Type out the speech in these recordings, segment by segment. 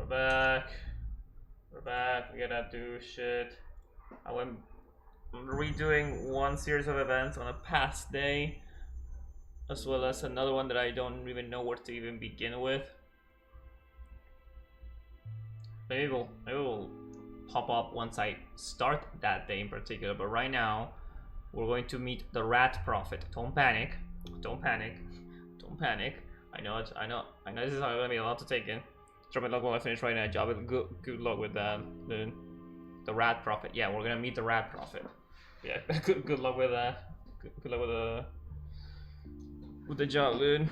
back. We're back. We gotta do shit. I went redoing one series of events on a past day, as well as another one that I don't even know where to even begin with. Maybe we'll pop up once I start that day in particular, but right now we're going to meet the Rat Prophet. Don't panic. Don't panic. Don't panic. I know this is not gonna be a lot to take in. Drop my luck while I finish writing that job. Good luck with that, dude. The Rat Prophet. Yeah, we're gonna meet the Rat Prophet. Yeah, good luck with that. Good luck with the job, dude.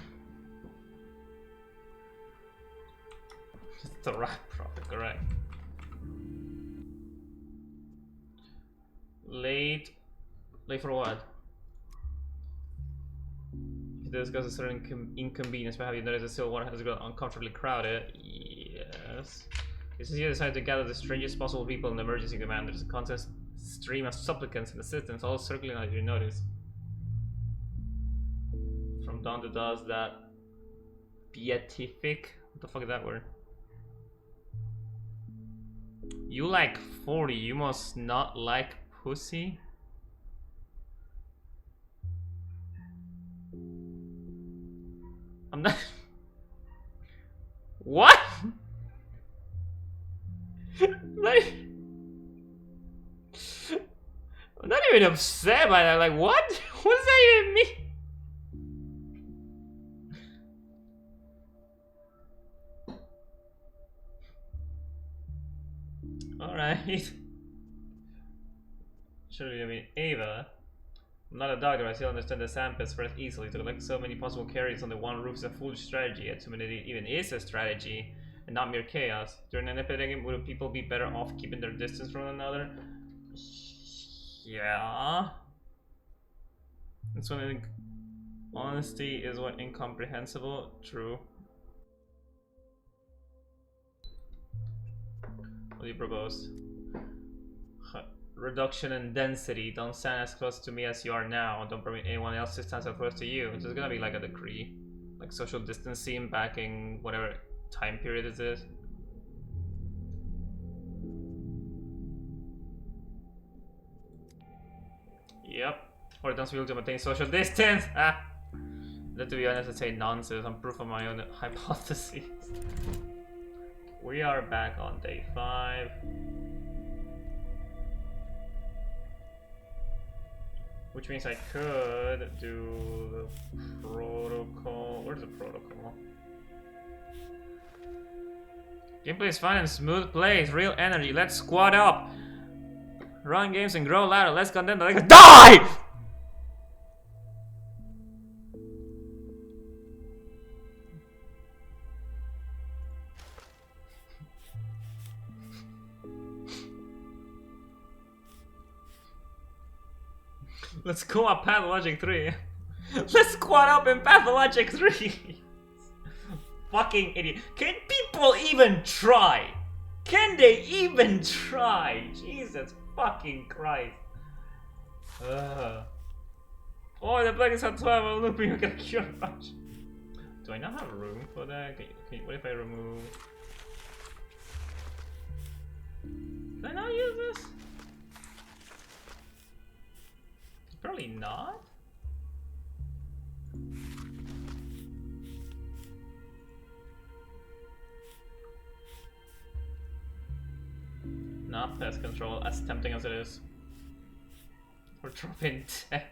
The Rat Prophet, correct. Late for what? Discuss a certain inconvenience, but have you noticed the still water has grown uncomfortably crowded? Yes. This is you decided to gather the strangest possible people in the emergency command. There's a constant stream of supplicants and assistants all circling as you notice. From dawn to dusk, that beatific. What the fuck is that word? You like 40, you must not like pussy? I'm not. What? Like, I'm not even upset by that. Like, what? What does that even mean? Alright. Surely, I mean, Ava. I'm not a doctor, I still understand the sandpit spread easily. To collect so many possible carriers on the one roof is a foolish strategy. Assuming even is a strategy and not mere chaos. During an epidemic, would people be better off keeping their distance from one another? Yeah. That's when I think honesty is what incomprehensible. True. What do you propose? Reduction in density. Don't stand as close to me as you are now. Don't permit anyone else to stand so close to you. It's just gonna be like a decree. Like social distancing back in whatever time period this is. Yep. Or don't be able to maintain social distance. Ah. That, to be honest, I say nonsense. I'm proof of my own hypotheses. We are back on day 5. Which means I could do the protocol. Where's the protocol? Gameplay is fun and smooth plays, real energy. Let's squad up, run games and grow louder. Let's content the like die! Let's go up Pathologic 3. Let's squad up in Pathologic 3. Fucking idiot. Can people even try? Can they even try? Jesus fucking Christ. Oh, the black is at 12. I'm looping. I gotta cure much. Do I not have room for that? What if I remove? Can I not use this? Probably not. Not pest control, as tempting as it is. We're dropping 10.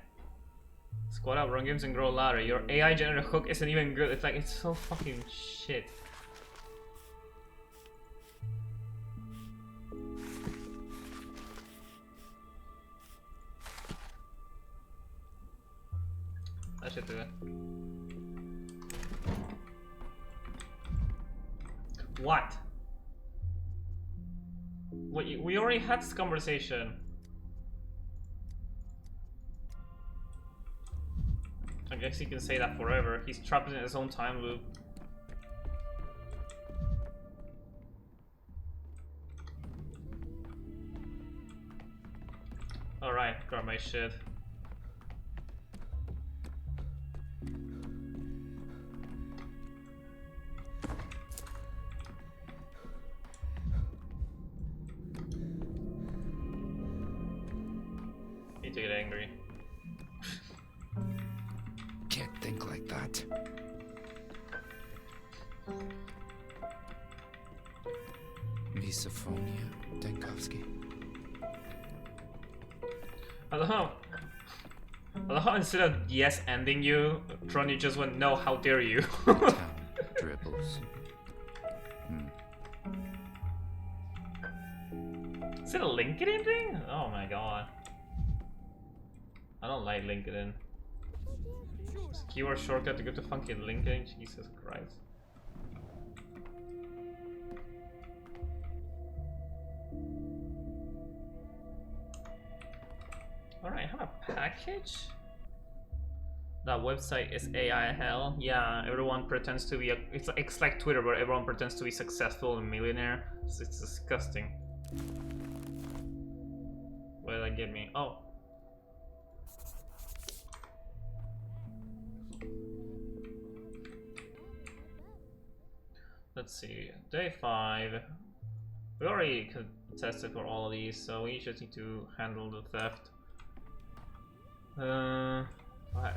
Squad up, run games and grow louder. Your AI generated hook isn't even good. It's like, it's so fucking shit. I should do it. What? We already had this conversation. I guess he can say that forever. He's trapped in his own time loop. Alright, grab my shit. to get angry. Can't think like that. Misophonia, Denkovsky. I love how instead of yes ending you, Tron, just went no, how dare you. Town dribbles. Is it a LinkedIn thing? Oh my god. I don't like LinkedIn. It's a keyword shortcut to go to funky LinkedIn. Jesus Christ. Alright, have a package? That website is AI hell. Yeah, everyone pretends to be a, it's like Twitter where everyone pretends to be successful and millionaire. It's disgusting. What did that give me? Oh. Let's see. Day 5. We already tested for all of these, so we just need to handle the theft.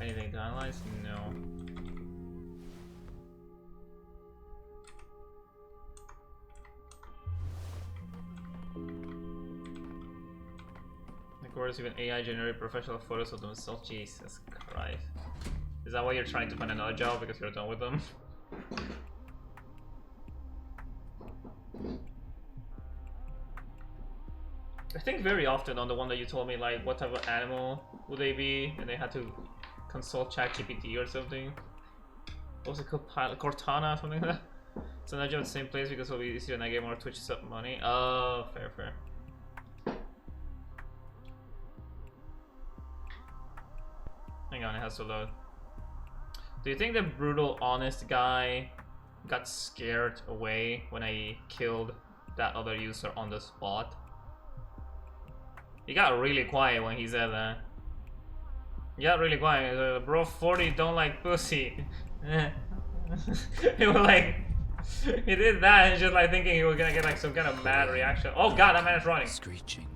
Anything to analyze? No. Of course, even AI generate professional photos of themselves. Jesus Christ. Is that why you're trying to find another job because you're done with them? I think very often on the one that you told me, like, what type of animal would they be, and they had to consult ChatGPT or something. What was it called? Cortana, something like that? So now you're in the same place because it'll be easier and I get more Twitch sub money. Oh, fair, fair. Hang on, it has to load. Do you think the brutal, honest guy got scared away when I killed that other user on the spot? He got really quiet when he said that. He got really quiet. Bro 40 don't like pussy. He was like, he did that and just like thinking he was gonna get like some kind of mad reaction. Oh god, that man is running. Screeching.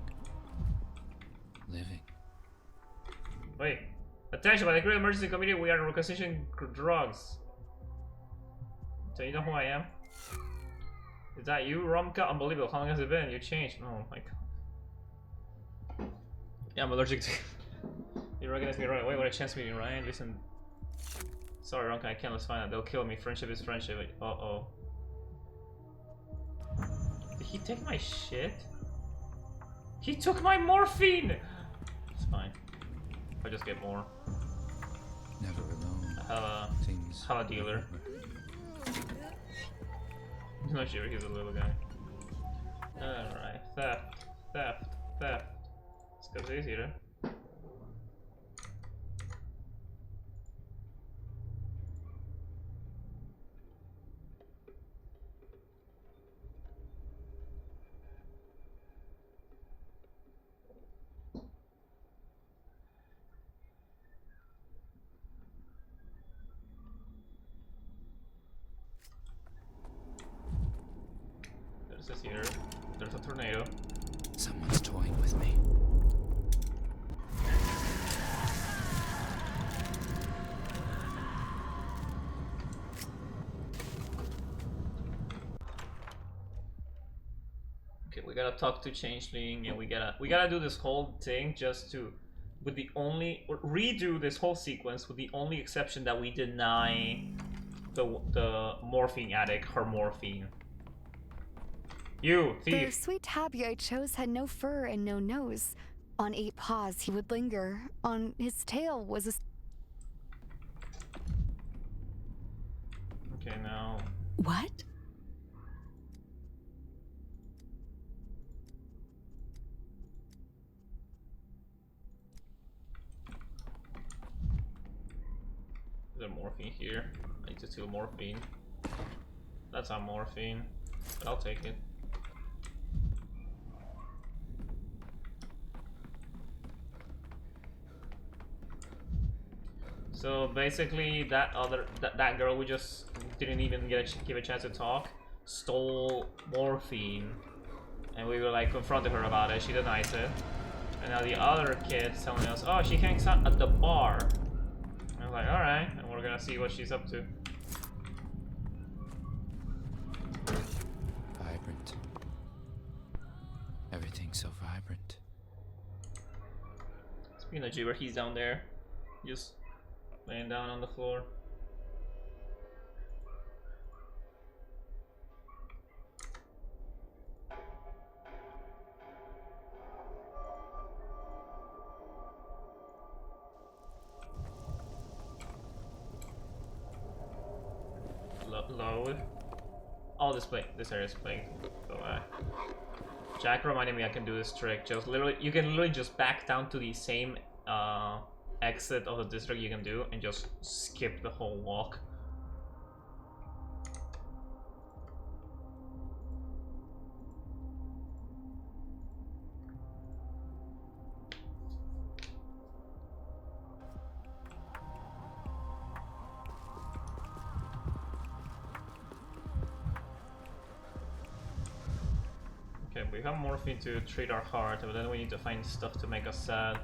Living. Wait. Attention, by the Great Emergency Committee, we are requisitioning drugs. So you know who I am? Is that you, Romka? Unbelievable. How long has it been? You changed. Oh my god. Yeah, I'm allergic to... You recognize me right away? What a chance meeting, Ryan. Listen. Sorry, Romka, I can't. Let's find out. They'll kill me. Friendship is friendship. Uh-oh. Did he take my shit? He took my morphine! It's fine. I'll just get more. Never alone. I have a dealer. I'm not sure he's a little guy. Alright, theft, theft, theft. This goes easier. There's here. There's a tornado. Someone's toying with me. Okay, we gotta talk to Changeling, and we gotta do this whole thing just to, with the only, or redo this whole sequence with the only exception that we deny the morphine addict her morphine. You thief! The sweet tabby I chose had no fur and no nose. On 8 paws he would linger. On his tail was a... Okay, now... What? Is there morphine here? I need to steal morphine. That's not morphine, but I'll take it. So basically, that girl we just didn't even give a chance to talk stole morphine, and we were like confronted her about it. She denies it. And now the other kid's telling us, oh, she hangs out at the bar. And I'm like, alright, and we're gonna see what she's up to. Vibrant. Everything's so vibrant. Speaking of Jibber, he's down there. Just laying down on the floor. Load. Oh, this area is playing. So, Jack reminded me I can do this trick. Just literally, you can literally just back down to the same exit of the district you can do, and just skip the whole walk. Okay, we have morphine to treat our heart, but then we need to find stuff to make us sad.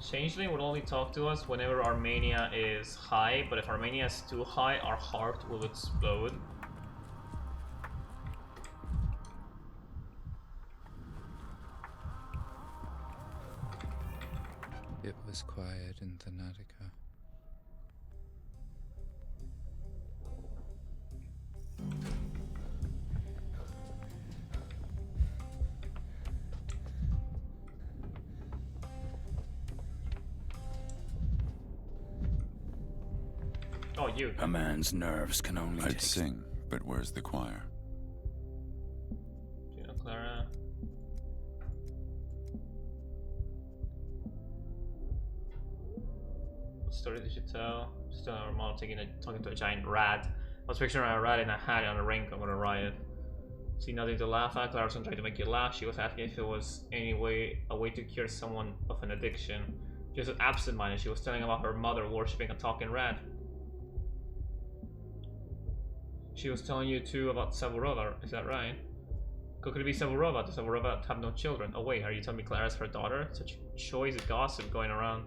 Changeling would only talk to us whenever our mania is high, but if our mania is too high, our heart will explode. It was quiet in Thanatica. Oh, you. A man's nerves can only I'd take... sing, but where's the choir? Gina Clara. What story did you tell? Still our mom talking to a giant rat. I was picturing a rat in a hat and a ring. I'm gonna riot. See nothing to laugh at. Clara wasn't trying to make you laugh. She was asking if there was a way to cure someone of an addiction. She was absent-minded. She was telling about her mother worshipping a talking rat. She was telling you too about Saburova, is that right? Could it be Saburova? Does Saburova have no children? Oh wait, are you telling me Clara's her daughter? Such choice gossip going around.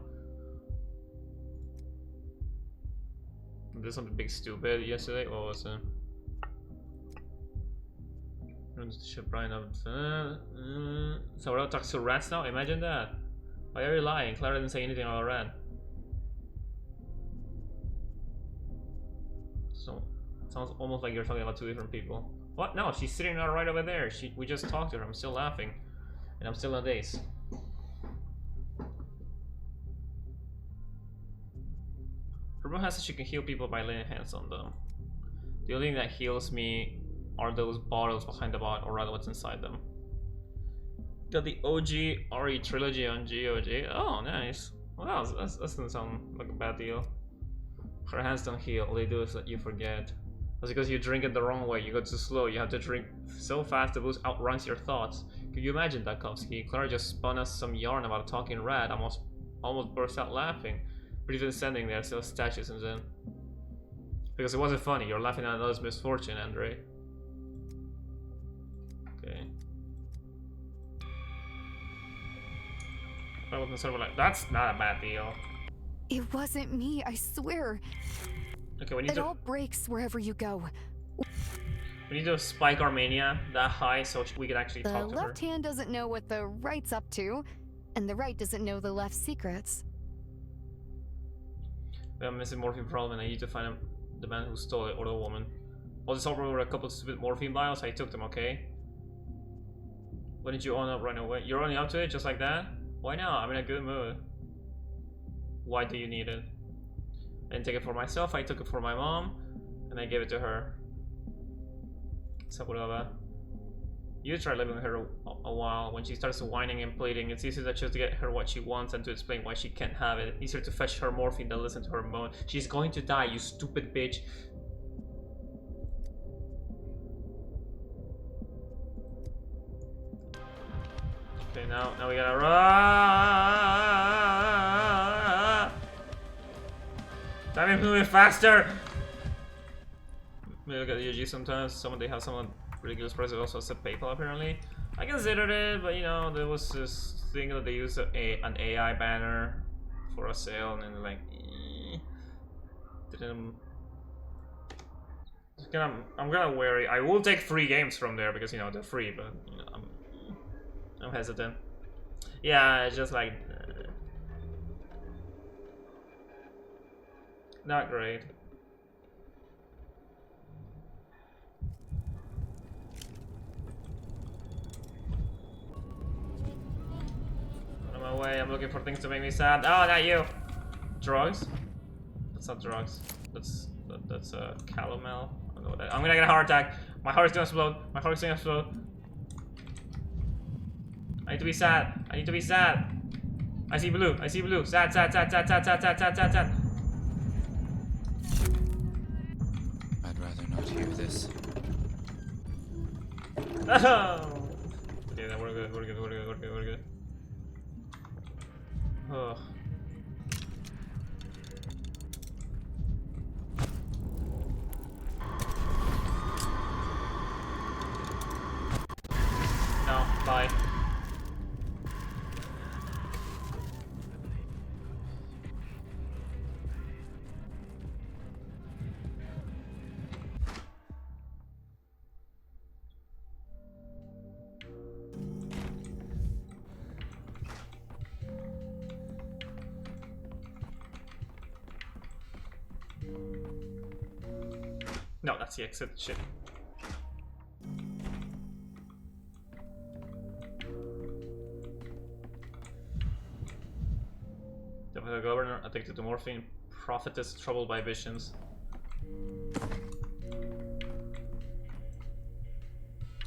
Did something big stupid yesterday? What was it? Runs the ship right up. Saburova talks to rats now? Imagine that. Why are you lying? Clara didn't say anything about a rat. So sounds almost like you're talking about two different people. What? No, she's sitting right over there. We just talked to her. I'm still laughing. And I'm still on days. Rumor has that she can heal people by laying hands on them. The only thing that heals me are those bottles behind the bot, or rather what's inside them. Got the OG RE trilogy on GOG. Oh, nice. Well, that doesn't sound like a bad deal. Her hands don't heal. All they do is let you forget. That's because you drink it the wrong way. You go too slow. You have to drink so fast the booze outruns your thoughts. Could you imagine that, Kovsky? Clara just spun us some yarn about a talking rat. Almost burst out laughing. But even standing there, still statues and then. Because it wasn't funny. You're laughing at another's misfortune, Andre. Okay. I wasn't sort of like, that's not a bad deal. It wasn't me, I swear. Okay, we need It to. all breaks wherever you go. We need to spike our mania that high so we can actually The talk to her. left hand doesn't know what the right's up to, and the right doesn't know the left's secrets. We have a missing morphine problem and I need to find the man who stole it or the woman. All this over a couple of stupid morphine vials. I took them, okay? When did you own up right away? You're only up to it just like that? Why not? I'm in a good mood. Why do you need it? I didn't take it for myself, I took it for my mom, and I gave it to her. So whatever. You try living with her a while. When she starts whining and pleading, it's easier just to get her what she wants and to explain why she can't have it. Easier to fetch her morphine than listen to her moan. She's going to die, you stupid bitch. Okay, now we gotta run. Time is moving faster. We look at the UG sometimes. They have some ridiculous prices. Also accept PayPal apparently. I considered it, but you know, there was this thing that they used an AI banner for a sale, and then like, didn't. I'm gonna wary. I will take free games from there because you know they're free, but you know, I'm hesitant. Yeah, it's just like not great. On my way, I'm looking for things to make me sad. Oh, not you. Drugs? That's not drugs. That's calomel. I don't know what that. I'm gonna get a heart attack. My heart's gonna explode. My heart's gonna explode. I need to be sad. I need to be sad. I see blue. I see blue. Sad, sad, sad, sad, sad, sad, sad, sad, sad, sad. I'd rather not hear this. Oh. Okay, then we're good. We're good. We're good. We're good. We're good. Oh. No, bye. No, that's the exit. Shit. The governor addicted to morphine. Prophetess troubled by visions.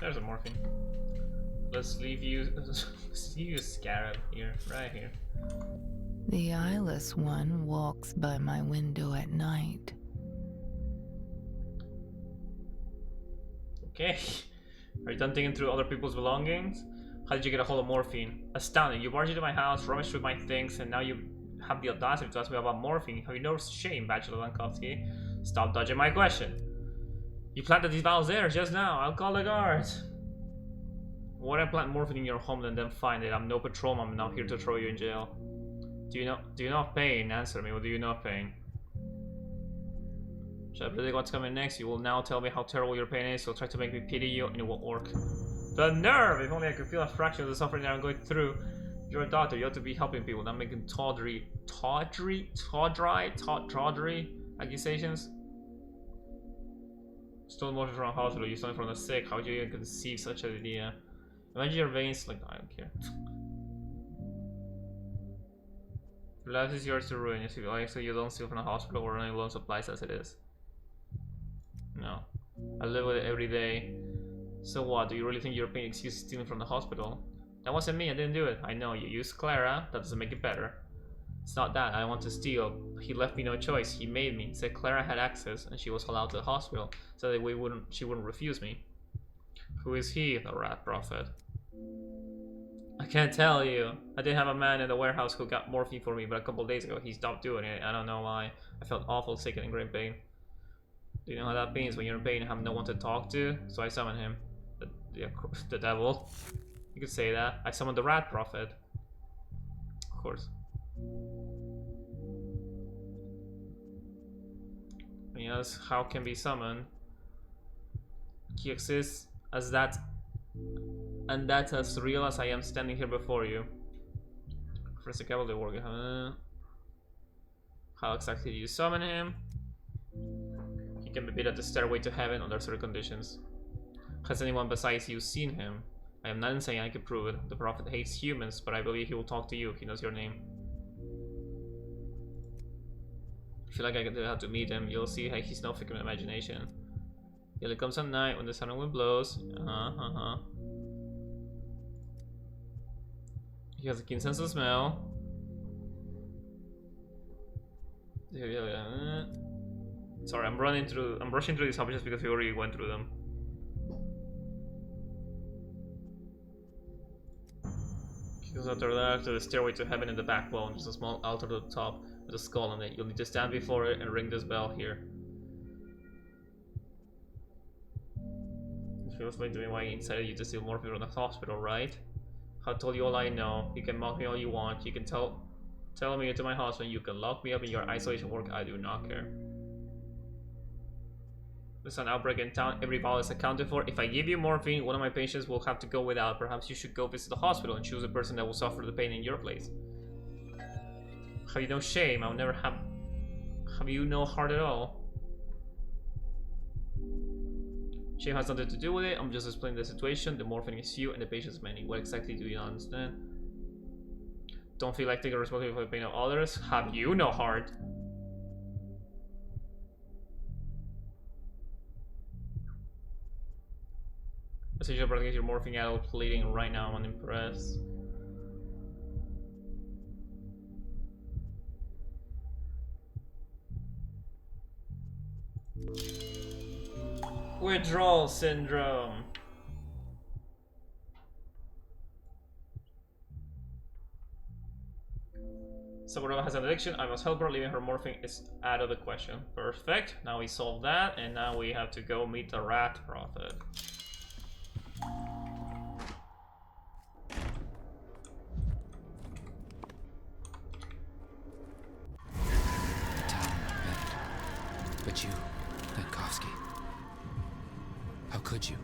There's a morphine. Let's leave you. Let's leave you scarab here, right here. The eyeless one walks by my window at night. Okay. Are you done digging through other people's belongings? How did you get a hold of morphine? Astounding. You barged into my house, rummaged through my things, and now you have the audacity to ask me about morphine. Have you no shame, Bachelor Lankowski? Stop dodging my question. You planted these vials there just now. I'll call the guards. Why did I plant morphine in your home and then find it? I'm no patrolman. I'm not here to throw you in jail. Do you know of pain? Answer me. What do you know of pain? Should I predict what's coming next? You will now tell me how terrible your pain is. You'll try to make me pity you, and it won't work. The nerve! If only I could feel a fraction of the suffering that I'm going through. You're a doctor. You ought to be helping people, not making tawdry accusations. Stolen morphine from a hospital. You stole it from the sick. How would you even conceive such an idea? Imagine your veins like I don't care. Your life is yours to ruin. If you like, so you don't steal from the hospital or any loan supplies as it is. No. I live with it every day. So what? Do you really think your pain excuses stealing from the hospital? That wasn't me, I didn't do it. I know, you used Clara. That doesn't make it better. It's not that, I want to steal. He left me no choice, he made me. Said Clara had access and she was allowed to the hospital. So that she wouldn't refuse me. Who is he? The rat prophet. I can't tell you. I did have a man in the warehouse who got morphine for me, but a couple days ago he stopped doing it. I don't know why. I felt awful, sick, and in great pain. Do you know how that means when you're in pain and have no one to talk to? So I summoned him. The devil. You could say that. I summoned the rat prophet. Of course. Yes, how can be summoned? He exists as that, and that's as real as I am standing here before you. Forensic cavalry work. How exactly do you summon him? He can be beat at the stairway to heaven under certain conditions. Has anyone besides you seen him? I am not insane, I can prove it. The prophet hates humans, but I believe he will talk to you. He knows your name. I feel like I have to meet him. You'll see how he's no figment of imagination. He only comes at night when the sun and wind blows. He has a keen sense of smell. Sorry, I'm rushing through these objects because we already went through them. He goes after that to the stairway to heaven in the backbone. There's a small altar to the top with a skull on it. You'll need to stand before it and ring this bell here. Feels like doing why I incited you to steal morphine from the hospital, right? I told you all I know. You can mock me all you want. You can tell me to my husband. You can lock me up in your isolation ward. I do not care. There's an outbreak in town. Every bottle is accounted for. If I give you morphine, one of my patients will have to go without. Perhaps you should go visit the hospital and choose a person that will suffer the pain in your place. Have you no shame? I'll never have... Have you no heart at all? Shame has nothing to do with it. I'm just explaining the situation. The morphine is few and the patient's many. What exactly do you not understand? Don't feel like taking responsibility for the pain of others. Have you no heart? Essential practice, you're morphing out, bleeding right now. I'm unimpressed. Withdrawal syndrome. Saburova has an addiction. I must help her. Leaving her morphing is out of the question. Perfect. Now we solve that, and now we have to go meet the rat prophet. But you, Lankovsky, how could you?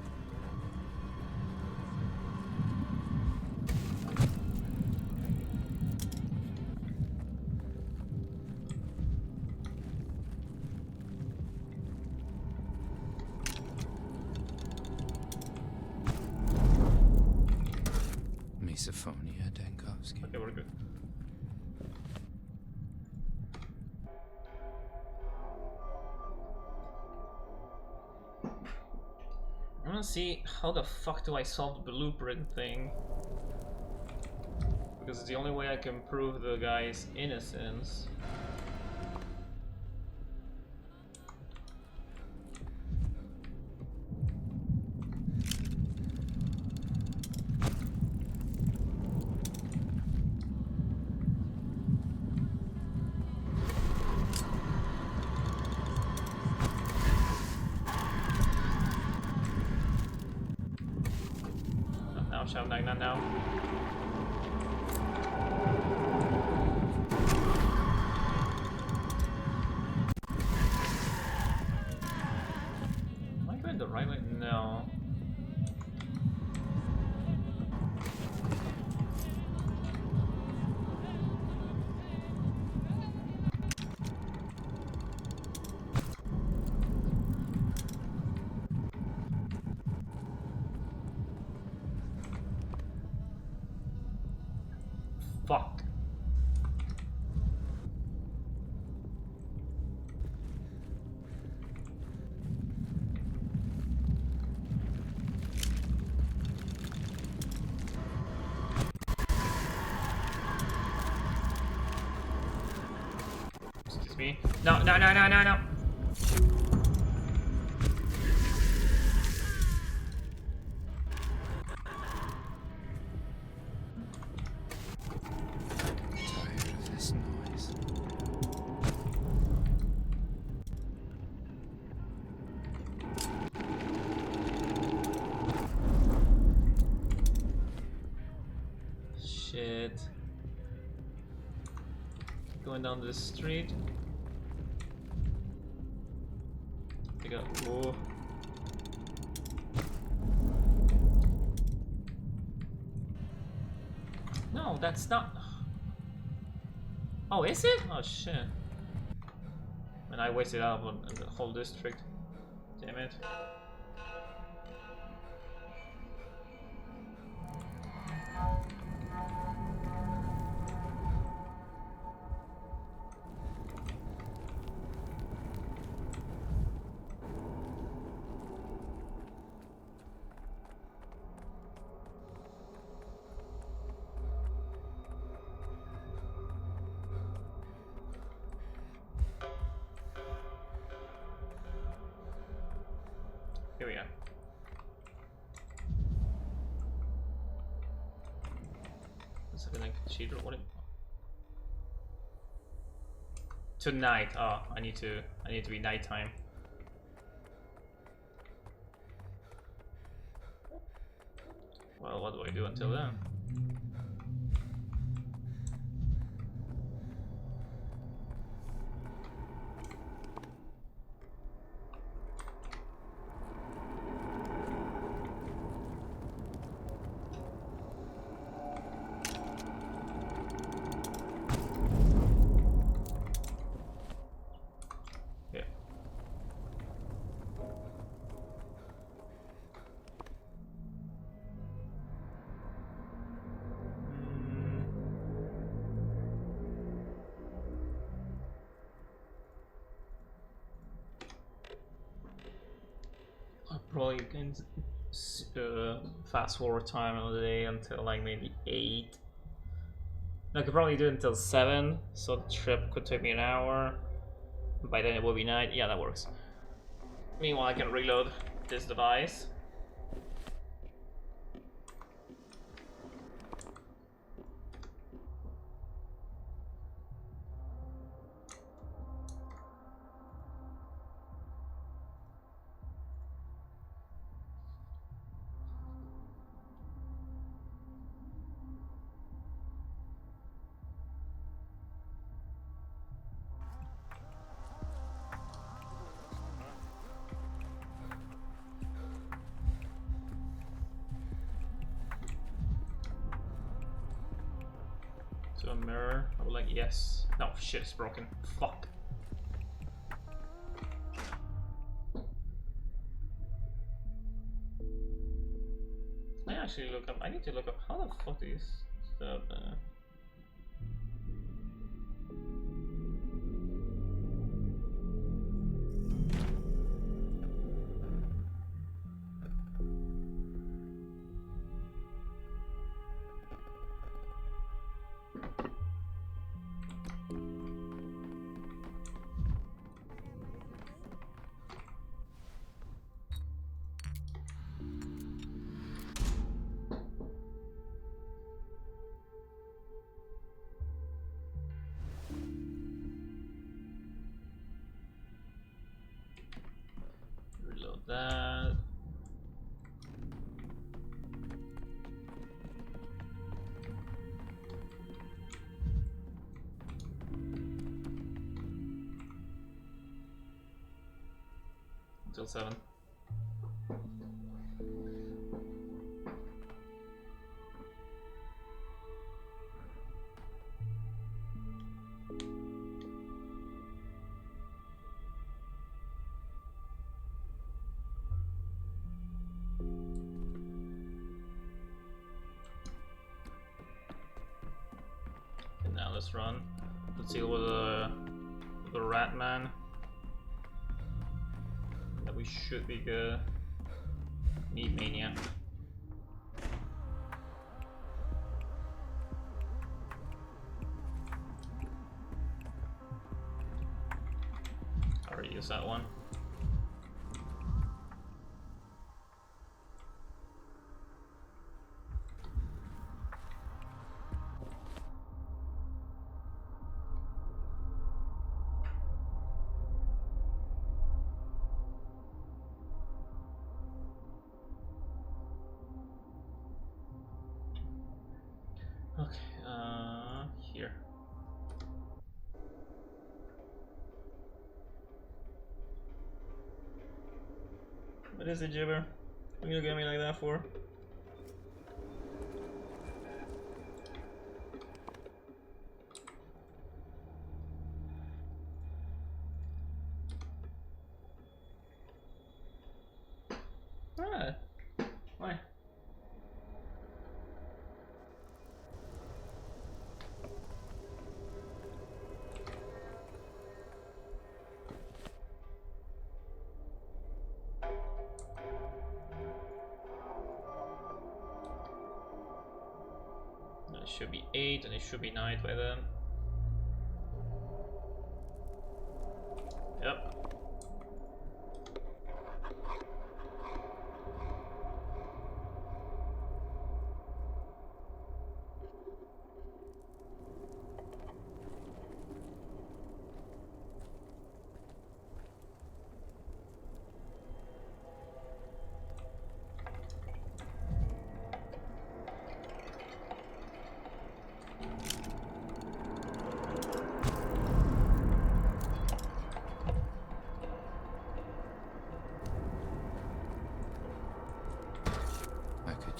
Misophonia, Dankovsky. Okay, we're good. I wanna see how the fuck do I solve the blueprint thing? Because it's the only way I can prove the guy's innocence. Not now. Am I going the right way? No. Fuck. Excuse me. No. Shit. Going down the street. Pick up. Whoa. No, that's not. Oh, is it? Oh shit. And I wasted out on the whole district. Damn it. Here we are. Something like cheater. What? Tonight. Oh, I need to be nighttime. what do I do until then? Yeah. I probably can fast forward time of the day until like maybe 8. I could probably do it until 7, so the trip could take me an hour. By then it will be night. Yeah, that works. Meanwhile, I can reload this device. To a mirror. I would like, yes. No, shit, it's broken. Fuck. I actually look up. I need to look up how the fuck is stuff. Reload that. Until 7. And now let's run. Let's deal with the rat man. That we should be good. Meat mania. I already used that one. Okay, here. What is it, Jibber? What are you looking at me like that for? Ah, why? It should be 8 and it should be night by then. Yep.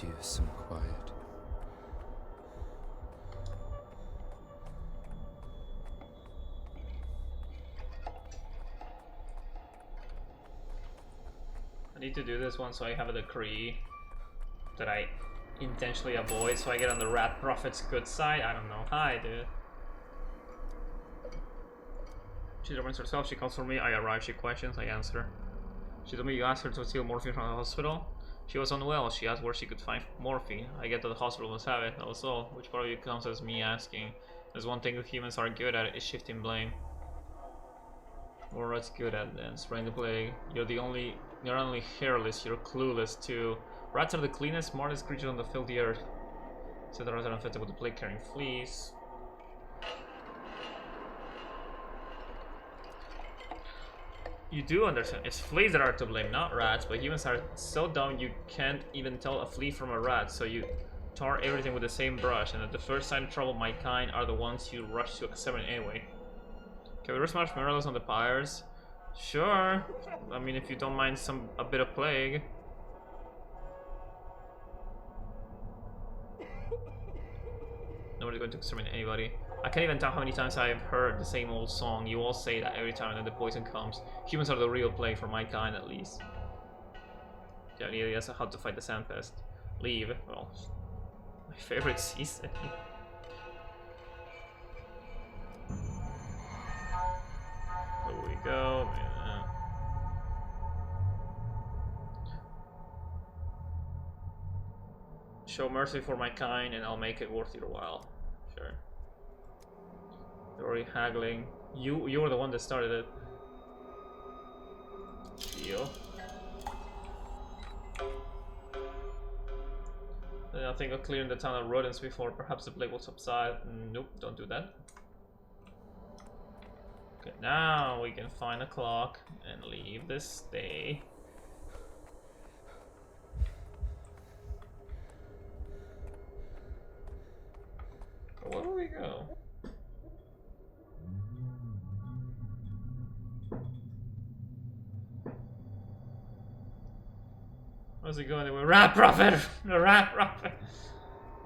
could use some quiet. I need to do this one so I have a decree that I intentionally avoid so I get on the Rat Prophet's good side. I don't know. Hi, dude. She reminds herself, she calls for me, I arrive, she questions, I answer. She told me you asked her to steal morphine from the hospital. She was unwell, she asked where she could find morphine. I get that the hospital must have it, that was all, which probably counts as me asking. There's one thing that humans are good at, is shifting blame. Or what's good at then, spreading the plague. You're not only hairless, you're clueless too. Rats are the cleanest, smartest creatures on the filthy earth. So the rats are infected with the plague carrying fleas. You do understand, it's fleas that are to blame, not rats, but humans are so dumb you can't even tell a flea from a rat, so you tar everything with the same brush, and at the first sign of trouble, my kind are the ones you rush to exterminate anyway. Can we roast marshmallows on the pyres? Sure. I mean, if you don't mind a bit of plague. Nobody's going to exterminate anybody. I can't even tell how many times I've heard the same old song. You all say that every time that the poison comes. Humans are the real plague for my kind, at least. Do you have any ideas on how to fight the sandpest? Leave. Well, my favorite season. There we go. Show mercy for my kind and I'll make it worth your while. Sure. They're already haggling. You were the one that started it. Deal. Then I think of clearing the town of rodents before perhaps the plague will subside. Nope, don't do that. Okay, now we can find a clock and leave this day. Where do we go? Where's it going? The Rat Prophet! The Rat Prophet!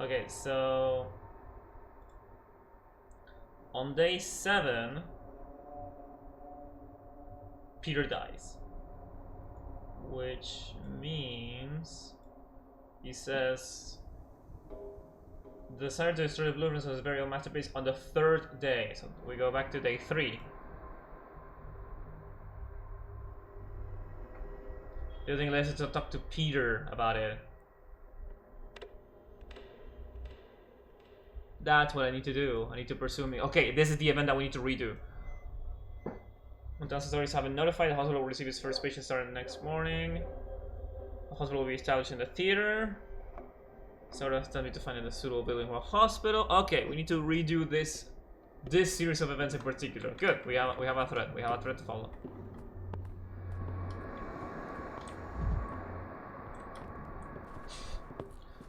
Okay, so... on day 7... Peter dies. Which means... he says... the desire to destroy the blueprints was very own masterpiece on the 3rd day. So we go back to day 3. The thing is to talk to Peter about it. That's what I need to do. I need to pursue me. Okay, this is the event that we need to redo. Once authorities have been notified, the hospital will receive its first patient starting next morning. The hospital will be established in the theater. Sort of time to find a suitable building for a hospital. Okay, we need to redo this series of events in particular. Good, we have a thread. We have a thread to follow.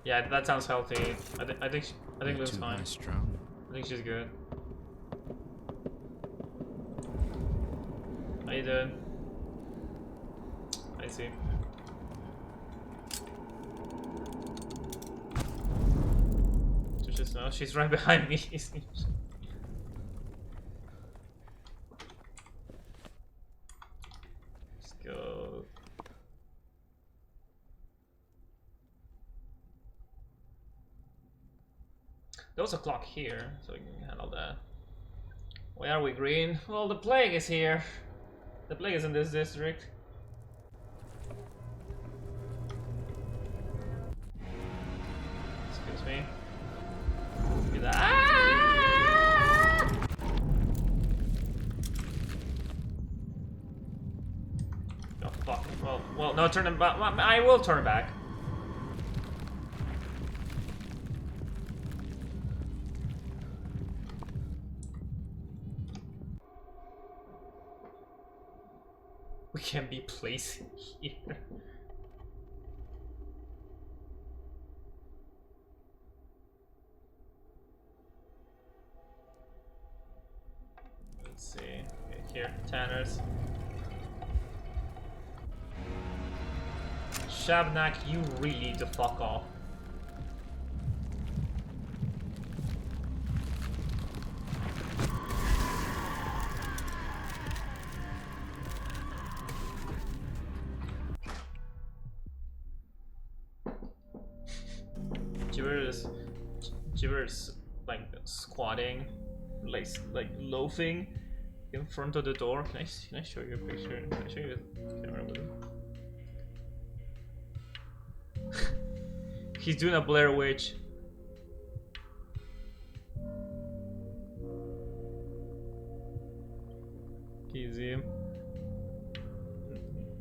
Yeah, that sounds healthy. I think Lou's fine. Strong. I think she's good. How you doing? I see. No, she's right behind me. Let's go. There was a clock here, so we can handle that. Where are we, Green? Well, the plague is here. The plague is in this district. Excuse me. Ah! Oh fuck. Well, no, turn him back. I will turn back. We can be placing here. Let's see. Okay, here, Tanners. Shabnak, you really need to fuck off. Jibber's like squatting, like loafing in front of the door. Can I show you a picture? Can I show you the camera with him? He's doing a Blair Witch. Can you see him?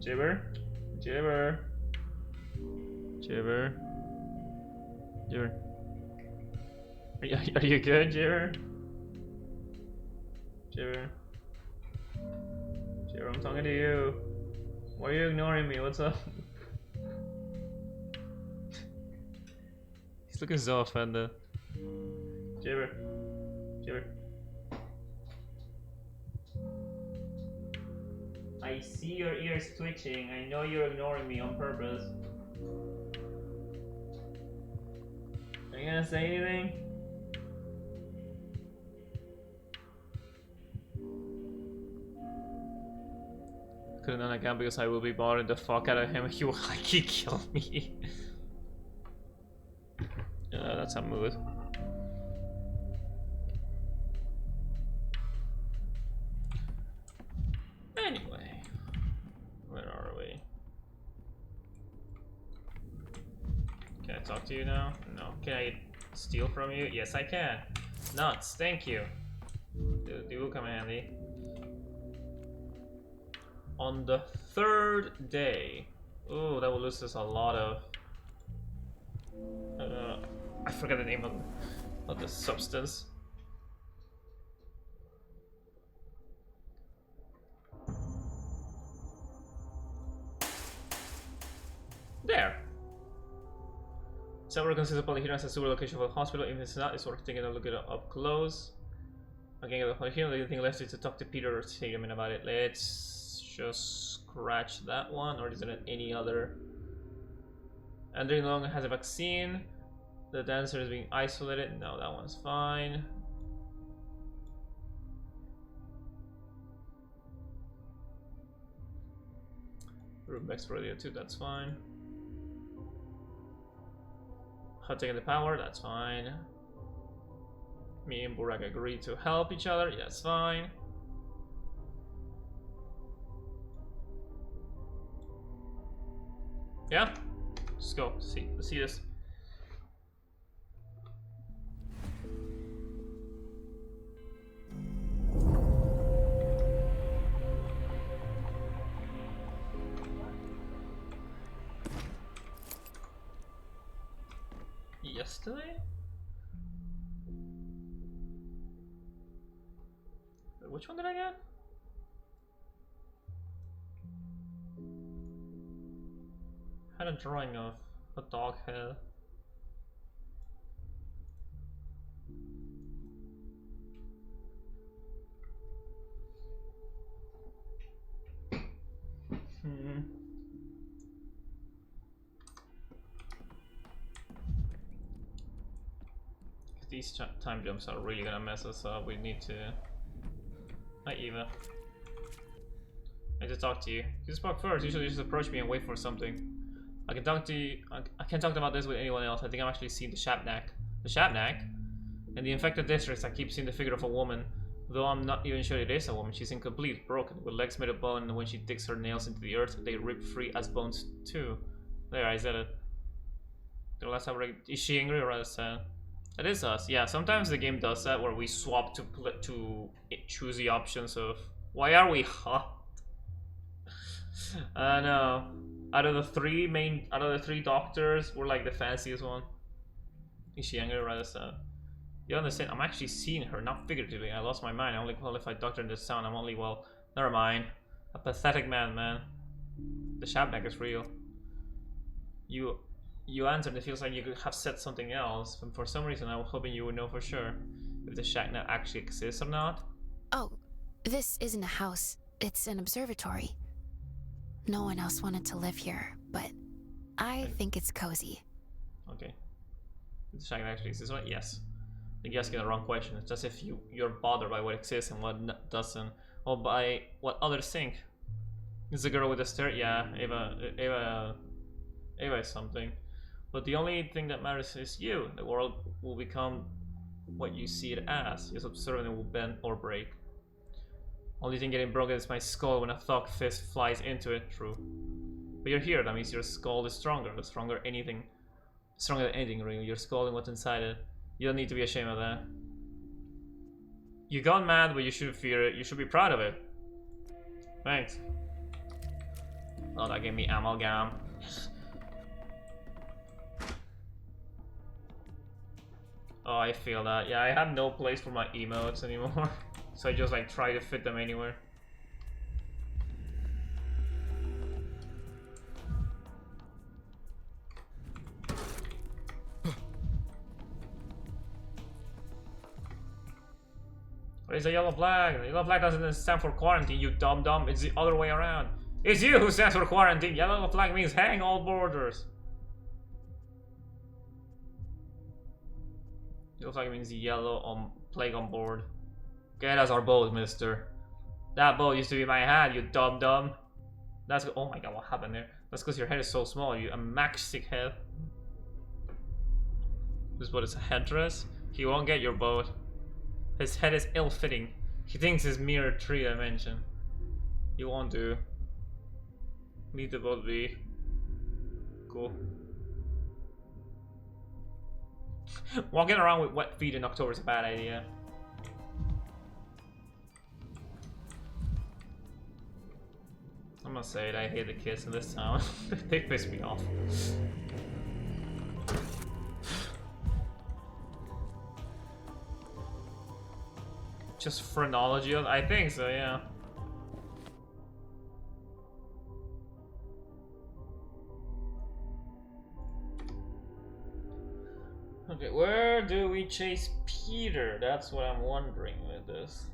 Jibber? Jibber? Jibber? Jibber? Are you good, Jibber? Jibber? Jibber, I'm talking to you. Why are you ignoring me? What's up? He's looking so offended. Jibber? Jibber? I see your ears twitching. I know you're ignoring me on purpose. Are you gonna say anything? Couldn't done again because I will be bothering the fuck out of him. He will likely kill me. That's a mood. Anyway, where are we? Can I talk to you now? No. Can I steal from you? Yes, I can. Nuts, thank you. They will come handy. On the third day. Oh, that will lose us a lot of. I forget the name of the substance. There. Several consists of polyhedron as a super location for the hospital. If it's not, it's worth taking a look at it up close. Again, the polyhedron. The only thing left is to talk to Peter or say him about it. Let's just scratch that one, or is there any other? Andrew no longer has a vaccine. The dancer is being isolated. No, that one's fine. Rubeck's radio too, that's fine. Hot taking the power, that's fine. Me and Burak agreed to help each other, that's fine. Yeah? Let's go. Let's see this. Yesterday? Which one did I get? Had a drawing of a dog head. These time jumps are really gonna mess us up. We need to. Hi, Eva. I need to talk to you. You spoke first. Usually, you just approach me and wait for something. I can talk to you. I can't talk about this with anyone else. I think I'm actually seeing the Shabnak. The Shabnak? In the infected districts, I keep seeing the figure of a woman. Though I'm not even sure it is a woman. She's incomplete, broken, with legs made of bone, and when she digs her nails into the earth, they rip free as bones too. There, I said it. The last time, is she angry or rather sad? It is us. Yeah, sometimes the game does that where we swap to choose the options of why are we hot? I know. Out of the three doctors, we're like the fanciest one. Is she angry or rather sad? You understand? I'm actually seeing her, not figuratively. I lost my mind. I only qualified doctor in this town. I'm only, well, never mind. A pathetic man. The Shabnak is real. You answered. It feels like you could have said something else. And for some reason, I was hoping you would know for sure if the Shabnak actually exists or not. Oh, this isn't a house. It's an observatory. No one else wanted to live here, but I think it's cozy. Okay. Does the Shabnak actually exist? Yes. I think you're asking the wrong question. It's as if you're bothered by what exists and what doesn't, or by what others think. Is the girl with the stare? Yeah, Ava is something. But the only thing that matters is you. The world will become what you see it as. Just observe and it will bend or break. Only thing getting broken is my skull when a thug fist flies into it. True. But you're here, that means your skull is stronger. Stronger than anything, really. Your skull and what's inside it. You don't need to be ashamed of that. You got mad, but you shouldn't fear it. You should be proud of it. Thanks. Oh, that gave me amalgam. Oh, I feel that. Yeah, I have no place for my emotes anymore. So I just like try to fit them anywhere. What is a yellow flag? The yellow flag doesn't stand for quarantine, you dumb. It's the other way around. It's you who stands for quarantine. Yellow flag means hang all borders. Yellow flag means yellow on plague on board. Okay, that's our boat, mister. That boat used to be my hat, you dumb. That's oh my god, what happened there? That's because your head is so small, you a maxtic head. This boat is a headdress. He won't get your boat. His head is ill-fitting. He thinks it's mere 3 dimension. You won't do. Leave the boat be. Cool. Walking around with wet feet in October is a bad idea. I'm gonna say it, I hate the kids in this town. They piss me off. Just phrenology? I think so, yeah. Okay, where do we chase Peter? That's what I'm wondering with this.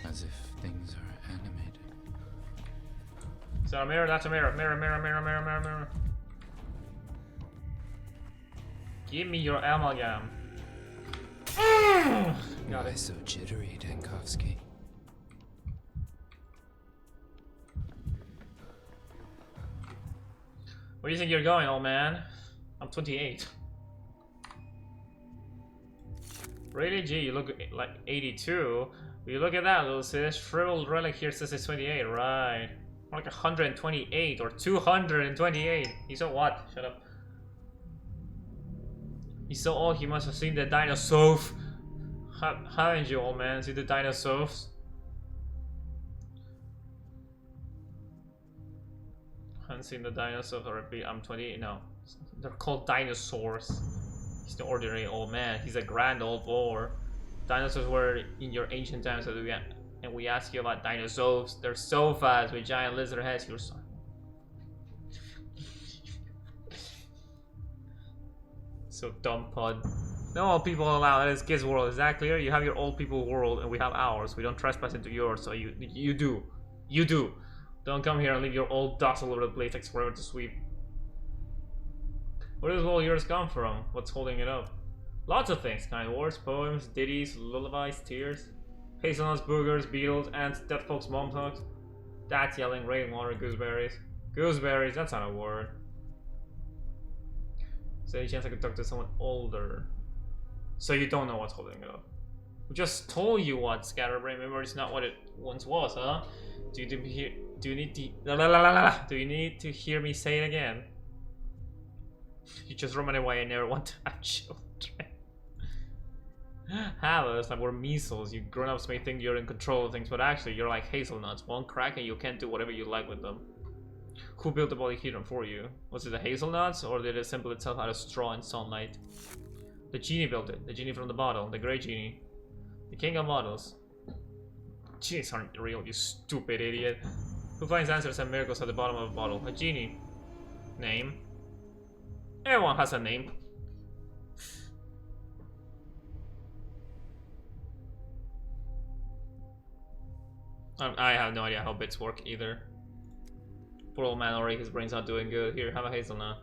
As if things are animated. Is that a mirror? That's a mirror. Mirror. Give me your amalgam. Got Why it. so jittery, Dankovsky? Where do you think you're going, old man? I'm 28. Really? Gee, you look like 82. You look at that, little sis. Shriveled relic here says it's 28, right? More like 128 or 228. You saw what? Shut up. He's so old, he must have seen the dinosaurs. Haven't you, old man? See the dinosaurs? Haven't seen the dinosaurs, or repeat, I'm 28 now. They're called dinosaurs. He's the ordinary old man. He's a grand old boar. Dinosaurs were in your ancient times, and we ask you about dinosaurs. They're so fast with giant lizard heads. You're so... So dumb, pod. No old people allowed. That is kids' world. Is that clear? You have your old people world, and we have ours. We don't trespass into yours, so you do. Don't come here and leave your old dust all over the place like forever to sweep. Where does all yours come from? What's holding it up? Lots of things. Kind words, poems, ditties, lullabies, tears. Hazelnuts, boogers, beetles, ants, dead folks, mom talks. Dad's yelling, rainwater, gooseberries. Gooseberries, that's not a word. So any chance I could talk to someone older? So you don't know what's holding it up. We just told you what scatterbrain memory is not what it once was, huh? Do you need to hear me say it again? You just run away and never want to have children. Have us like we're measles. You grown-ups may think you're in control of things, but actually you're like hazelnuts. One crack and you can't do whatever you like with them. Who built the polyhedron for you? Was it the hazelnuts, or did it assemble itself out of straw and sunlight? The genie built it. The genie from the bottle. The grey genie. The king of models. Genies aren't real, you stupid idiot. Who finds answers and miracles at the bottom of a bottle? A genie. Name. Everyone has a name. I have no idea how bits work either. Poor old man already, his brain's not doing good. Here, have a hazelnut.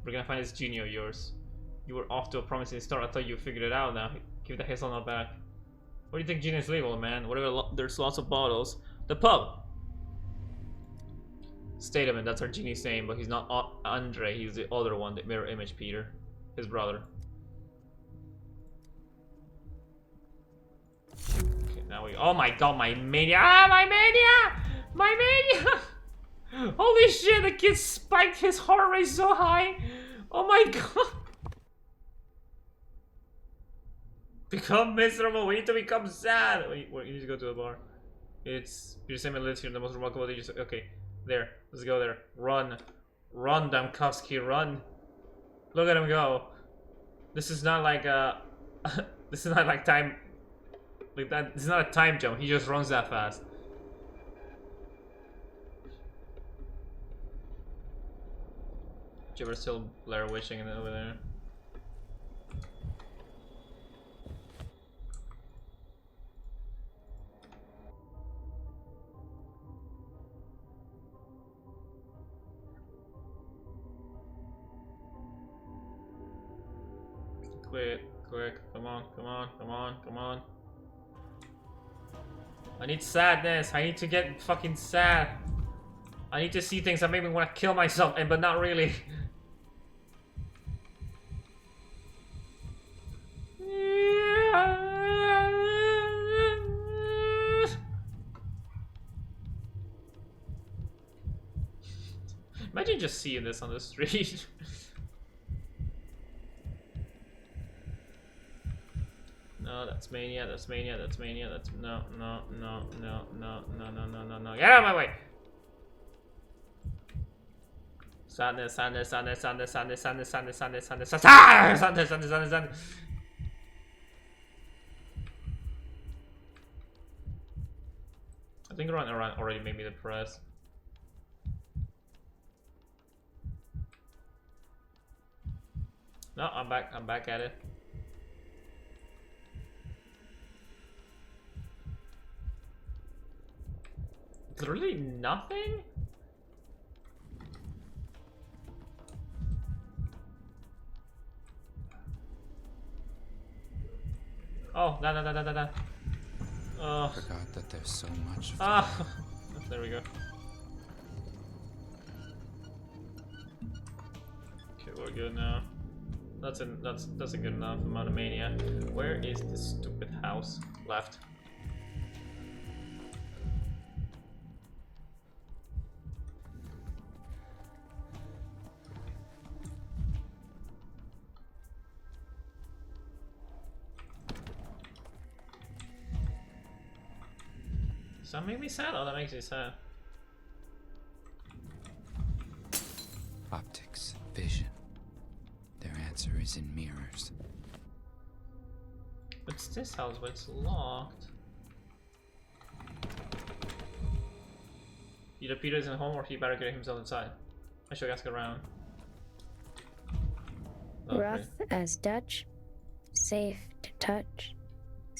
We're gonna find this genie of yours. You were off to a promising start. I thought you figured it out now. Give the hazelnut back. What do you think genies leave, old man? Whatever, there's lots of bottles. The pub! Statement, that's our genie's name, but he's not Andre, he's the other one, the mirror image Peter. His brother. Okay, now we. Oh my god, my mania! Ah, my mania! My mania! Holy shit, the kid spiked his heart rate so high! Oh my god! Become miserable, we need to become sad! Wait, you need to go to the bar. It's. Peter Simon lives here, the most remarkable thing. Okay, there. Let's go there. Run. Run, Damkovsky, run. Look at him go. This is not like a. This is not like time. Like that. This is not a time jump. He just runs that fast. Did you ever still Blair Witching over there? Quick, come on. I need sadness. I need to get fucking sad. I need to see things that make me want to kill myself, but not really. Imagine just seeing this on the street. No, that's mania, that's mania, that's mania, that's no. Get out of my way! Sadness. I think around already made me depressed. No, I'm back at it. Literally nothing? Oh, no. Oh. Forgot that there's so much. Ah, there we go. Okay, we're good now. That's a good enough amount of mania. Where is this stupid house left? Does that make me sad? Oh, that makes me sad. Optics, vision. Their answer is in mirrors. It's this house, but it's locked. Either Peter isn't home or he barricaded himself inside. I should ask around. Rough as Dutch, safe to touch,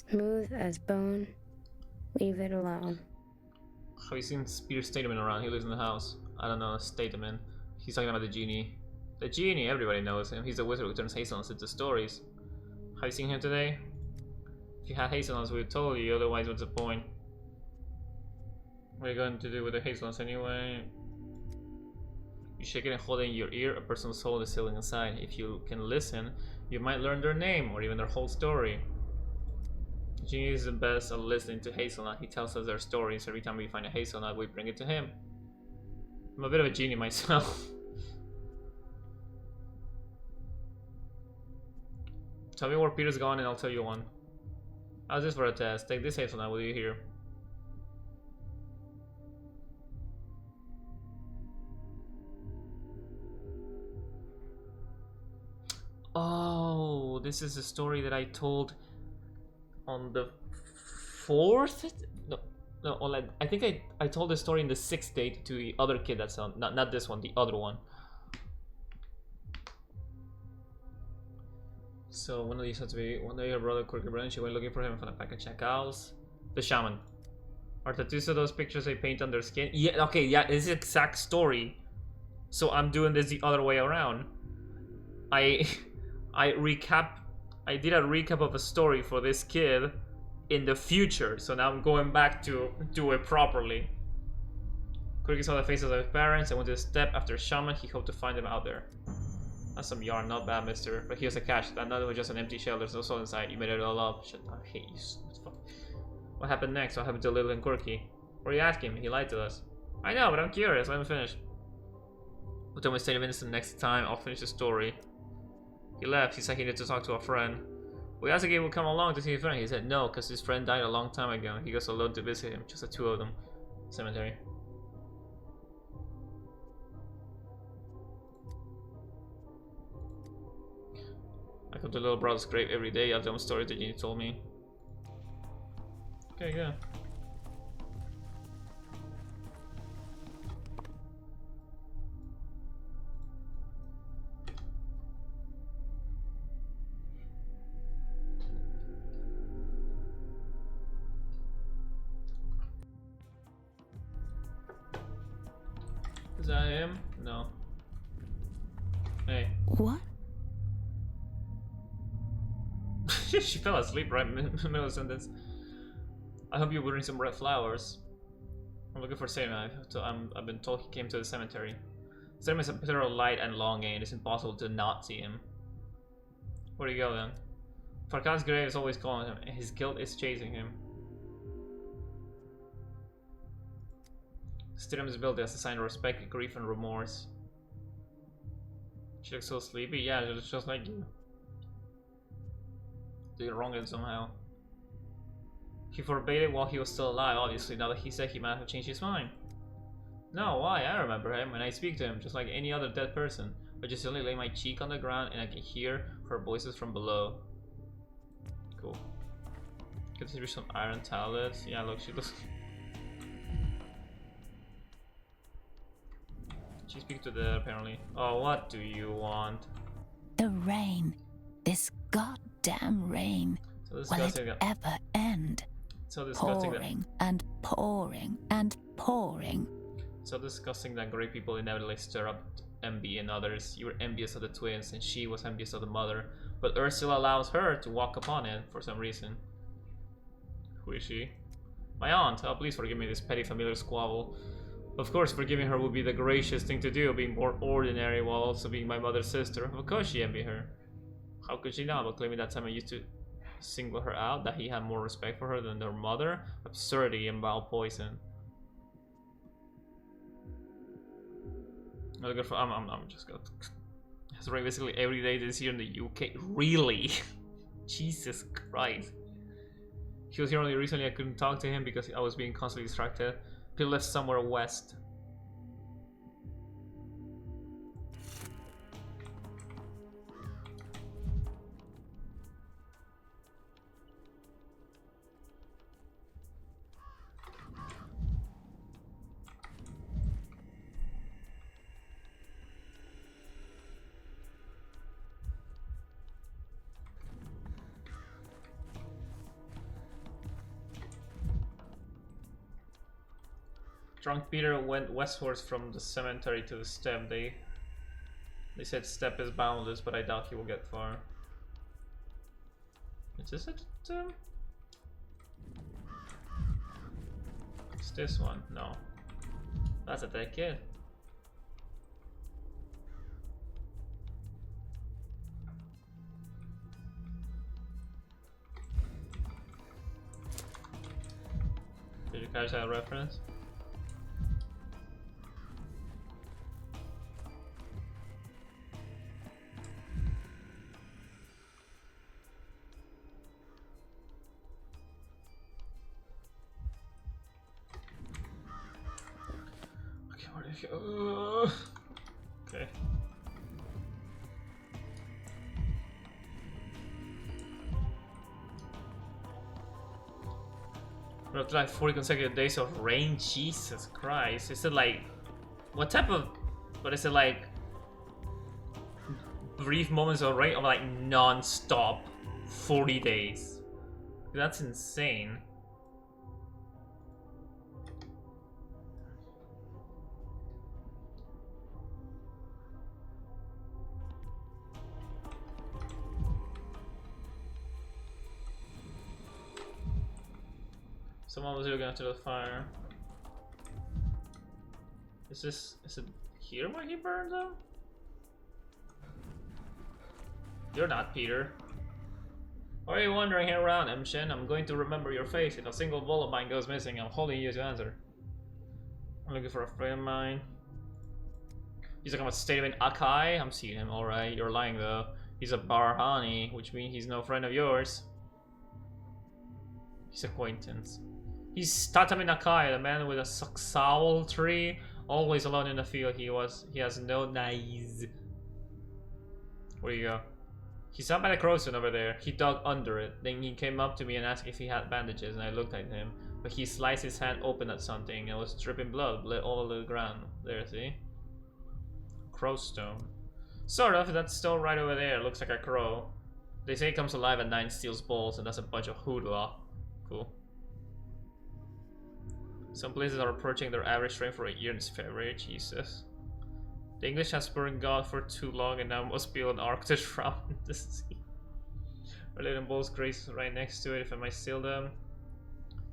smooth as bone. Leave it alone. Have you seen Peter's statement around? He lives in the house. I don't know, statement. He's talking about the genie. The genie, everybody knows him. He's the wizard who turns hazelnuts into stories. Have you seen him today? If you had hazelnuts, we would have told you, otherwise what's the point? What are you going to do with the hazelnuts anyway? You shake it and hold it in your ear. A person's soul is still inside. If you can listen, you might learn their name or even their whole story. Genie is the best at listening to hazelnut. He tells us their stories. Every time we find a hazelnut, we bring it to him. I'm a bit of a genie myself. Tell me where Peter's gone and I'll tell you one. How's this for a test? Take this hazelnut, will you hear? Oh, this is a story that I told on the 4th? No, I think I told the story in the 6th date to the other kid that's on, not this one, the other one. So one of these had to be, one day her brother quirky brother, she went looking for him and found a pack of chacals. The shaman. Are tattoos of those pictures they paint on their skin? Yeah, okay, yeah, it's the exact story. So I'm doing this the other way around. I I did a recap of a story for this kid in the future, so now I'm going back to do it properly. Quirky saw the faces of his parents and went to the step after shaman. He hoped to find them out there. That's some yarn, not bad, mister. But here's a cache. That nut was just an empty shell. There's no soul inside. You made it all up. Shit, I hate you. What happened next? What happened to Little and Quirky? What are you asking? He lied to us. I know, but I'm curious. Let him finish. We'll tell me state of innocence next time. I'll finish the story. He left. He said he needed to talk to a friend. We asked if he would come along to see his friend. He said no, because his friend died a long time ago. He goes alone to visit him. Just the two of them. Cemetery. I come to little brother's grave every day. I'll tell him stories that you told me. Okay, good. Is that him? No. Hey. What? She fell asleep right in the middle of the sentence. I hope you bring some red flowers. I'm looking for Sam. I've been told he came to the cemetery. Sam is a pillar of light and longing, and it's impossible to not see him. Where do you go then? Farkan's grave is always calling him, and his guilt is chasing him. Stidham is built as a sign of respect, grief, and remorse. She looks so sleepy. Yeah, she looks just like you. Did it wrong somehow. He forbade it while he was still alive, obviously. Now that he said, he might have changed his mind. No, why? I remember him, and I speak to him just like any other dead person. I just only lay my cheek on the ground, and I can hear her voices from below. Cool. Could there be some iron tablets? Yeah, look, she looks... She speaks to the apparently. Oh, what do you want? The rain. This goddamn rain. So Will disgusting. it ever end? So disgusting. Pouring and pouring and pouring. So disgusting that great people inevitably stir up envy in others. You were envious of the twins, and she was envious of the mother. But Ursula allows her to walk upon it for some reason. Who is she? My aunt. Oh, please forgive me this petty familiar squabble. Of course, forgiving her would be the gracious thing to do, being more ordinary while also being my mother's sister. Of course she envied her. How could she not? But claiming that time I used to single her out, that he had more respect for her than her mother? Absurdity and vile poison. I'm just gonna... It's right basically every day this year in the UK. Really? Jesus Christ. He was here only recently. I couldn't talk to him because I was being constantly distracted. He left somewhere west. Drunk Peter went westwards from the cemetery to the step. They said step is boundless, but I doubt he will get far. Is this it? It's this one. No. That's a dead kid. Did you catch that reference? Okay. We're like 40 consecutive days of rain. Jesus Christ. Is it like... What type of... What is it like... Brief moments of rain or like non-stop 40 days? That's insane. Someone was looking after the fire. Is it here where he burned them? You're not Peter. Why are you wandering here around, Shen? I'm going to remember your face. If a single ball of mine goes missing, I'm holding you to answer. I'm looking for a friend of mine. He's like, I'm a state in Akai. I'm seeing him, alright. You're lying though. He's a Barhani, which means he's no friend of yours. He's acquaintance. He's Tatami Nakai, the man with a saxaul tree, always alone in the field. He has no knives. Where you go? He sat by the crowstone over there. He dug under it. Then he came up to me and asked if he had bandages, and I looked at him. But he sliced his hand open at something and was dripping blood all over the ground. There, see? Crowstone. Sort of, that's still right over there. Looks like a crow. They say it comes alive at 9, steals balls, and that's a bunch of hoodoo. Cool. Some places are approaching their average strength for a year in this February. Jesus. The English has burned God for too long and now must build an ark to drown in the sea. Our little balls grace right next to it if I might steal them.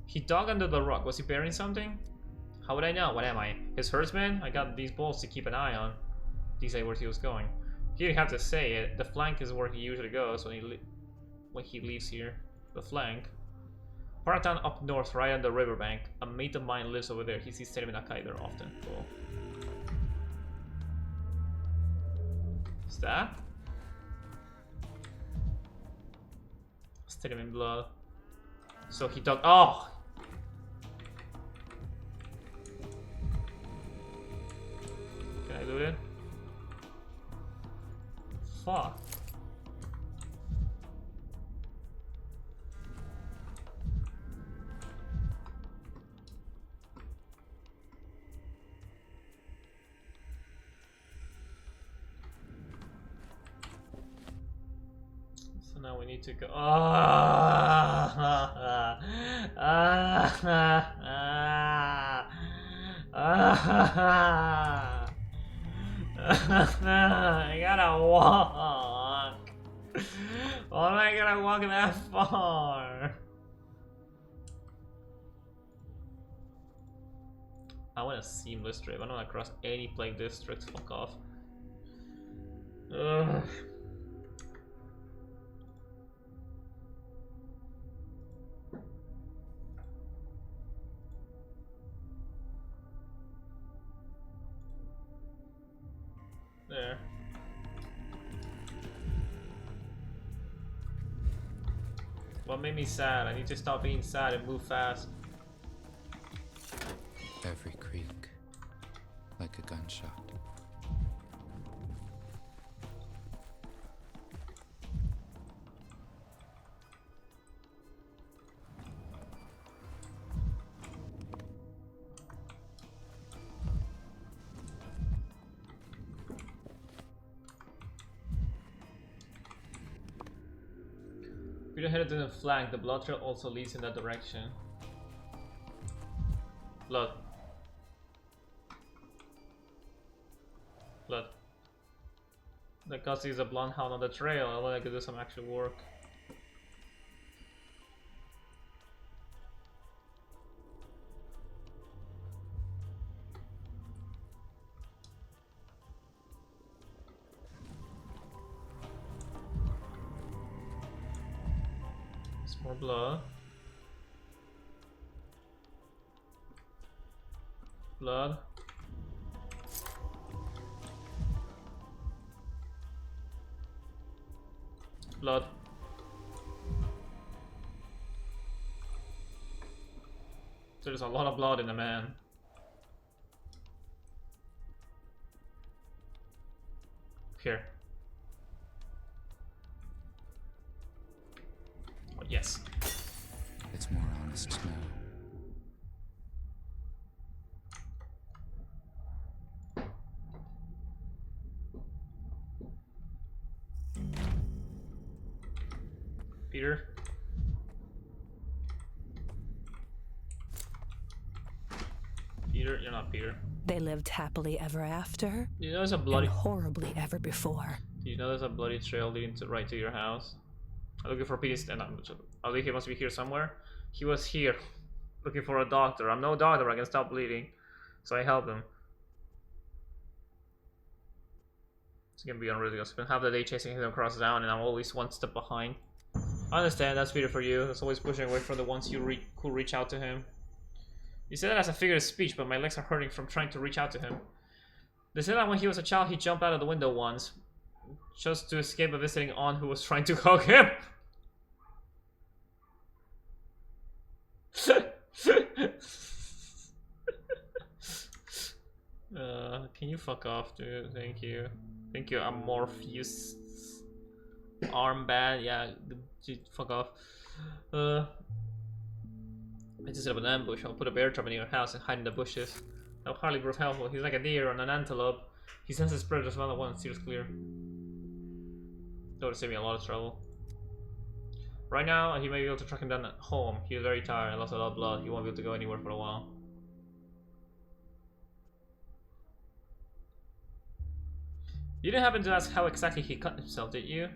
He dug under the rock. Was he burying something? How would I know? What am I? His herdsman? I got these balls to keep an eye on. These are where he was going. He didn't have to say it. The flank is where he usually goes when he leaves here. The flank. Part of town up north, right on the riverbank. A mate of mine lives over there. He sees Termin Akai there often. Cool. Is that? Stated in blood. So he dug. Oh! Can I loot it? Fuck. Now we need to go. I gotta walk. Why am I gonna walk that far? I want a seamless trip. I don't want to cross any plague districts. Fuck off. Ugh. There. What made me sad? I need to stop being sad and move fast. Every creak, like a gunshot. If you're headed to the flank, the blood trail also leads in that direction. Blood. Blood. That cause he's a blonde hound on the trail. I want to do some actual work. More blood. Blood. Blood. There's a lot of blood in the man. Here. Oh, yes. It's more honest now. Peter. Peter, you're not Peter. They lived happily ever after, You know there's a bloody. and horribly ever before. You know there's a bloody trail leading to right to your house. I'm looking for Peter. And I think he must be here somewhere. He was here. looking for a doctor. I'm no doctor, I can stop bleeding. So I help him. It's gonna be unreal. I spend half the day chasing him across town and I'm always one step behind. I understand, that's Peter for you. That's always pushing away from the ones who reach out to him. You said that as a figure of speech, but my legs are hurting from trying to reach out to him. They said that when he was a child, he jumped out of the window once, just to escape a visiting aunt who was trying to hug him. Can you fuck off, dude? Thank you. Thank you, Amorpheus. Armband, yeah, fuck off. I just set up an ambush. I'll put a bear trap in your house and hide in the bushes. That'll hardly prove helpful. He's like a deer or an antelope. He senses predators one on one, steers clear. That would save me a lot of trouble. Right now, he may be able to track him down at home. He's very tired and lost a lot of blood. He won't be able to go anywhere for a while. You didn't happen to ask how exactly he cut himself, did you?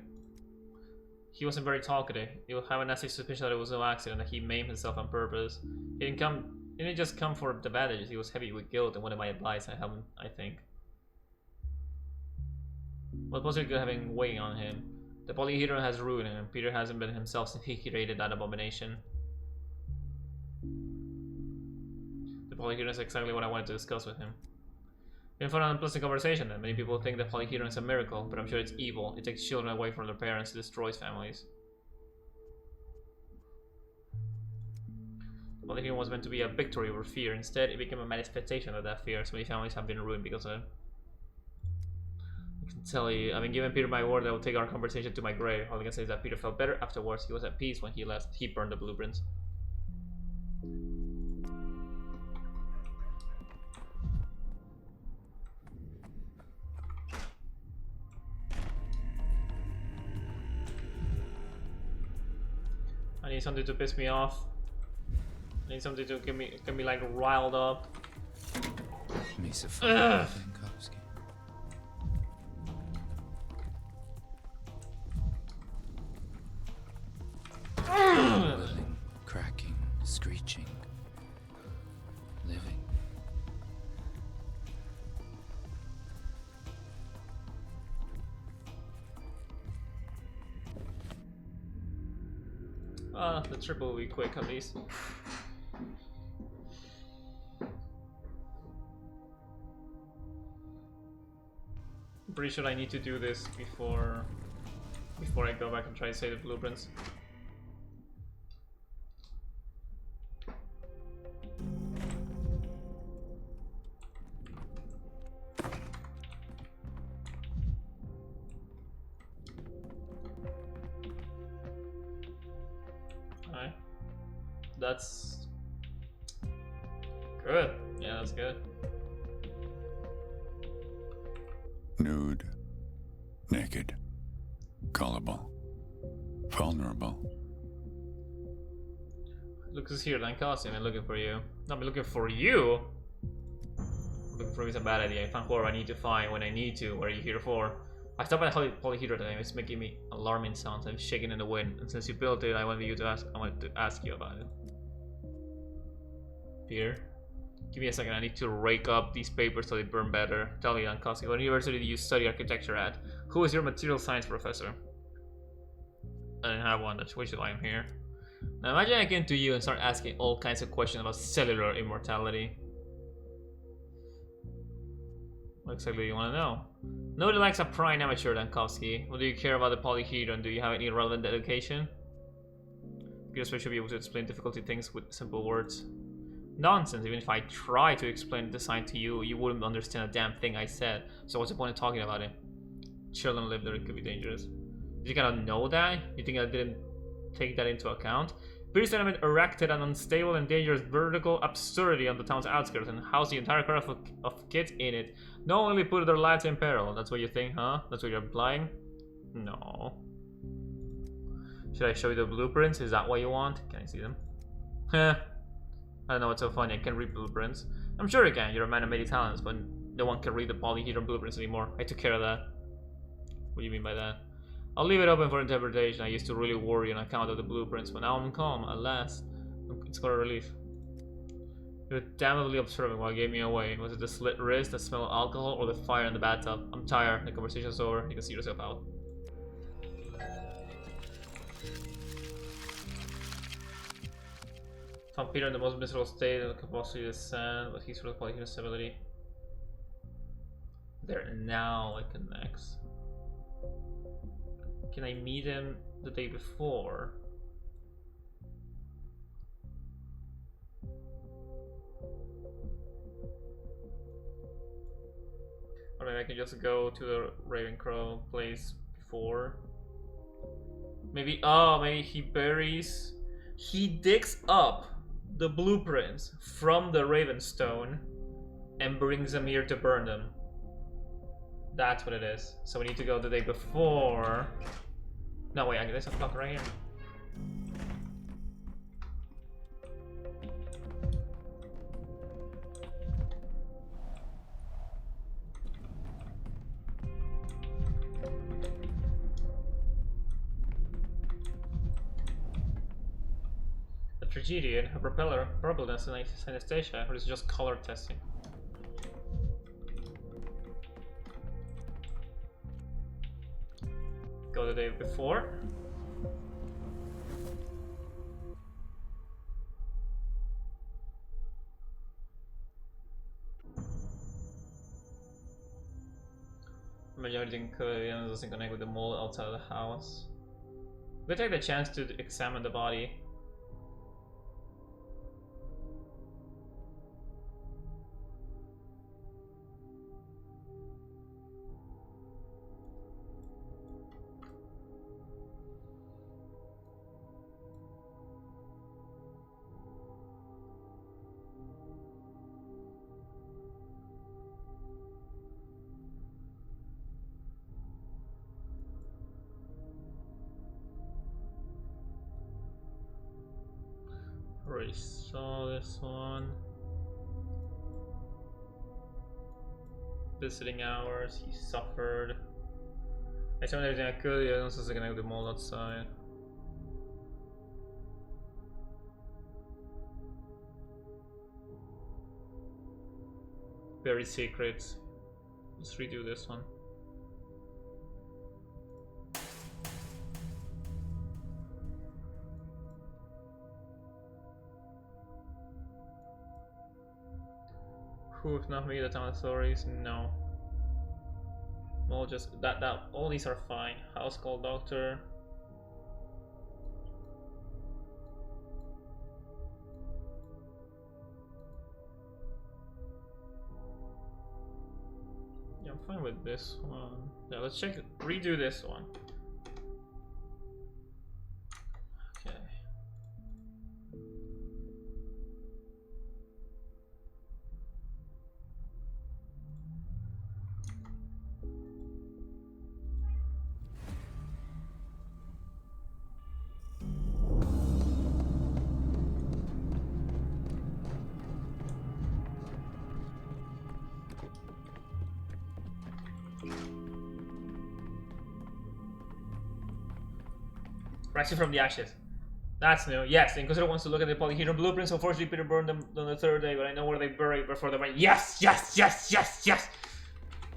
He wasn't very talkative. You have a nasty suspicion that it was no accident, that he maimed himself on purpose. He didn't just come for the bandages. He was heavy with guilt and wanted my advice. I think. What was it good having weighing on him? The polyhedron has ruined him, and Peter hasn't been himself since he created that abomination. The polyhedron is exactly what I wanted to discuss with him. Been fun and unpleasant conversation then. Many people think the polyhedron is a miracle, but I'm sure it's evil. It takes children away from their parents, it destroys families. The polyhedron was meant to be a victory over fear. Instead, it became a manifestation of that fear. So many families have been ruined because of it. I can tell you, I've been giving Peter my word that I will take our conversation to my grave. All I can say is that Peter felt better afterwards. He was at peace when he left. He burned the blueprints. I need something to piss me off. I need something to get me like riled up. Misa Frankowski. Willing, cracking, screeching, living. The triple will be quick at least. I'm pretty sure I need to do this before I go back and try to save the blueprints. Alright. That's good. Yeah, that's good. Nude, naked, gullible, vulnerable. Lucas is here, Lancaster, I'm looking for you. No, I'm looking for you? Looking for me is a bad idea. I found whoever I need to find when I need to. What are you here for? I stopped at Polyhedra today. It's making me alarming sounds. I'm shaking in the wind. And since you built it, I wanted to ask you about it. Peter? Give me a second, I need to rake up these papers so they burn better. Tell me, Lancaster, what university do you study architecture at? Who is your material science professor? I didn't have one, that's why I'm here. Now imagine I came to you and start asking all kinds of questions about cellular immortality. What exactly do you want to know? Nobody likes a prying amateur, Lankowski. What do you care about the polyhedron? Do you have any relevant education? Because we should be able to explain difficult things with simple words. Nonsense, even if I try to explain the design to you, you wouldn't understand a damn thing I said. So what's the point of talking about it? Children live there, it could be dangerous. Did you kind of know that? You think I didn't take that into account? Peter Tenement erected an unstable and dangerous vertical absurdity on the town's outskirts and housed the entire crowd of kids in it. Not only put their lives in peril. That's what you think, huh? That's what you're implying? No. Should I show you the blueprints? Is that what you want? Can I see them? Heh. I don't know what's so funny. I can read blueprints. I'm sure you can. You're a man of many talents, but no one can read the polyhedron blueprints anymore. I took care of that. What do you mean by that? I'll leave it open for interpretation. I used to really worry on account of the blueprints, but now I'm calm, at last. It's got a relief. You're damnably observing while it gave me away. Was it the slit wrist, the smell of alcohol, or the fire in the bathtub? I'm tired. The conversation's over. You can see yourself out. Found Peter in the most miserable state and could possibly descend, but he's really quite his ability. There, now it connects. Can I meet him the day before? Or maybe I can just go to the Ravencrow place before. Maybe, oh, maybe he digs up the blueprints from the Ravenstone and brings them here to burn them. That's what it is. So we need to go the day before. No, wait, there's a clock right here. A tragedian, a propeller, purpleness, and synesthesia, or is it just color testing? Go the day before. Majority evidence doesn't connect with the mole outside of the house. We take the chance to examine the body. Already saw this one. Visiting hours, he suffered. I examined everything I could, yeah, I don't think I can do the mold outside. Very secret. Let's redo this one. Who, if not me, the town authorities? No. Well, just that all these are fine. House call doctor. Yeah, I'm fine with this one. Yeah, let's check. Redo this one. Okay. Rising from the ashes. That's new. Yes, the Inquisitor wants to look at the polyhedron blueprints. Unfortunately, Peter burned them on the third day, but I know where they buried before they went. Yes, yes, yes, yes, yes.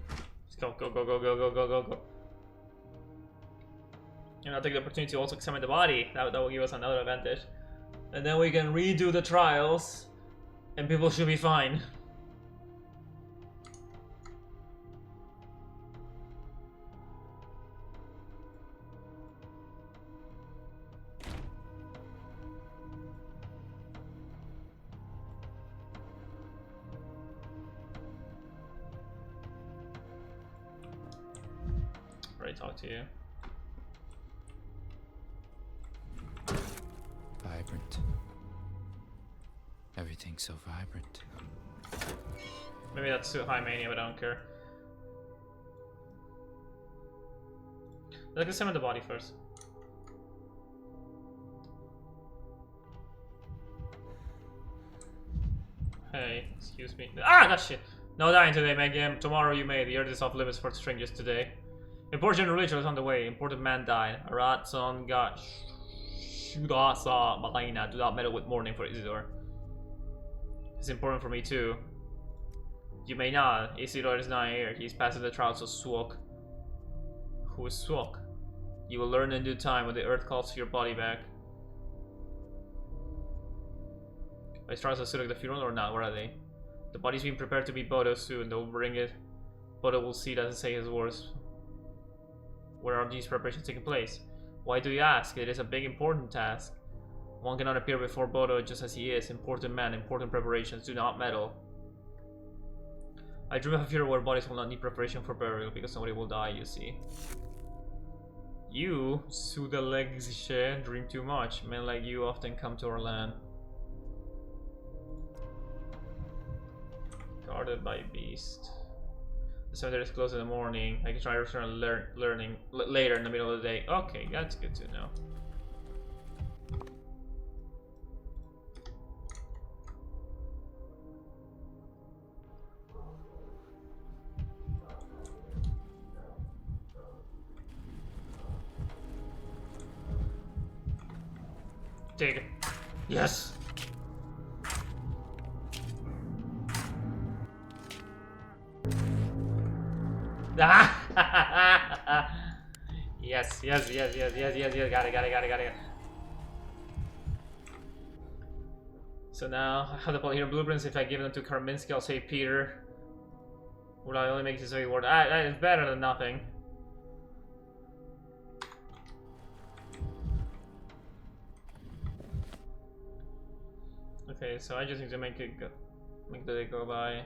Let's go, go, go, go, go, go, go, go, go. And I'll take the opportunity to also examine the body. That will give us another advantage. And then we can redo the trials, and people should be fine. Talk to you. Vibrant. Everything's so vibrant. Maybe that's too high mania, but I don't care. Let's examine the body first. Hey, excuse me. Ah, that shit! No dying today, Megan. Tomorrow you may. The earth is off limits for strangers today. Important religion is on the way. Important man died. Arat son got Shudasa Malina. Do not meddle with mourning for Isidore. It's important for me too. You may not. Isidore is not here. He's passing the trials of Swok. Who is Swok? You will learn in due time when the earth calls your body back. Are these trials suited the funeral or not? Where are they? The body's being prepared to be Bodo soon. They'll bring it. Bodo will see that and say his words. Where are these preparations taking place? Why do you ask? It is a big, important task. One cannot appear before Bodo just as he is. Important man, important preparations. Do not meddle. I dream of a funeral where bodies will not need preparation for burial because somebody will die, you see. You, Sudalegzishe, dream too much. Men like you often come to our land. Guarded by beast. The cemetery is closed in the morning. I can try to return later in the middle of the day. Okay, that's good to know. Take it. Yes! Yes, yes, yes, yes, yes, yes, yes, got it. So now, I have the Polyhedron blueprints. If I give them to Karminski, I'll save Peter. Will I only make this very word? It's better than nothing. Okay, so I just need to make the day go by.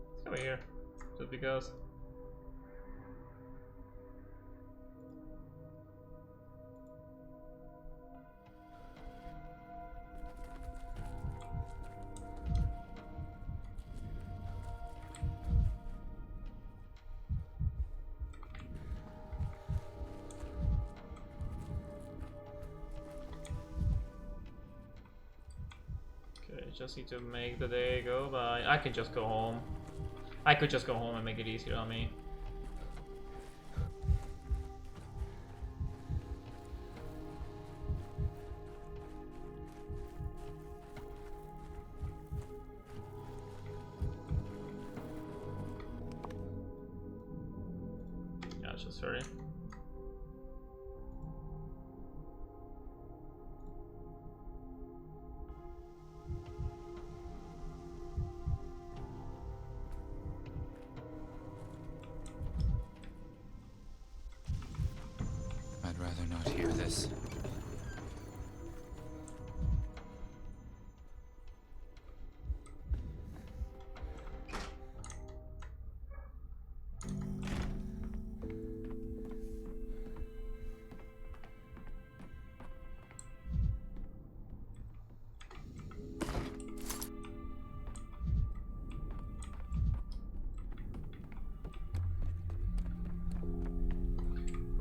Let's go here, just because. Just need to make the day go by. I can just go home. I could just go home and make it easier on me. Yeah, just hurry. I'd rather not hear this.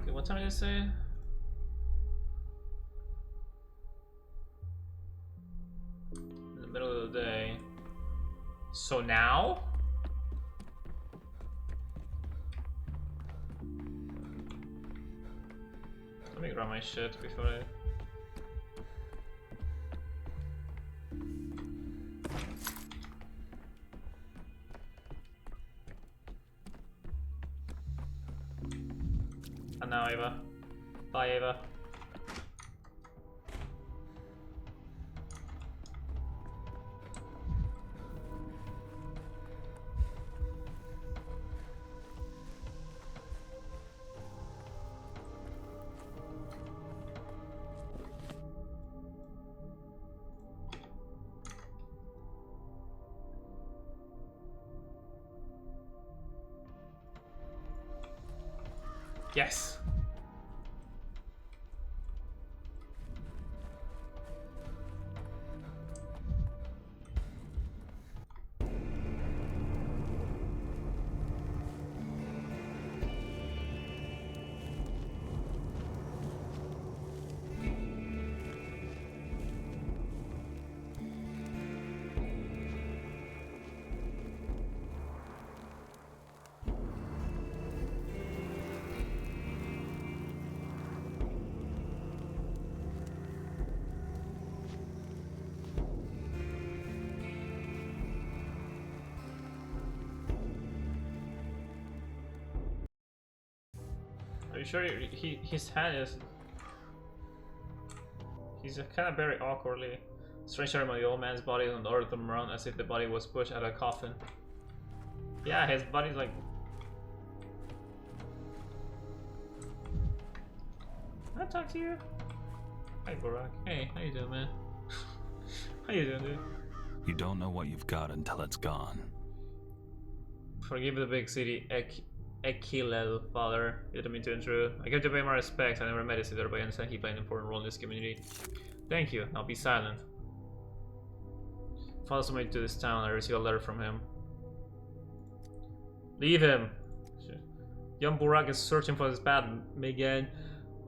Okay, what time did I say? In the middle of the day. So now? Let me grab my shit before I... And now Ava. Bye Ava. Yes. you sure his hand is... He's kind of very awkwardly. Strange ceremony, the old man's body is on the earth around as if the body was pushed out of a coffin. Yeah, his body's like... Can I talk to you? Hi, Burak. Hey, how you doing, man? How you doing, dude? You don't know what you've got until it's gone. Forgive the big city, Ekilel, father. You didn't mean to intrude. I give to pay my respects. I never met his sister, but I understand he played an important role in this community. Thank you. Now be silent. Father summoned me to this town. I received a letter from him. Leave him. Young Burak is searching for his path. Megan,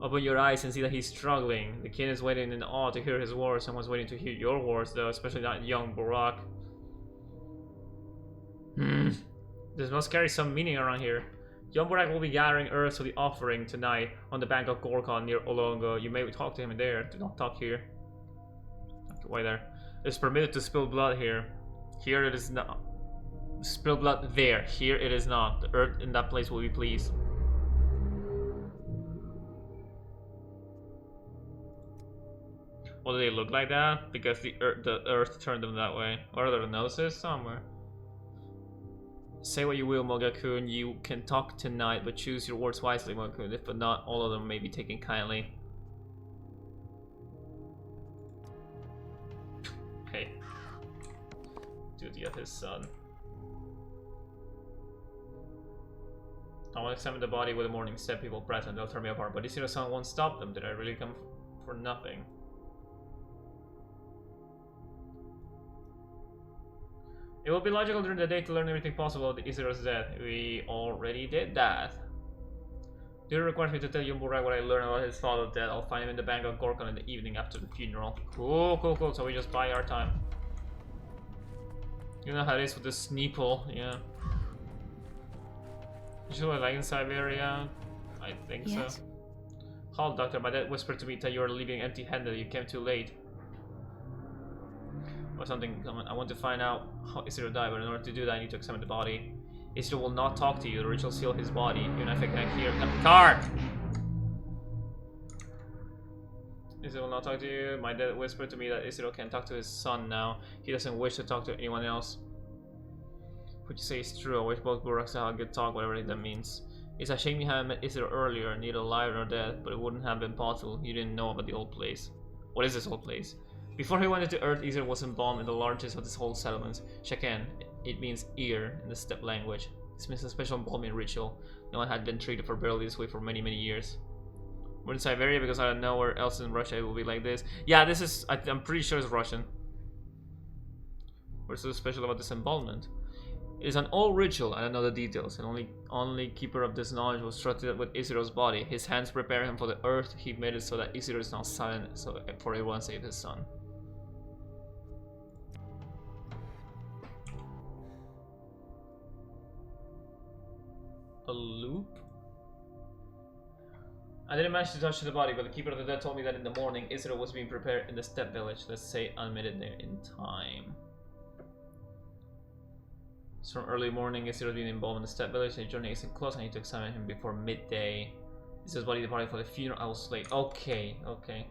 open your eyes and see that he's struggling. The king is waiting in awe to hear his words. Someone's waiting to hear your words, though, especially that young Burak. This must carry some meaning around here. Young Burak will be gathering earth for the offering tonight on the bank of Gorkon near Olongo. You may talk to him in there. Do not talk here. Why there? It's permitted to spill blood here. Here it is not. Spill blood there. Here it is not. The earth in that place will be pleased. Well, do they look like that? Because the earth turned them that way. Or are there noses somewhere? Say what you will, Mogakun. You can talk tonight, but choose your words wisely, Mogakun. If but not, all of them may be taken kindly. Hey. Duty of his son. I will examine the body with the morning step. People present, they'll tear me apart. But this your son won't stop them. Did I really come for nothing? It will be logical during the day to learn everything possible about Isidore's death. We already did that. Do you require me to tell young Burak what I learned about his father's death? I'll find him in the bank of Gorkon in the evening after the funeral. Cool, cool, cool. So we just buy our time. You know how it is with the Sneeple, yeah. You should like in Siberia? I think Yes. so. Halt, doctor. My dad whispered to me that you are leaving empty-handed. You came too late. Or something. I want to find out how Isidore died, but in order to do that, I need to examine the body. Isidore will not talk to you. The ritual seal his body. Even if I can hear the card. Isidore will not talk to you. My dad whispered to me that Isidore can talk to his son now. He doesn't wish to talk to anyone else. What you say is true. I wish both Buraks had a good talk, whatever that means. It's a shame you haven't met Isidore earlier, neither alive nor dead, but it wouldn't have been possible. You didn't know about the old place. What is this old place? Before he went into Earth, Isidore was embalmed in the largest of this whole settlements. Sheken. It means ear in the steppe language. This means a special embalming ritual. No one had been treated for burial this way for many, many years. We're in Siberia because I don't know where else in Russia it will be like this. Yeah, this is... I'm pretty sure it's Russian. What's so special about this embalmment? It is an old ritual, I don't know the details, and only keeper of this knowledge was trusted with Isidore's body. His hands prepare him for the earth. He made it so that Isidore is not silent, so for everyone save his son. A loop? I didn't manage to touch the body, but the keeper of the dead told me that in the morning Isidore was being prepared in the steppe village. Let's say unmitted there in time. So early morning, Isidore being embalmed in the steppe village. The journey isn't close. I need to examine him before midday. Isidore's body departed for the funeral. I was late. Okay, okay.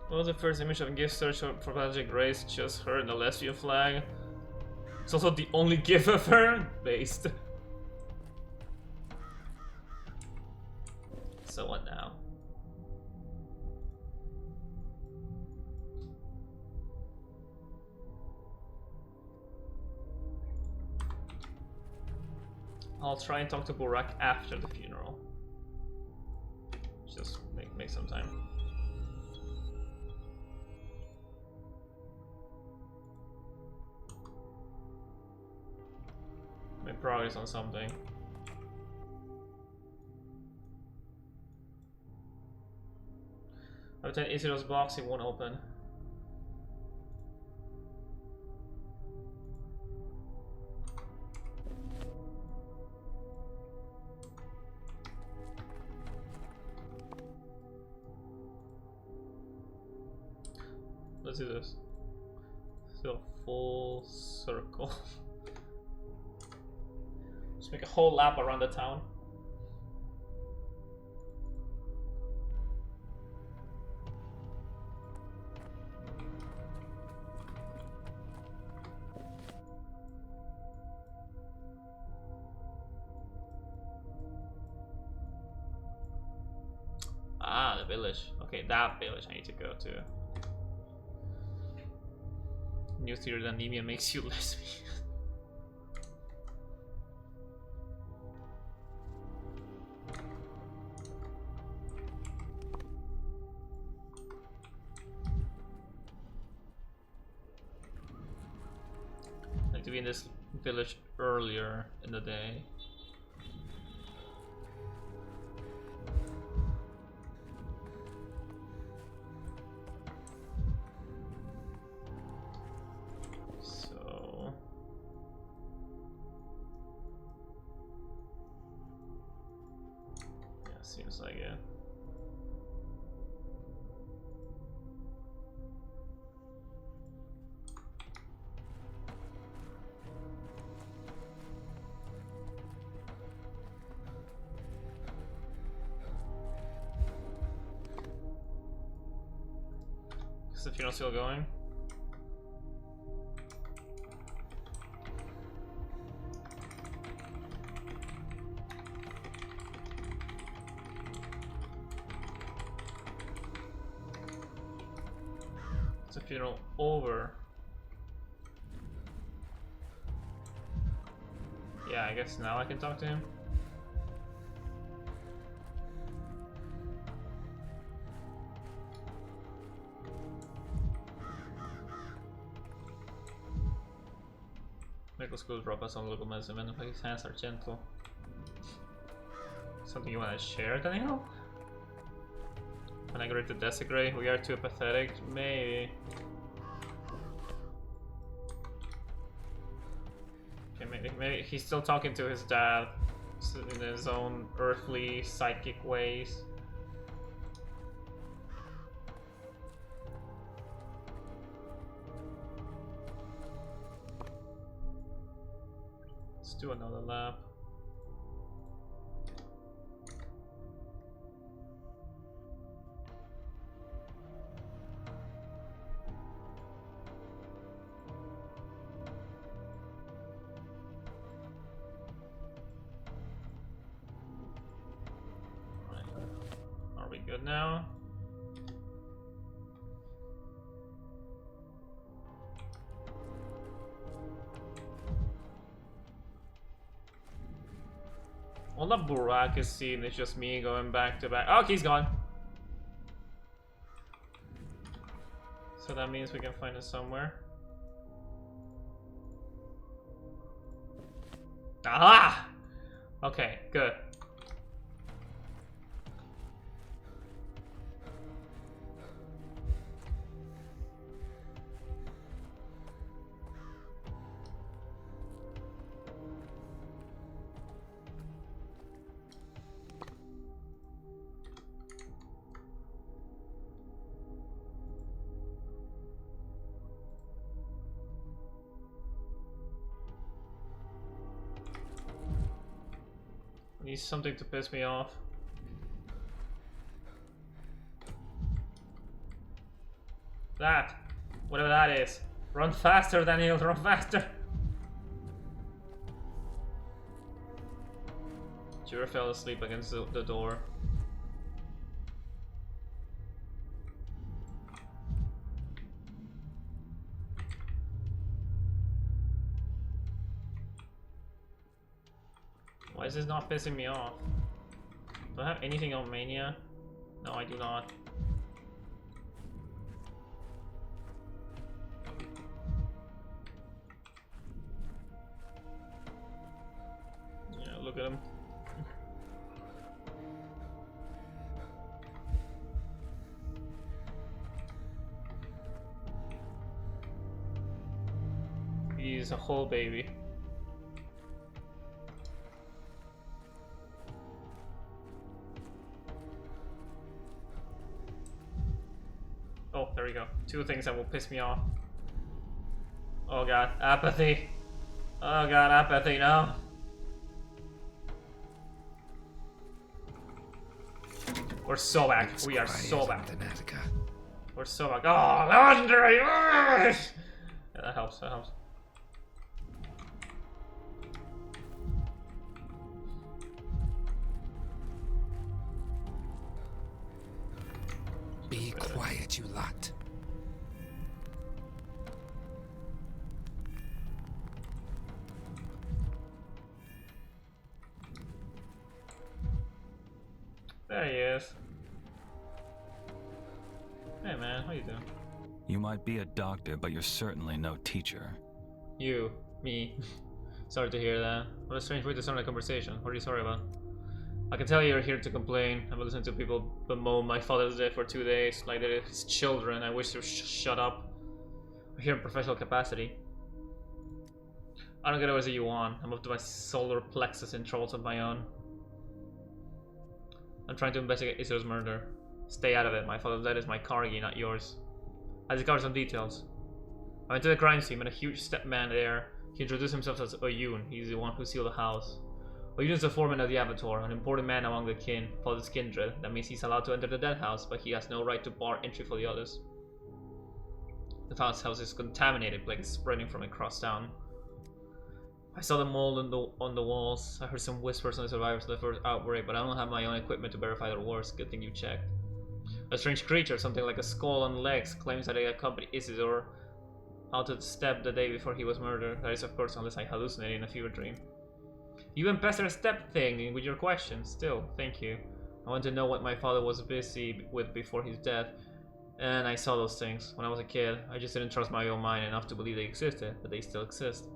What was the first image of a gift search for Pathologic race? Just her and the lesbian flag. It's also the only gift of her. Based. So what now? I'll try and talk to Burak after the funeral. Just make some time. Make progress on something. I've done Isidore's box, it won't open. Let's do this. So full circle. Just make a whole lap around the town. Ah, the village. Okay, that village I need to go to. New theory that anemia makes you lesbian. I need to be in this village earlier in the day. Seems like it. Is the funeral still going? Funeral over. Yeah, I guess now I can talk to him. Medical school drop us on local medicine when his hands are gentle. Something you want to share, Daniel? When I agree to desecrate, we are too pathetic. Maybe. Okay, maybe he's still talking to his dad in his own earthly psychic ways. Let's do another lap. Good now. All the Burak is seen is just me going back to back. Oh, he's gone. So that means we can find it somewhere. Ah! Okay, good. Needs something to piss me off. That! Whatever that is. Run faster, Daniel, run faster! Jura fell asleep against the door. Why is this not pissing me off? Do I have anything on Mania? No, I do not. Yeah, look at him. He's a whole baby. There we go. Two things that will piss me off. Oh god, apathy. Oh god, apathy, no. We're so back. We are so back. We're so back. Oh, legendary! Yeah, that helps, that helps. Be quiet, you lot. There he is. Hey man, how you doing? You might be a doctor, but you're certainly no teacher. You, me. Sorry to hear that. What a strange way to start a conversation. What are you sorry about? I can tell you're here to complain. I've listened to people bemoan my father's death for 2 days, like they're his children. I wish they would shut up. I'm here in professional capacity. I don't get whatever you want. I'm up to my solar plexus in troubles of my own. I'm trying to investigate Issa's murder. Stay out of it. My father's death is my Cargi, not yours. I discovered some details. I went to the crime scene, met a huge step man there. He introduced himself as Oyun. He's the one who sealed the house. Oyun is the foreman of the Avatar, an important man among the kin, father's kindred. That means he's allowed to enter the dead house, but he has no right to bar entry for the others. The house is contaminated, plague is spreading from across town. I saw the mold on the walls. I heard some whispers on the survivors of the first outbreak, but I don't have my own equipment to verify their words. Good thing you checked. A strange creature, something like a skull on legs, claims that it accompanied Isidore out to the step the day before he was murdered. That is, of course, unless I hallucinate in a fever dream. You even pester a step thing with your questions. Still, thank you. I want to know what my father was busy with before his death. And I saw those things when I was a kid. I just didn't trust my own mind enough to believe they existed, but they still exist.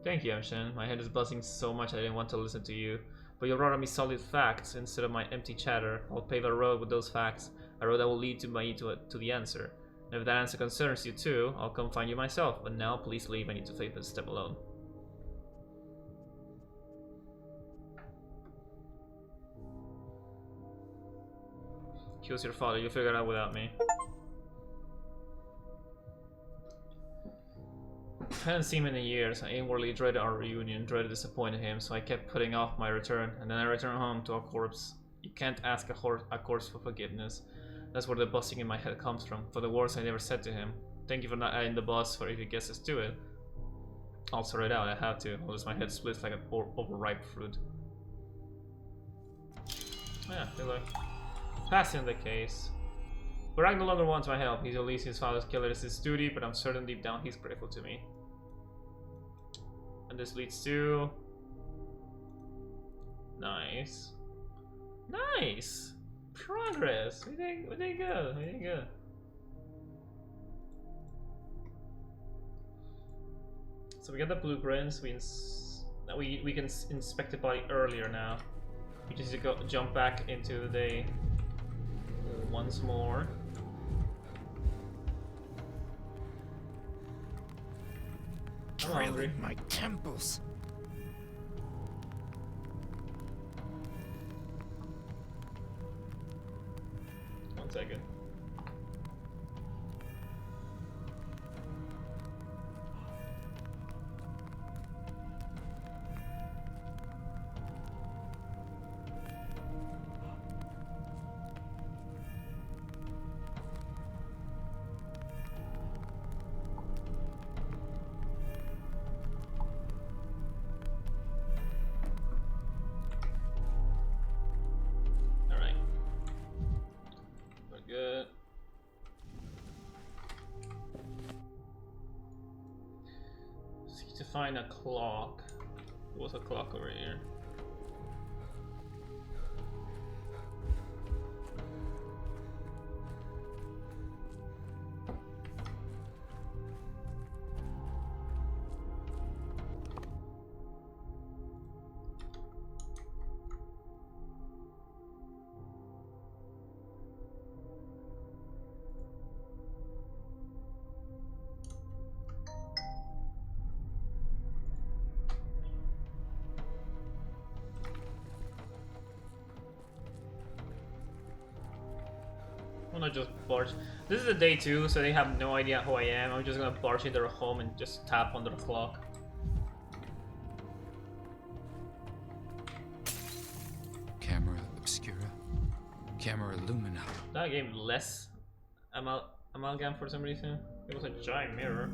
Thank you, Amshin. My head is buzzing so much I didn't want to listen to you. But you brought me solid facts instead of my empty chatter. I'll pave a road with those facts. A road that will lead to the answer. And if that answer concerns you too, I'll come find you myself. But now, please leave. I need to take this step alone. Kills your father. You'll figure it out without me. I hadn't seen him in years. I inwardly dreaded our reunion, dreaded disappointing him, so I kept putting off my return, and then I returned home to a corpse. You can't ask a corpse for forgiveness. That's where the buzzing in my head comes from, for the words I never said to him. Thank you for not adding the buzz for if he guesses to it. I'll sort it out, I have to, otherwise my head splits like an overripe fruit. Yeah, good luck. Passing the case. Barak no longer wants my help. He's released his father's killer as his duty, but I'm certain deep down he's grateful to me. And this leads to... Nice. Nice! Progress! We did good, we did good. So we got the blueprints, we can inspect the body earlier now. We just need to jump back into the day once more. Drilling my temples. One second. Good. See to find a clock. There was a clock over here. gonna just barge. This is the day 2, so they have no idea who I am. I'm just gonna barge into their home and just tap on their clock. Camera obscura. Camera lumina. That gave less amalgam for some reason. It was a giant mirror.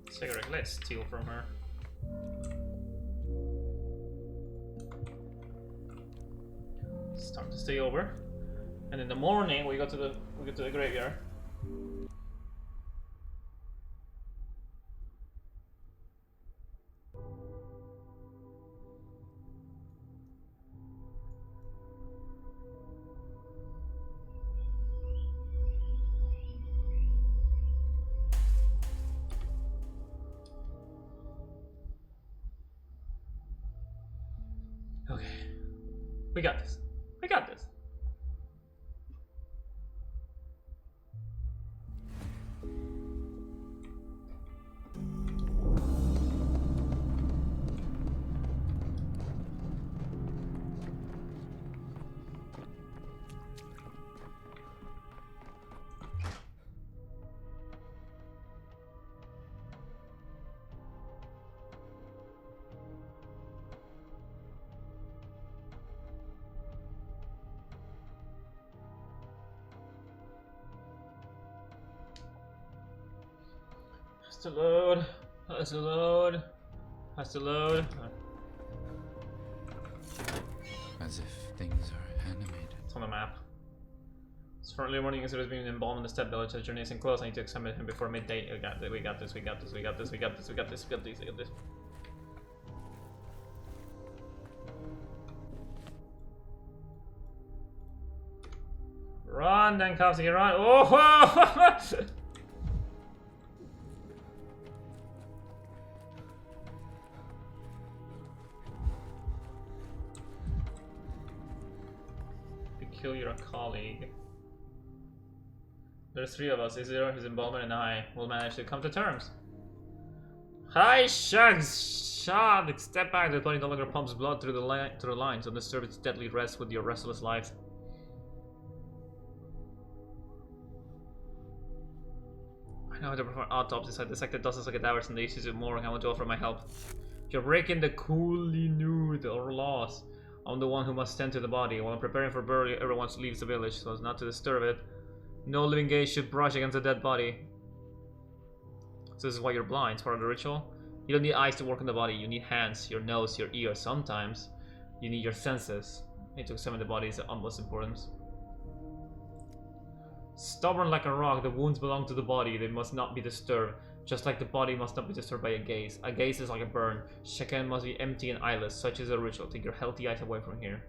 Cigarette, let's steal from her. Start to stay over, and in the morning we go to the graveyard. Okay, we got this. We got this. Has to load. Has to load. Has to load. As if things are animated. It's on the map. It's for early morning, as it has been embalmed in the step village. The journey isn't close. I need to examine him before midday. We got this. We got this. We got this. We got this. We got this. We got this. We got this. We got this. Run, then Kowski, run! Oh! Kill your colleague. There's 3 of us. Isidore, his involvement, and I will manage to come to terms. Hi, Shugs! Shad, step back. The body no longer pumps blood through the lines. Don't disturb its deadly rest with your restless life. I know how to perform autopsies. I dissected dozens of cadavers in the issues of morgue. I want to offer my help. You're breaking the coolly nude or laws. I'm the one who must tend to the body. While I'm preparing for burial, everyone leaves the village so as not to disturb it. No living gaze should brush against a dead body. So this is why you're blind. It's part of the ritual. You don't need eyes to work on the body. You need hands, your nose, your ears. Sometimes you need your senses. You need to examine the body is of utmost importance. Stubborn like a rock, the wounds belong to the body. They must not be disturbed. Just like the body must not be disturbed by a gaze. A gaze is like a burn. Shaken must be empty and eyeless. Such is a ritual. Take your healthy eyes away from here.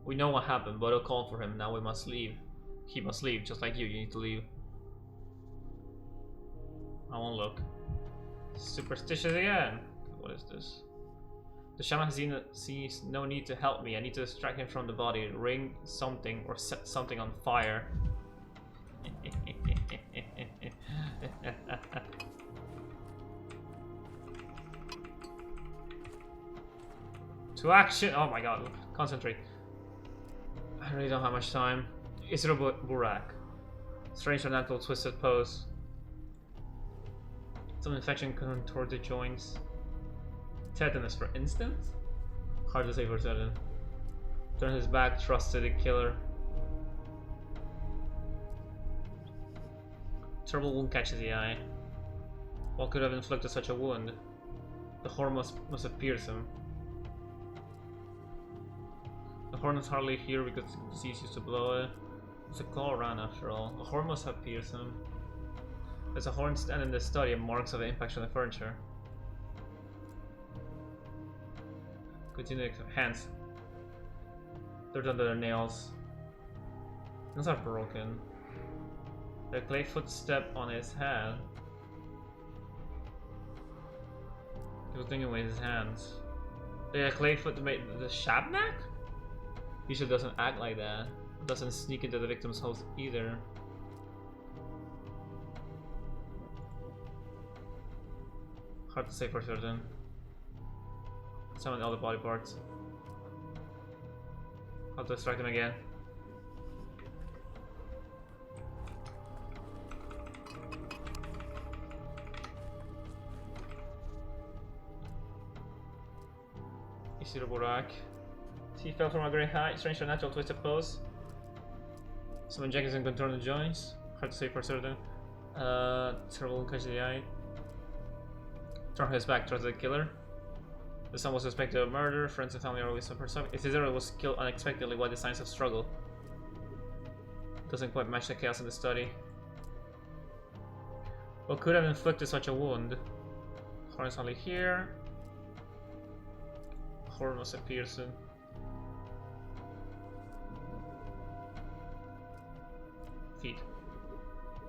We know what happened, but I'll call for him. Now we must leave. He must leave, just like you. You need to leave. I won't look. Superstitious again. What is this? The shaman sees no need to help me. I need to distract him from the body. Ring something or set something on fire. To action! Oh my god, concentrate. I really don't have much time. Isidore Burak. Strange unnatural twisted pose. Some infection contoured the joints. Tetanus, for instance? Hard to say for certain. Turn his back, trusted the killer. Terrible wound catches the eye. What could have inflicted such a wound? The horn must have pierced him. The horn is hardly here because the disease used to blow it. It's a claw around after all. The horn must have pierced him. There's a horn stand in the study and marks of impact on the furniture. Continue hands. They're under their nails. Those are broken. The clay footstep on his hand. He was thinking with his hands. The clay foot made the Shabnak? Usually doesn't act like that. Doesn't sneak into the victim's house either. Hard to say for certain. Summon all the body parts. How to strike them again. Isiro Burak. He fell from a great height, strange or natural twisted pose. Summon Jenkins and control the joints. Hard to say for certain. Terrible catch the eye. Turn his back towards the killer. The son was suspected of murder. Friends and family are always super stuff. If Cesare was killed unexpectedly, why the signs of struggle? Doesn't quite match the chaos in the study. What could have inflicted such a wound? Horizontally here. Horn must appear soon. Feet.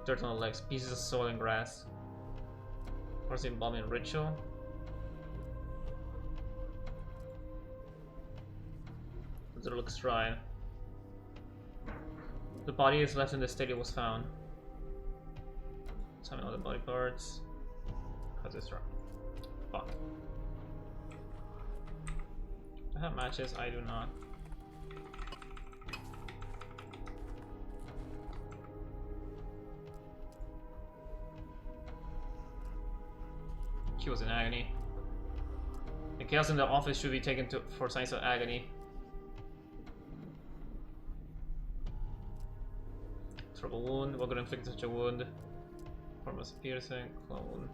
Dirt on the legs. Pieces of soil and grass. Horse embalming ritual. Does it look shrine? The body is left in the state it was found. Summon all the body parts. How's this wrong? Fuck. I have matches, I do not. She was in agony. The chaos in the office should be taken for signs of agony. Trouble wound. What could inflict such a wound? Formless piercing. Claw wound.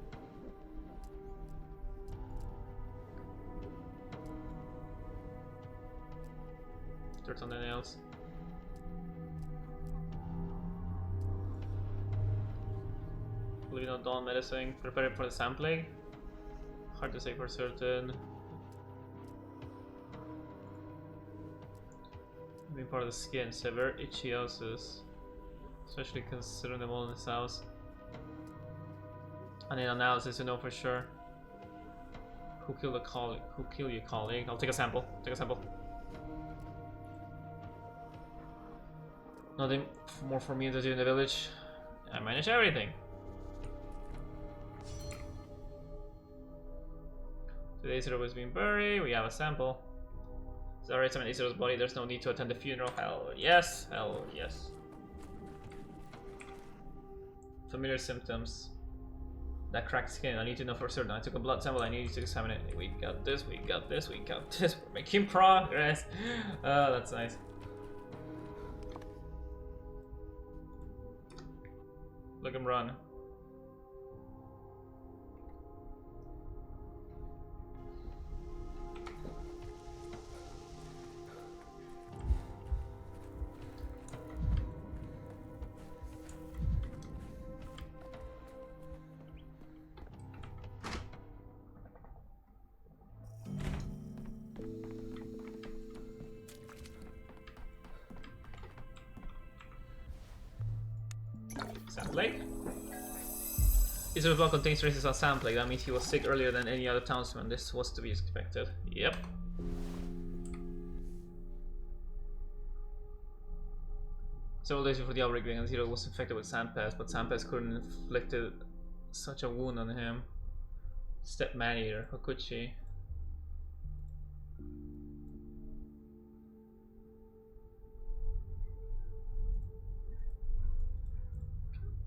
Dirt on the nails. Leaving out dawn medicine. Preparing for the sampling. Hard to say for certain. Being part of the skin. Severe ichthyosis. Especially considering them all in this house. I need analysis to know for sure. Who killed a colleague? Who killed your colleague? I'll take a sample. Take a sample. Nothing more for me to do in the village. I manage everything. Today Isiro was being buried. We have a sample. Is alright, summon Isiro's body. There's no need to attend the funeral. Hell yes. Hell yes. Familiar symptoms. That cracked skin. I need to know for certain. I took a blood sample. I need you to examine it. We got this. We got this. We got this. We're making progress. Oh, that's nice. Look him run. Sampling. Isiro's blood contains traces of sampling. That means he was sick earlier than any other townsman. This was to be expected. Yep. Several days before the outbreak, Isiro was infected with sandpest, but sandpest couldn't inflict such a wound on him. Step man-eater. How could she?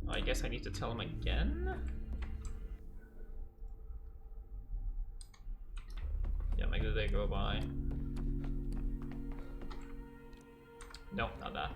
I guess I need to tell him again? Yeah, make the day go by. Nope, not that.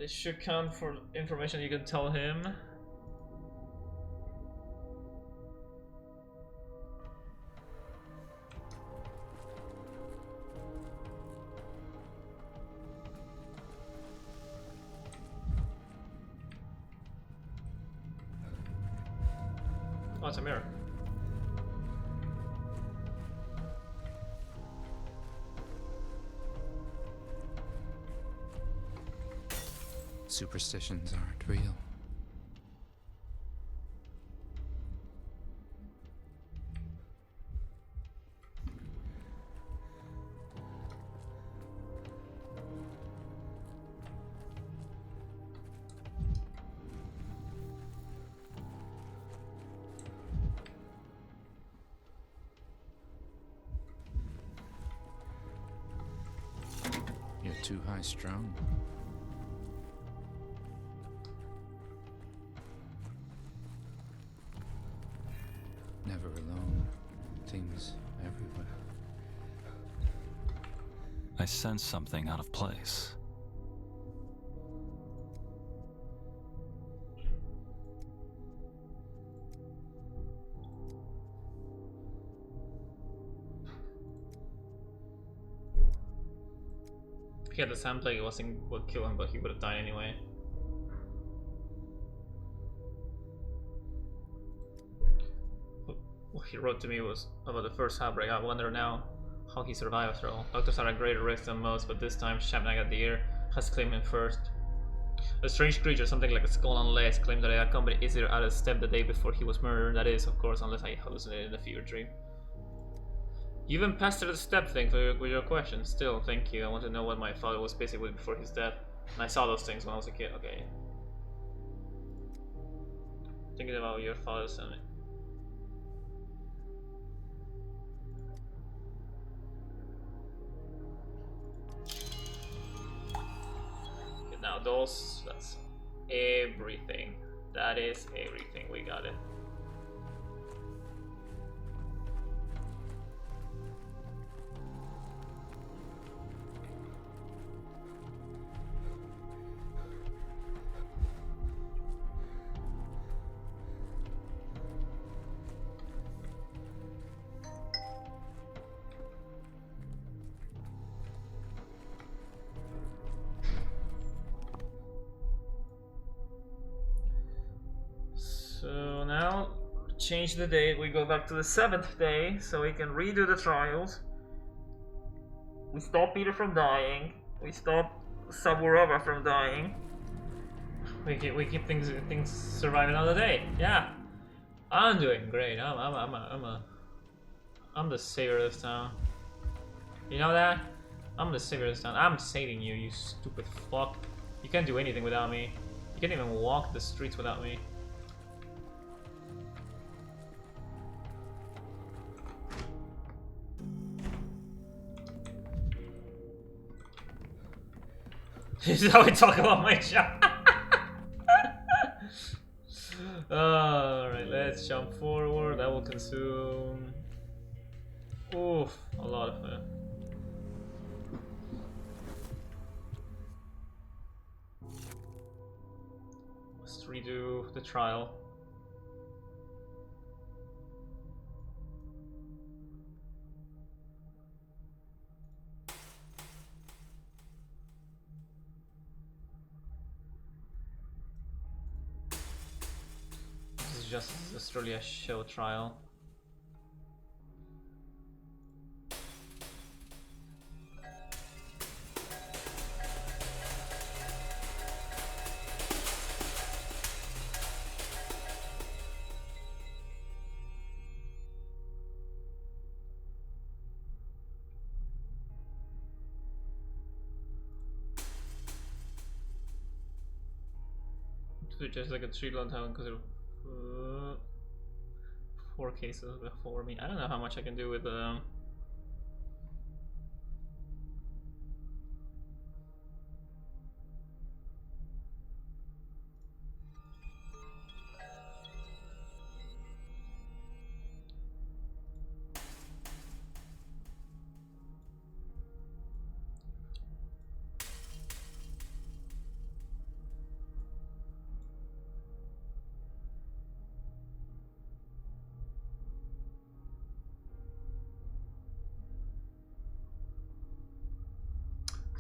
This should count for information you can tell him. Oh, it's a mirror. Superstitions aren't real. You're too high-strung. Never alone. Things everywhere. I sense something out of place. If he had the sand plague, it wasn't would kill him, but he would have died anyway. What he wrote to me was about the first outbreak. I wonder now how he survived after all. Doctors are at greater risk than most, but this time Shamnag at the ear has claimed him first. A strange creature, something like a skull on legs, claimed that I accompanied Izir out of step the day before he was murdered. That is, of course, unless I hallucinated in a fever dream. You even pestered the step thing with your questions. Still, thank you. I want to know what my father was busy with before his death. And I saw those things when I was a kid. Okay. Thinking about your father's and okay, now those, that's everything. That is everything. We got it. So now, change the date, we go back to the 7th day, so we can redo the trials. We stop Peter from dying, we stop Saburova from dying. We keep things survive another day, yeah. I'm doing great, I'm the savior of this town. You know that? I'm the savior of this town. I'm saving you, you stupid fuck. You can't do anything without me. You can't even walk the streets without me. This is how we talk about my job. Alright, let's jump forward. That will consume... oof, a lot of it. Let's redo the trial. Just Australia show trial. Just like a 3 long time because 4 cases before me. I don't know how much I can do with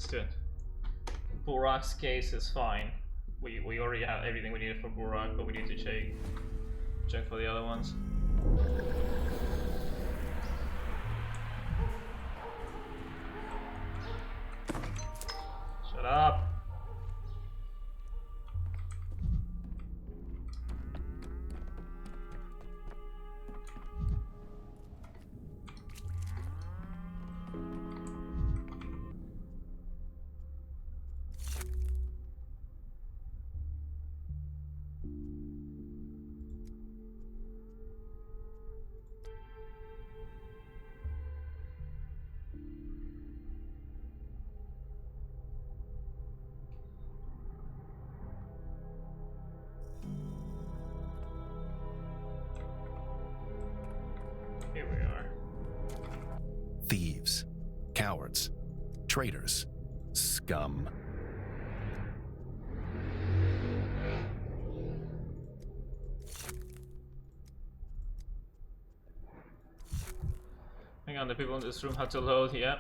Let's do it. Burak's case is fine. We already have everything we needed for Burak, but we need to check for the other ones. Shut up. Here we are. Thieves, cowards, traitors, scum. Hang on, the people in this room have to load, yeah.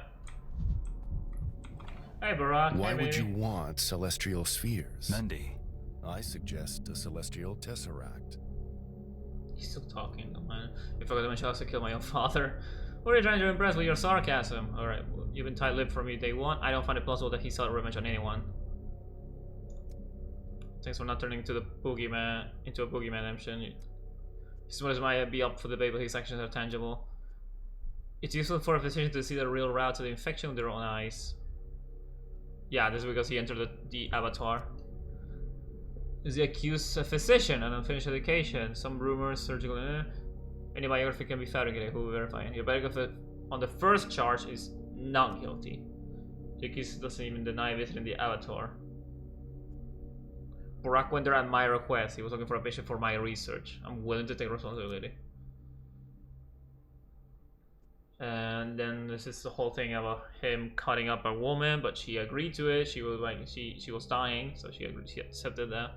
Hey Burak, Why hey, would you baby. want celestial spheres? Mendy. I suggest a celestial tesseract. He's still talking, oh man. You forgot to mention I also killed my own father. What are you trying to impress with your sarcasm? Alright, well, you've been tight-lipped from me day one. I don't find it plausible that he sought revenge on anyone. Thanks for not turning into a boogeyman emption. His motives might be up for debate, but his actions are tangible. It's useful for a physician to see the real route to the infection with their own eyes. Yeah, this is because he entered the abattoir. Is the accused a physician, an unfinished education? Some rumors, surgical... Any biography can be fabricated, who will verify it? Your biography on the first charge is not guilty. The accused doesn't even deny visiting the abattoir. Burak went there at my request. He was looking for a patient for my research. I'm willing to take responsibility. And then this is the whole thing about him cutting up a woman, but she agreed to it. She was like, she was dying, so she agreed. She accepted that.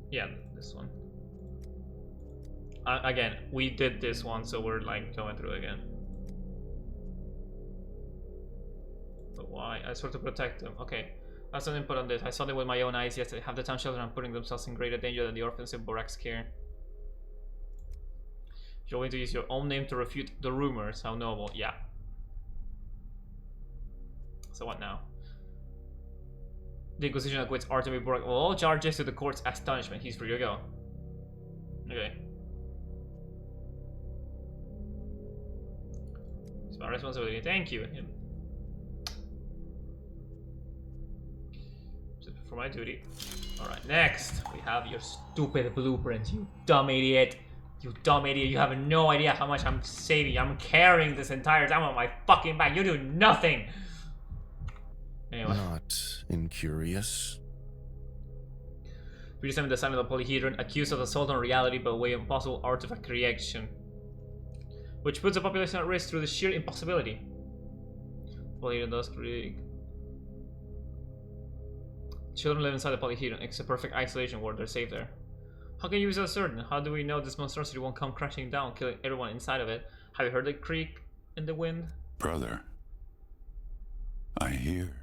Yeah, this one. Again, we did this one, so we're like going through it again. But why? I sort to protect them. Okay, that's an input on this. I saw them with my own eyes yesterday. Half the town children are putting themselves in greater danger than the orphans in Burak's care. You're going to use your own name to refute the rumors. How noble. Yeah. So what now? The Inquisition acquits Artemi Burak of all charges to the court's astonishment. He's free to go. Okay. It's my responsibility. Thank you. For my duty. Alright, next. We have your stupid blueprint, you dumb idiot. You dumb idiot, you have no idea how much I'm saving. I'm carrying this entire time on my fucking back. You do nothing. Anyway. Not incurious. We examine the sign of the polyhedron, accused of assault on reality by way of impossible artifact creation, which puts the population at risk through the sheer impossibility. Polyhedron does create. Children live inside the polyhedron. It's a perfect isolation ward. They're safe there. How can you be so certain? How do we know this monstrosity won't come crashing down, killing everyone inside of it? Have you heard the creak in the wind? Brother, I hear.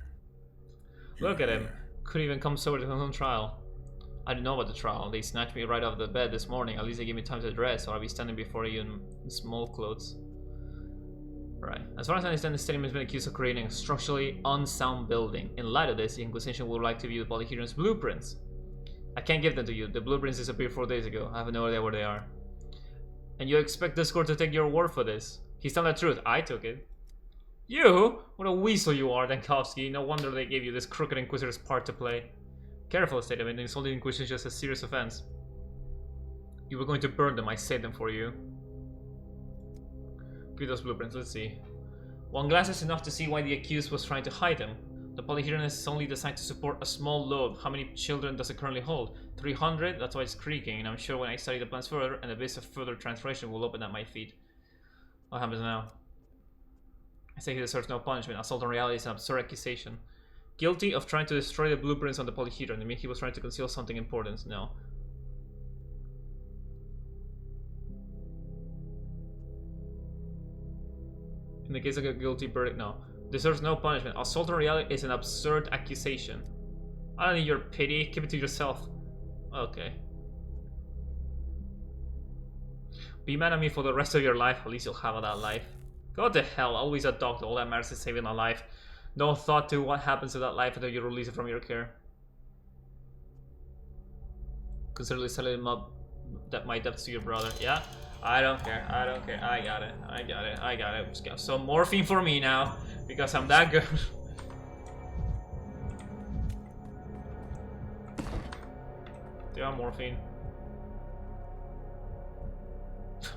Look at him. Couldn't even come sober to his own trial. I didn't know about the trial. They snatched me right off the bed this morning. At least they gave me time to dress, or I'll be standing before you in small clothes. Right. As far as I understand, the stadium has been accused of creating a structurally unsound building. In light of this, the Inquisition would like to view the polyhedron's blueprints. I can't give them to you. The blueprints disappeared 4 days ago. I have no idea where they are. And you expect this court to take your word for this? He's telling the truth. I took it. You? What a weasel you are, Dankovsky. No wonder they gave you this crooked Inquisitor's part to play. Careful, statement. Insulting the Inquisition is just a serious offense. You were going to burn them. I saved them for you. Give me those blueprints. Let's see. One glass is enough to see why the accused was trying to hide them. The polyhedron is only designed to support a small load. How many children does it currently hold? 300? That's why it's creaking, and I'm sure when I study the plans further, and the base of further transformation will open at my feet. What happens now? I say he deserves no punishment. Assault on reality is an absurd accusation. Guilty of trying to destroy the blueprints on the polyhedron. I mean, he was trying to conceal something important. No. In the case of a guilty verdict, no. Deserves no punishment. Assault on reality is an absurd accusation. I don't need your pity. Keep it to yourself. Okay. Be mad at me for the rest of your life. At least you'll have that life. Go to hell. Always a doctor. All that matters is saving a life. No thought to what happens to that life until you release it from your care. Consider selling him up. That my debts to your brother. Yeah? I don't care. I don't care. I got it. I got it. I got it. Just got some morphine for me now. Because I'm that good. Do you have morphine?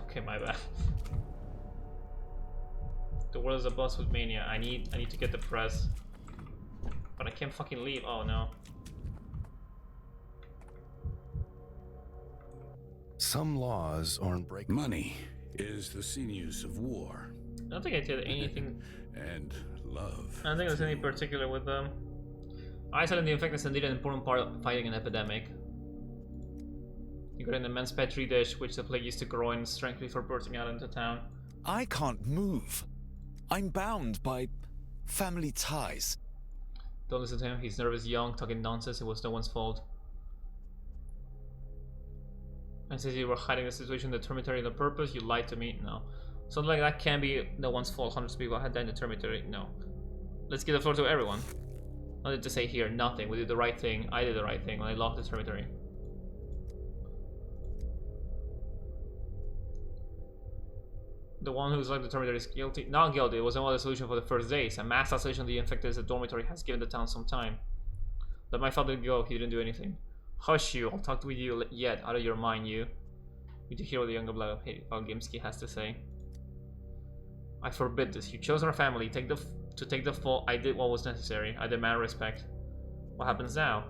Okay, my bad. The world is a bus with mania. I need to get the press. But I can't fucking leave. Oh no. Some laws are unbreakable. Money is the sinews of war. I don't think I did anything. And love. I don't think there's any particular with them. Isolating the infected is indeed an important part of fighting an epidemic. You got an immense petri dish which the plague used to grow in strength before bursting out into town. I can't move. I'm bound by family ties. Don't listen to him. He's nervous, young, talking nonsense. It was no one's fault. And since you were hiding the situation in the dormitory on the purpose, you lied to me. No. Something like that can be no one's fault. Hundreds of people had died in the dormitory. No. Let's give the floor to everyone. Nothing to say here. Nothing. We did the right thing. I did the right thing when I locked the dormitory. The one who's locked the dormitory is guilty. Not guilty. It was another solution for the first days. A mass isolation of the infected as a dormitory has given the town some time. Let my father go. He didn't do anything. Hush you. I'll talk with you yet. Out of your mind, you. Need to hear what the younger blood of Valgimsky has to say. I forbid this. You chose our family. To take the fall. I did what was necessary. I demand respect. What happens now?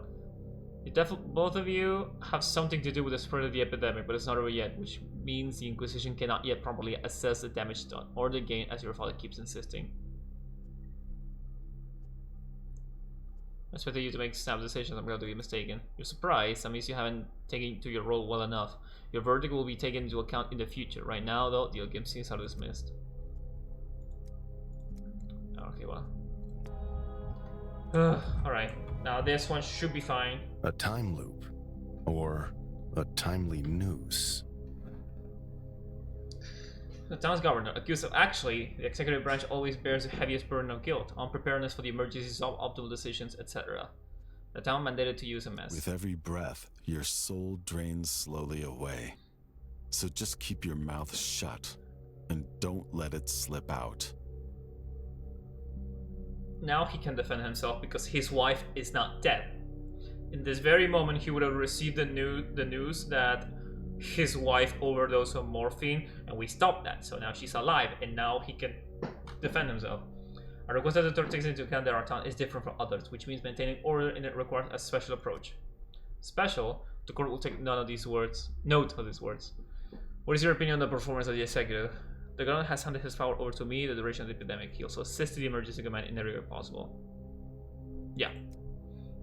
Both of you have something to do with the spread of the epidemic, but it's not over yet, which means the Inquisition cannot yet properly assess the damage done or the gain, as your father keeps insisting. I expected you to make snap decisions. I'm going to be mistaken. You're surprised. That means you haven't taken to your role well enough. Your verdict will be taken into account in the future. Right now, though, the Gimskins are dismissed. Okay, well. Alright. Now this one should be fine. A time loop. Or a timely noose. The town's governor accused of actually, the executive branch always bears the heaviest burden of guilt, unpreparedness for the emergencies of optimal decisions, etc. The town mandated to use a mess. With every breath, your soul drains slowly away. So just keep your mouth shut and don't let it slip out. Now he can defend himself because his wife is not dead. In this very moment, he would have received the news that his wife overdosed on morphine, and we stopped that. So now she's alive, and now he can defend himself. I request that the court takes into account that our town is different from others, which means maintaining order in it requires a special approach. Special? The court will take note of these words. What is your opinion on the performance of the executive? The governor has handed his power over to me the duration of the epidemic. He also assisted the emergency command in every way possible. Yeah.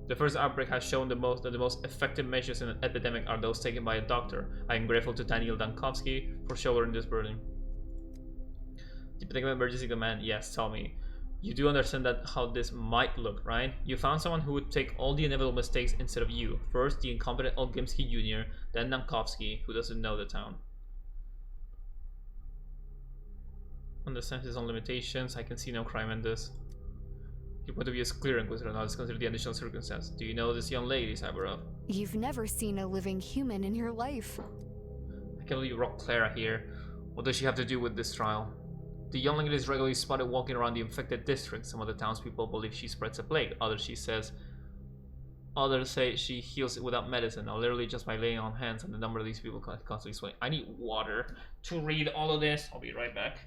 The first outbreak has shown that the most effective measures in an epidemic are those taken by a doctor. I am grateful to Daniel Dankovsky for shouldering this burden. The epidemic emergency command, yes, tell me. You do understand that how this might look, right? You found someone who would take all the inevitable mistakes instead of you. First, the incompetent Olgimsky Jr., then Dankovsky, who doesn't know the town. Understands his own limitations. I can see no crime in this. Your point of view is clear, Inquisitor. Now let's consider the additional circumstance. Do you know this young lady, Cyberov? You've never seen a living human in your life. I can't believe you brought Clara here. What does she have to do with this trial? The young lady is regularly spotted walking around the infected district. Some of the townspeople believe she spreads a plague. Others say she heals it without medicine. Now, literally just by laying on hands, and the number of these people constantly swelling. I need water to read all of this. I'll be right back.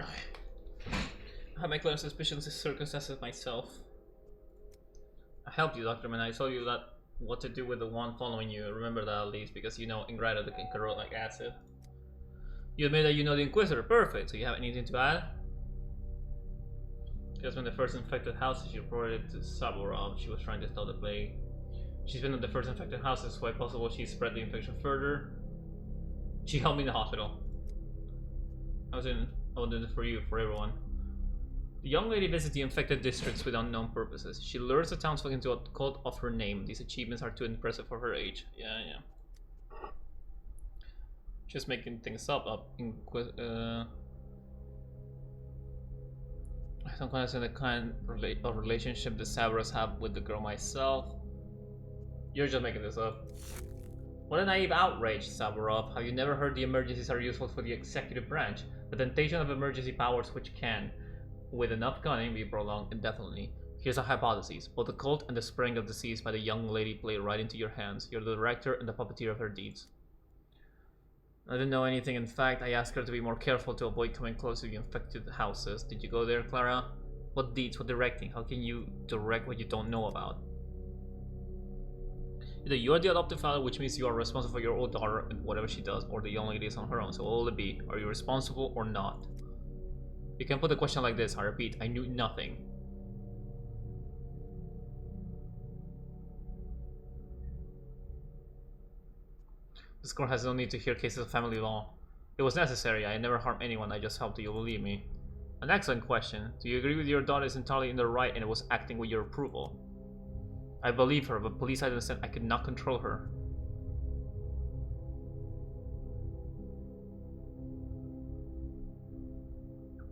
I have my clear suspicions of circumstances myself. I helped you, Dr. Man. I told you that what to do with the one following you. Remember that at least, because you know Ingrata can corrode like acid. You admit that you know the Inquisitor. Perfect. So you have anything to add? Because when the first infected houses, she reported it to Saburov. She was trying to stop the plague. She's been at the first infected houses. Quite possible she spread the infection further. She helped me in the hospital. I was doing it for you, for everyone. The young lady visits the infected districts with unknown purposes. She lures the townsfolk into a cult of her name. These achievements are too impressive for her age. Yeah. Just making things up. I don't understand the kind of relationship the Saburos have with the girl myself. You're just making this up. What a naive outrage, Saburov. Have you never heard the emergencies are useful for the executive branch? The temptation of emergency powers which can, with enough cunning, be prolonged indefinitely. Here's a hypothesis. Both the cult and the spreading of disease by the young lady play right into your hands. You're the director and the puppeteer of her deeds. I didn't know anything. In fact, I asked her to be more careful to avoid coming close to the infected houses. Did you go there, Clara? What deeds? What directing? How can you direct what you don't know about? Either you are the adoptive father, which means you are responsible for your old daughter and whatever she does, or the young lady is on her own. So what will it be? Are you responsible or not? You can put the question like this. I repeat, I knew nothing. This court has no need to hear cases of family law. It was necessary. I never harmed anyone. I just helped you. Believe me. An excellent question. Do you agree with your daughter is entirely in the right and it was acting with your approval? I believe her, but police understand I could not control her.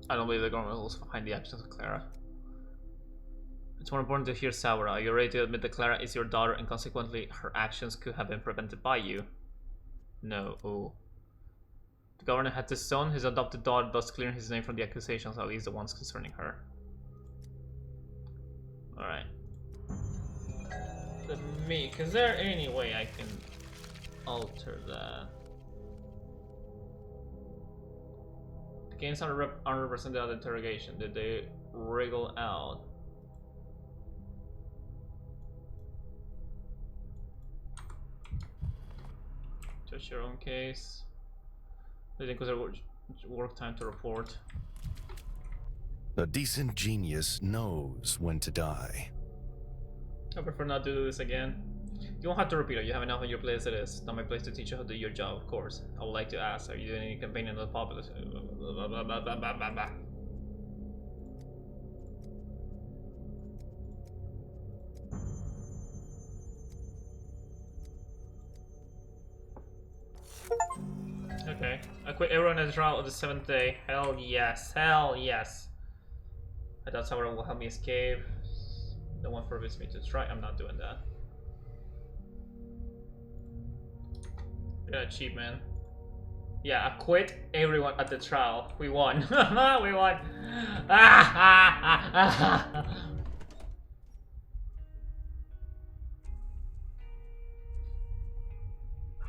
I don't believe the government was behind the actions of Clara. It's more important to hear Saura. Are you ready to admit that Clara is your daughter and consequently her actions could have been prevented by you? No. Oh. The governor had this son, his adopted daughter, thus clearing his name from the accusations, at least the ones concerning her. Alright. The meek. Is there any way I can alter that? The games are unrepresented at interrogation. Did they wriggle out? Judge your own case. They think was work time to report. A decent genius knows when to die. I prefer not to do this again. You won't have to repeat it. You have enough on your plate as it is. Not my place to teach you how to do your job, of course. I would like to ask, are you doing any campaign in the populace? Okay. I quit everyone at the trial of the 7th day. Hell yes. Hell yes. I thought someone will help me escape. No one forbids me to try. I'm not doing that. Yeah, cheap man. Yeah, I quit everyone at the trial. We won. We won.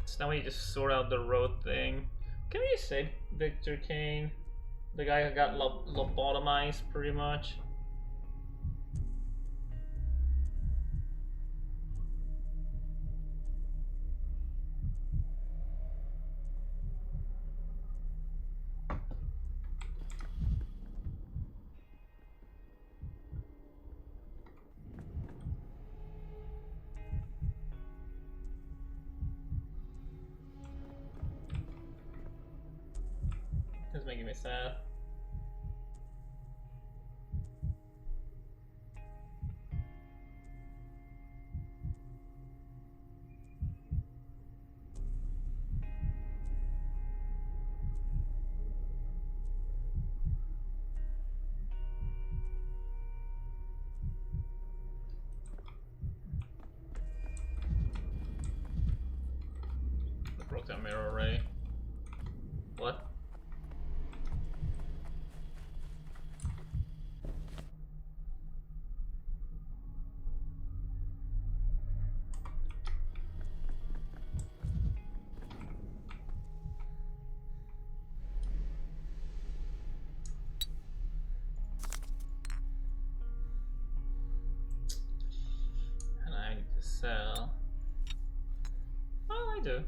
So now we need to sort out the road thing. Can we say Victor Kane? The guy who got lobotomized pretty much. It's making me sad. I broke that mirror already. What? me too.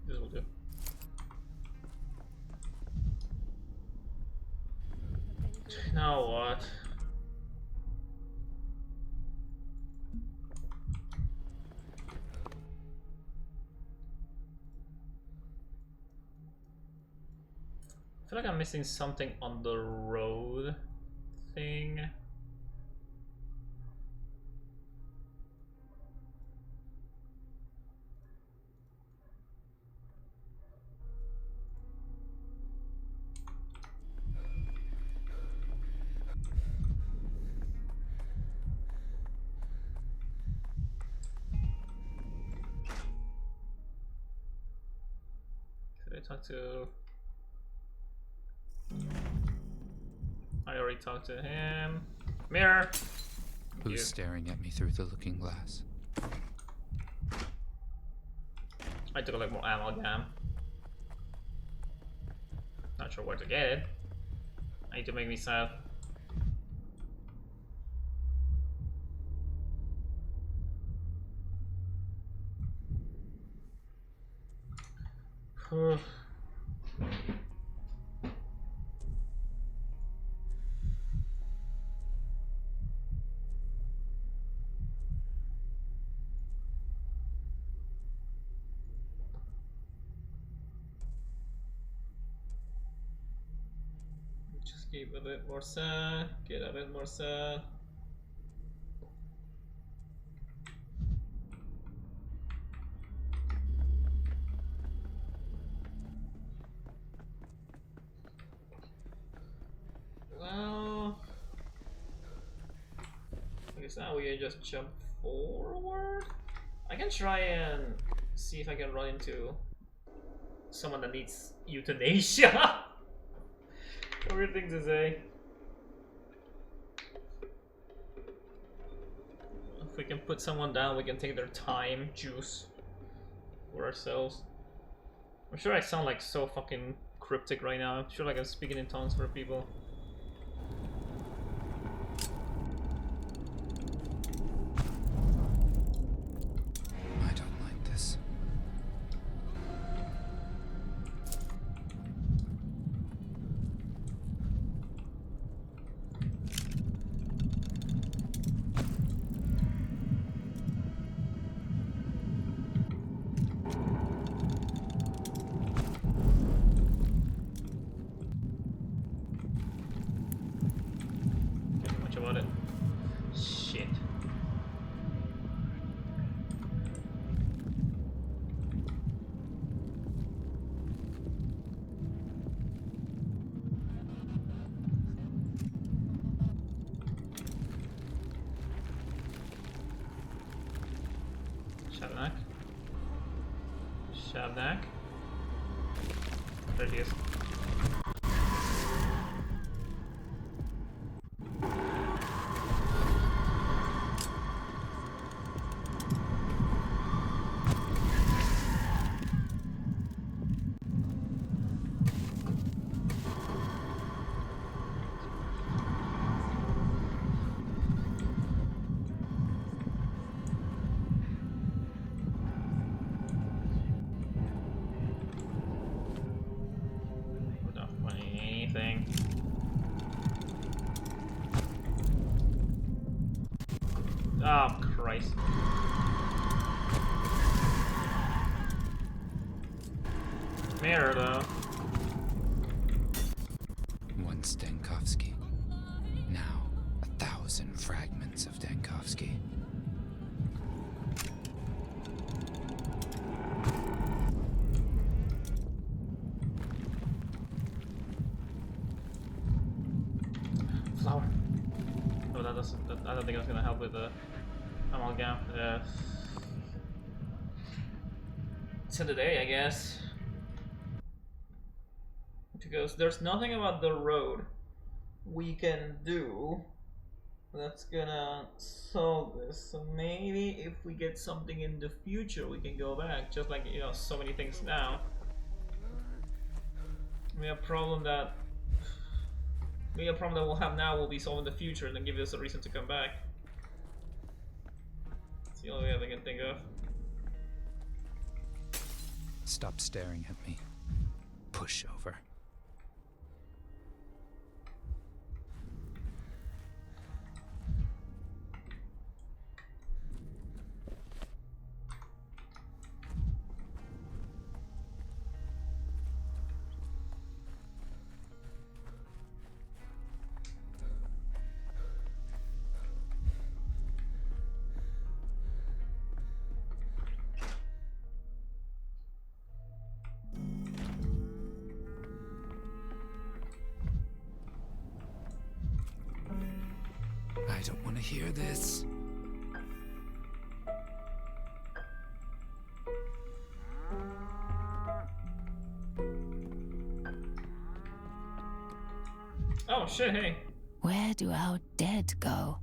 This will do. Now what? I feel like I'm missing something on the road thing. Could I talk to... I already talked to him. Mirror! Who's staring at me through the looking glass? I took a little more amalgam. Not sure where to get it. I need to make me sad. Just keep a bit more sad, get a bit more sad. Well, I guess now we can just jump forward. I can try and see if I can run into someone that needs euthanasia. A weird thing to say. If we can put someone down, we can take their time juice for ourselves. I'm sure I sound like so fucking cryptic right now. I'm sure like I'm speaking in tongues for people. I don't like this. Can't do much about it. Shit. Shabnak. Shabnak. There he is. Without finding anything. Oh, Christ. Mirror, though. One Stankovsky. Now, 1,000 fragments of Stankovsky. Flower. Oh, that doesn't. I don't think that's gonna help with the amalgam. To the day, I guess. Because there's nothing about the road we can do that's gonna solve this. So maybe if we get something in the future, we can go back. Just like, you know, so many things now. Maybe a problem that we'll have now will be solved in the future and then give us a reason to come back. It's the only way I can think of. Stop staring at me. Push over. I don't want to hear this. Oh shit, hey. Where do our dead go?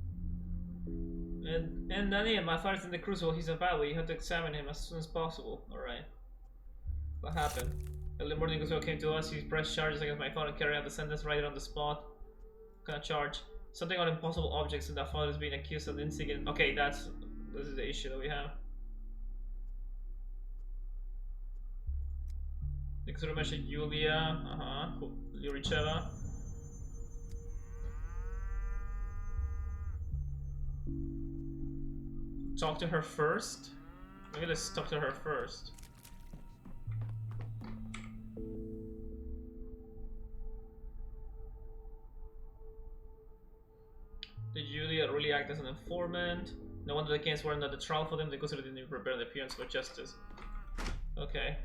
And Daniel, my father's in the crucible, he's in battle, you have to examine him as soon as possible. Alright. What happened? Early morning Guzzo came to us, he pressed charges against my father and carried out the sentence right on the spot. What kind of charge? Something on impossible objects and that father is being accused of instigation. Okay, this is the issue that we have. Guzzo mentioned Yulia, Yuricheva. Talk to her first? Maybe let's talk to her first. Did Julia really act as an informant? No wonder the case weren't at the trial for them because they didn't even prepare the appearance for justice. Okay.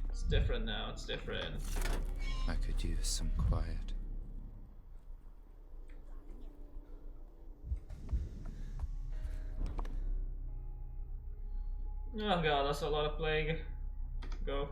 It's different now, it's different. I could use some quiet. Oh god, that's a lot of plague. Go.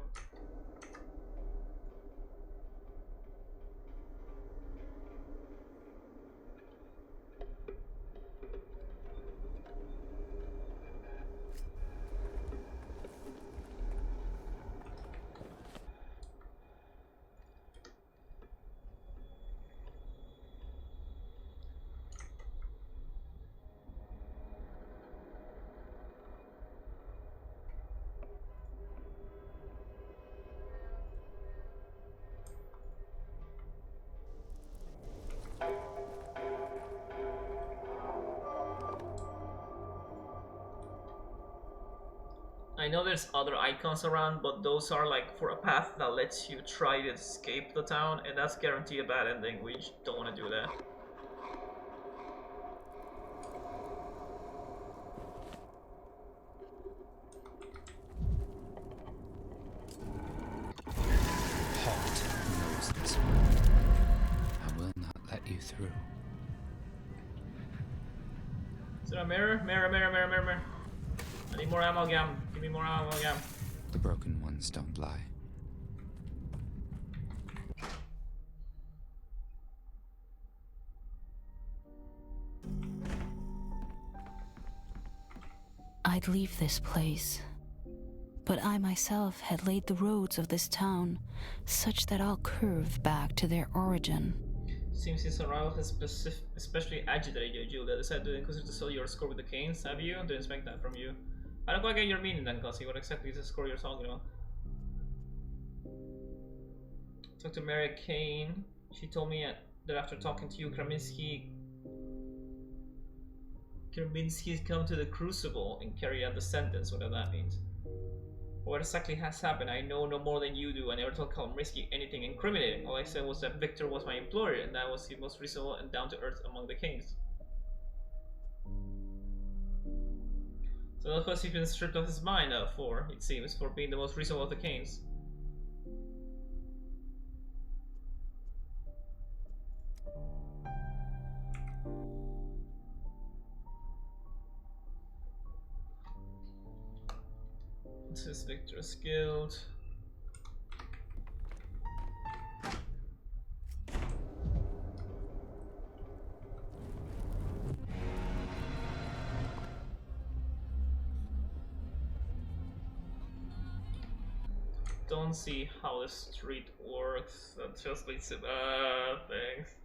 I know there's other icons around, but those are like for a path that lets you try to escape the town, and that's guaranteed a bad ending. We don't want to do that. Halt knows this one. I will not let you through. Is there a mirror? Mirror. I need more amalgam. Give me more amalgam. The broken ones don't lie. I'd leave this place, but I myself had laid the roads of this town such that all curve back to their origin. Seems his arrival has especially agitated you, Julia. Decided to consider to sell your score with the Canes, have you? Didn't expect that from you. I don't quite get your meaning then, Gussie. What exactly is the score you're talking about? Talked to Mary Kane. She told me that after talking to you, Kraminski's come to the Crucible and carry out the sentence, whatever that means. What exactly has happened? I know no more than you do. I never told Kraminski anything incriminating. All I said was that Victor was my employer, and that was the most reasonable and down-to-earth among the kings. So that's what he's been stripped of his mind for, it seems, for being the most reasonable of the kings. This is Victor's Guild. don't see how the street works. That just leads to things.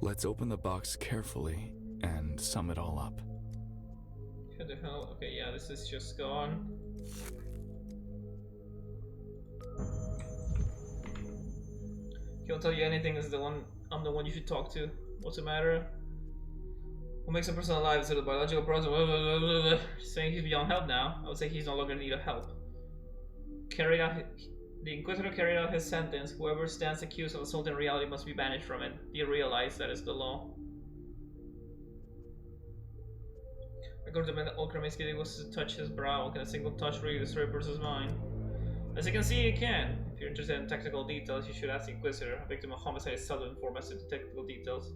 Let's open the box carefully and sum it all up. What the hell? Okay, yeah, this is just gone. He'll tell you anything is the one. I'm the one you should talk to. What's the matter? What makes a person alive? Is it a biological process? Saying he's beyond help now. I would say he's no longer in need of help. The Inquisitor carried out his sentence. Whoever stands accused of assaulting reality must be banished from it. Do you realize that is the law? According to all criminals, it was to touch his brow. Can a single touch really destroy a person's mind? As you can see, it can. If you're interested in technical details, you should ask the Inquisitor. A victim of homicide is seldom informed as to the technical details.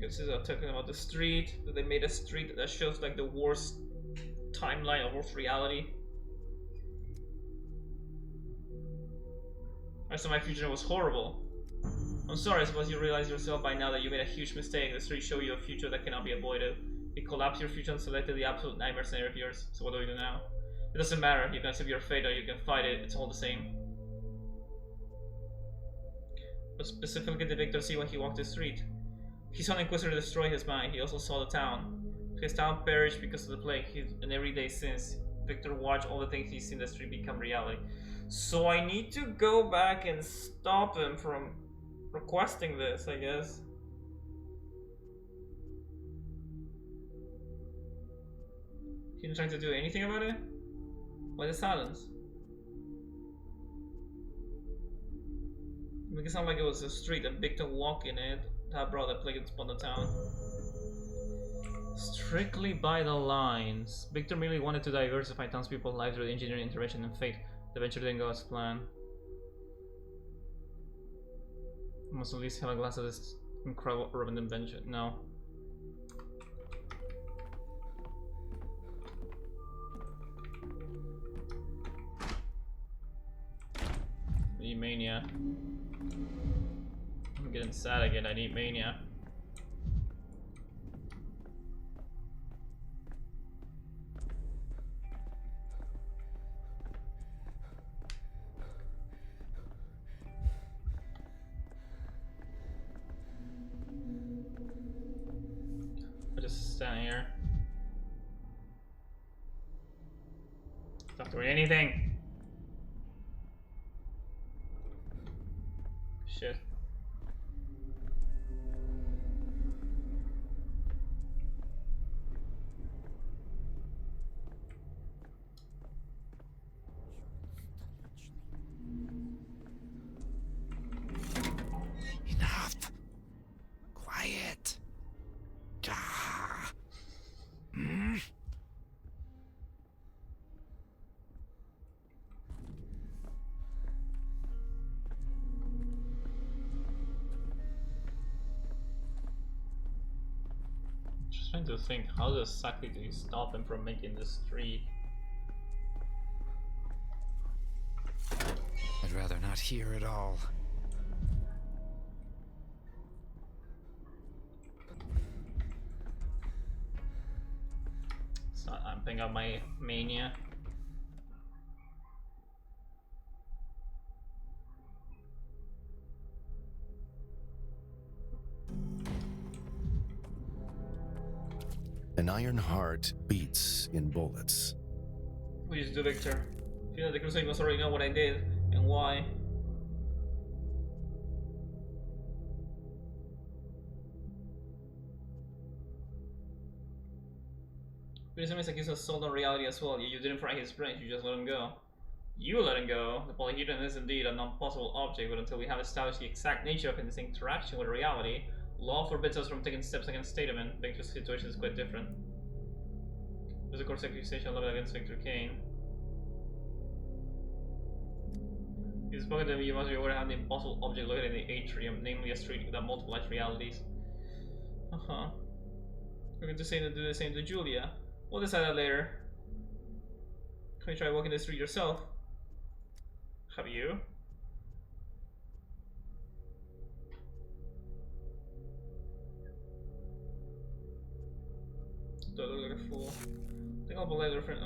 This is talking about the street, that they made a street that shows like the worst timeline of worst reality. I saw my future was horrible. I'm sorry, I suppose you realize yourself by now that you made a huge mistake. The street showed you a future that cannot be avoided. It collapsed your future and selected the absolute nightmare scenario of yours. So what do we do now? It doesn't matter, you can accept your fate or you can fight it, it's all the same. What specifically did Victor see when he walked the street? He saw the Inquisitor destroy his mind. He also saw the town. His town perished because of the plague, and every day since, Victor watched all the things he's seen in the street become reality. So I need to go back and stop him from requesting this, I guess. He didn't try to do anything about it? Why the silence? It makes it sound like it was a street and Victor walked in it. That brought the plague upon the town. Strictly by the lines. Victor merely wanted to diversify townspeople's lives through engineering intervention and fate. The venture didn't go as planned. Must at least have a glance at this incredible urban invention. No. I need mania. I'm getting sad again. I need mania. I just stand here. Stop doing anything. Shit. Enough. Quiet. Ah. Just trying to think, how exactly do you stop him from making this street? I'd rather not hear it all. So I'm picking up my mania. An iron heart beats in bullets. We just do Victor. Feel that the Crusade must already know what I did and why. Prism is accused of assault on reality as well. You didn't fry his brains, you just let him go. You let him go. The polyhedron is indeed a non-possible object, but until we have established the exact nature of its interaction with reality, law forbids us from taking steps against Statement. Victor's situation is quite different. There's a court's accusation leveled against Victor Kane. He's spoken to me, you must be aware of the impossible object located in the atrium, namely a street that multiplies realities. We're going to say to do the same to Julia. We'll decide that later. Can you try walking the street yourself? Have you? Do I look like a fool? I think I'll belay their friend.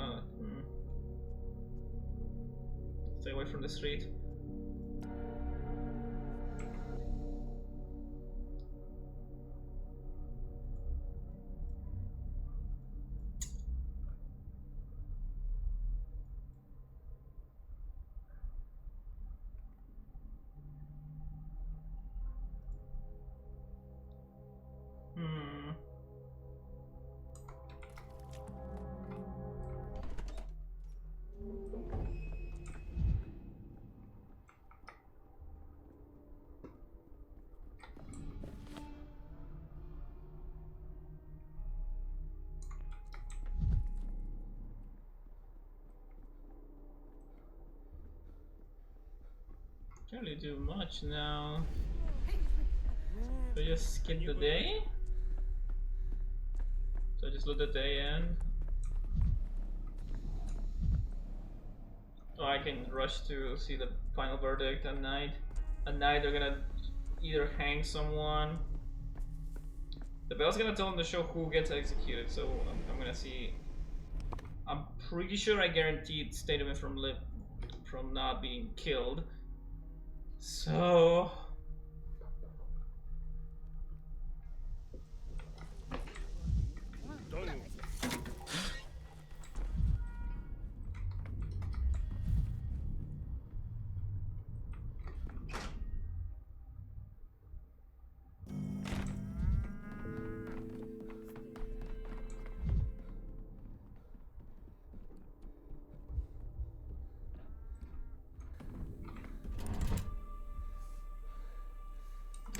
Stay away from the street. Can't really do much now. Do I just skip the day? So I just let the day end? Oh, I can rush to see the final verdict at night. At night they're gonna either hang someone. The bell's gonna tell them to show who gets executed, so I'm gonna see. I'm pretty sure I guaranteed Statement from not being killed. So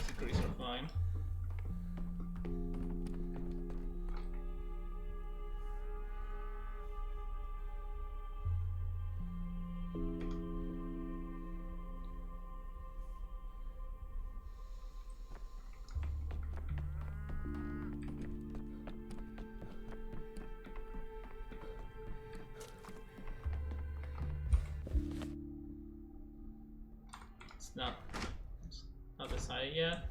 degrees are fine. It's not decided yet.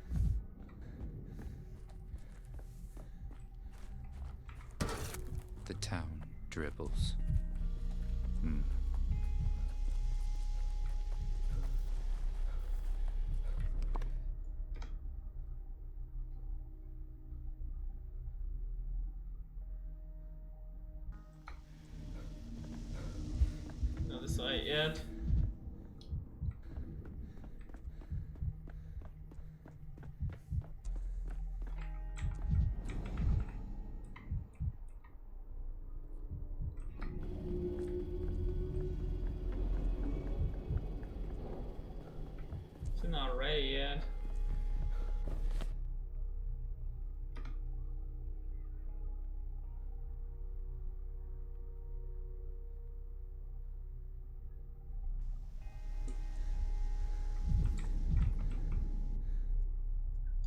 The town dribbles. Not decided yet. It's not ready yet.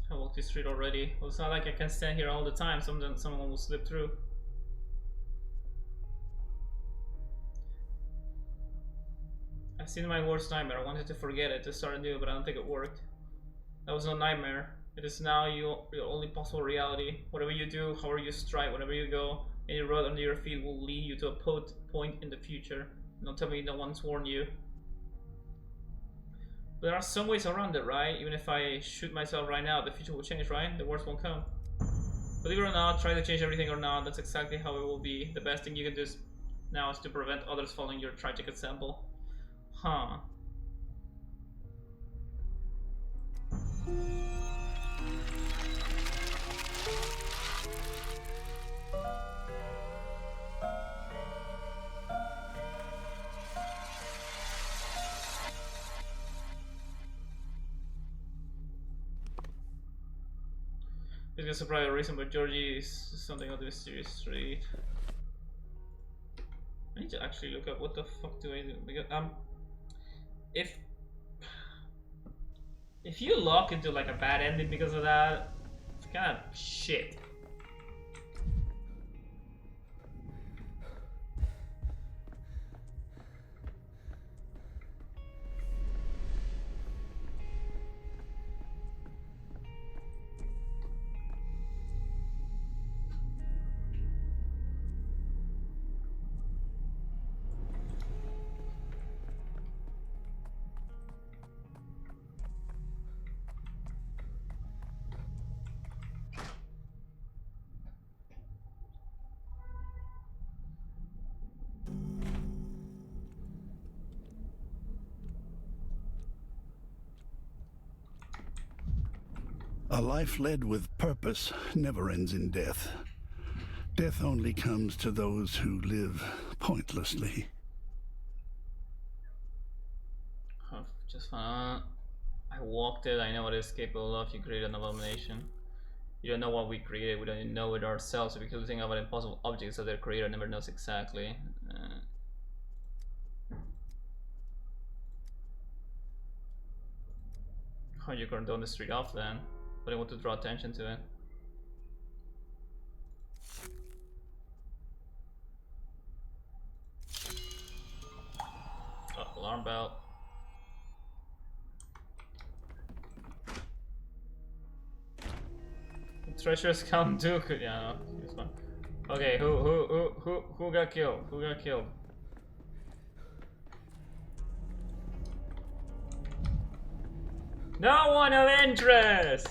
I walked this street already. Well, it's not like I can stand here all the time. Someone will slip through. I've seen my worst nightmare. I wanted to forget it, to start anew, but I don't think it worked. That was no nightmare. It is now your only possible reality. Whatever you do, however you strike, wherever you go, any road under your feet will lead you to a point in the future. Don't tell me no one's warned you. But there are some ways around it, right? Even if I shoot myself right now, the future will change, right? The worst won't come. Believe it or not, try to change everything or not, that's exactly how it will be. The best thing you can do now is to prevent others following your tragic example. Huh. It's gonna surprise a reason, but Georgie is something on the mysterious street. I need to actually look up what the fuck do I do, because if you lock into like a bad ending because of that, it's kind of shit. A life led with purpose never ends in death. Death only comes to those who live pointlessly. Just fun. I walked it, I know what it's capable of. You create an abomination. You don't know what we created, we don't even know it ourselves, so we keep think about impossible objects that their creator never knows exactly. How you can turn the street off then? But I want to draw attention to it. Oh, alarm bell. Treasures come too. Yeah, no, it's fine. Okay, who got killed? Who got killed? No one of interest.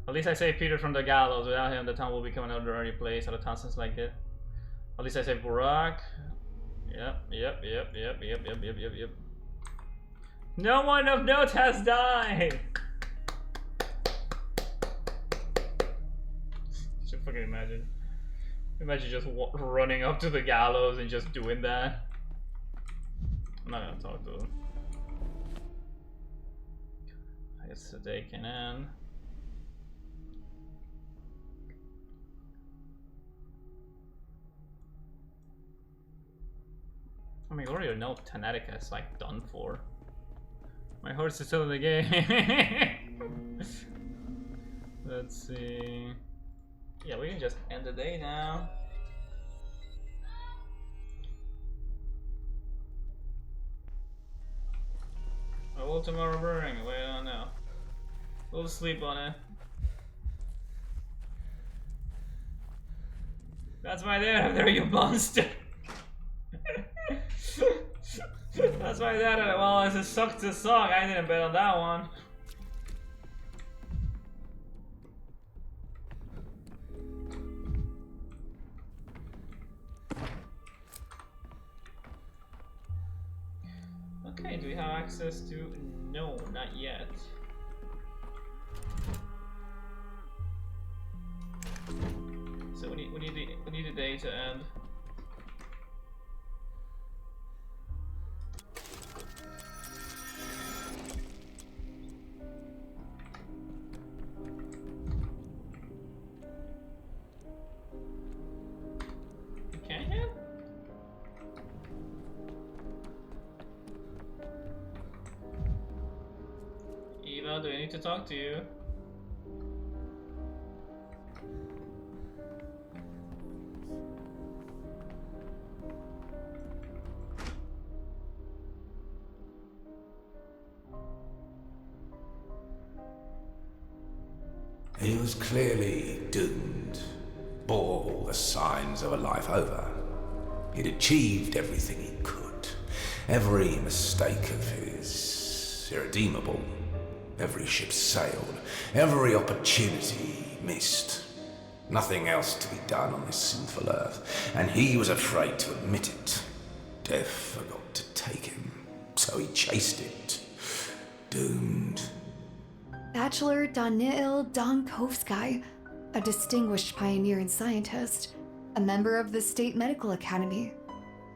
At least I saved Peter from the gallows. Without him, the town will become an ordinary place at a time since like it. At least I saved Burak. Yep. No one of note has died! Just fucking imagine. Imagine just running up to the gallows and just doing that. I'm not gonna talk to them. I guess the day can end. I mean, already know Tanatica is like done for. My horse is still in the game. Let's see. Yeah, we can just end the day now. Oh, will tomorrow bring? Wait, I don't know. We'll sleep on it. That's why there you monster. That's why that, well, it's a suck to suck. I didn't bet on that one. Okay, do we have access to? No, not yet. So we need the day to end. Do I need to talk to you? He was clearly doomed, bore all the signs of a life over. He'd achieved everything he could. Every mistake of his irredeemable. Every ship sailed, every opportunity missed. Nothing else to be done on this sinful earth, and he was afraid to admit it. Death forgot to take him, so he chased it. Doomed. Bachelor Daniil Donkovsky, a distinguished pioneer and scientist, a member of the State Medical Academy.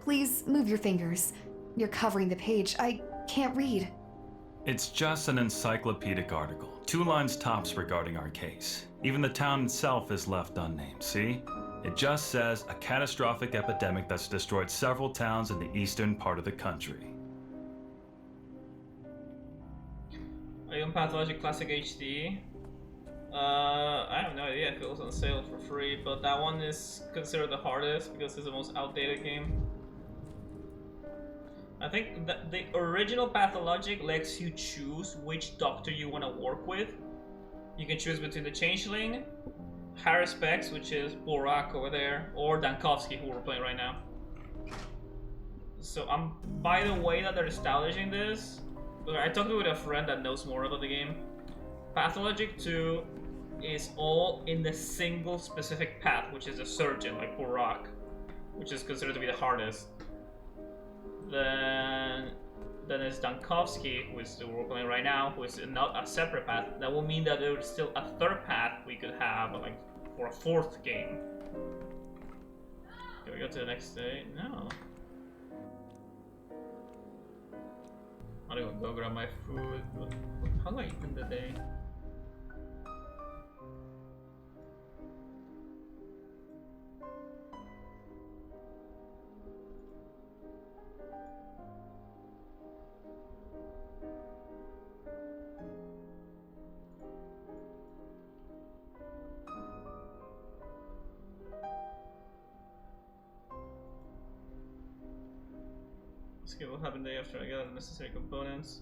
Please move your fingers. You're covering the page. I Can't read. It's just an encyclopedic article. 2 lines tops regarding our case. Even the town itself is left unnamed, see? It just says a catastrophic epidemic that's destroyed several towns in the eastern part of the country. Are you on Pathologic Classic HD? I have no idea if it was on sale for free, but that one is considered the hardest because it's the most outdated game. I think that the original Pathologic lets you choose which doctor you want to work with. You can choose between the Changeling, Harrispex, which is Borak over there, or Dankovsky, who we're playing right now. So by the way that they're establishing this, I talked with a friend that knows more about the game. Pathologic 2 is all in the single specific path, which is a surgeon, like Borak, which is considered to be the hardest. Then there's Dankovsky, who is the we're playing right now, who is not a separate path. That will mean that there's still a third path we could have, like for a fourth game. Can we go to the next day? No. I'm gonna go grab my food. How do I eat in the day? Okay, what happened day after I got the necessary components?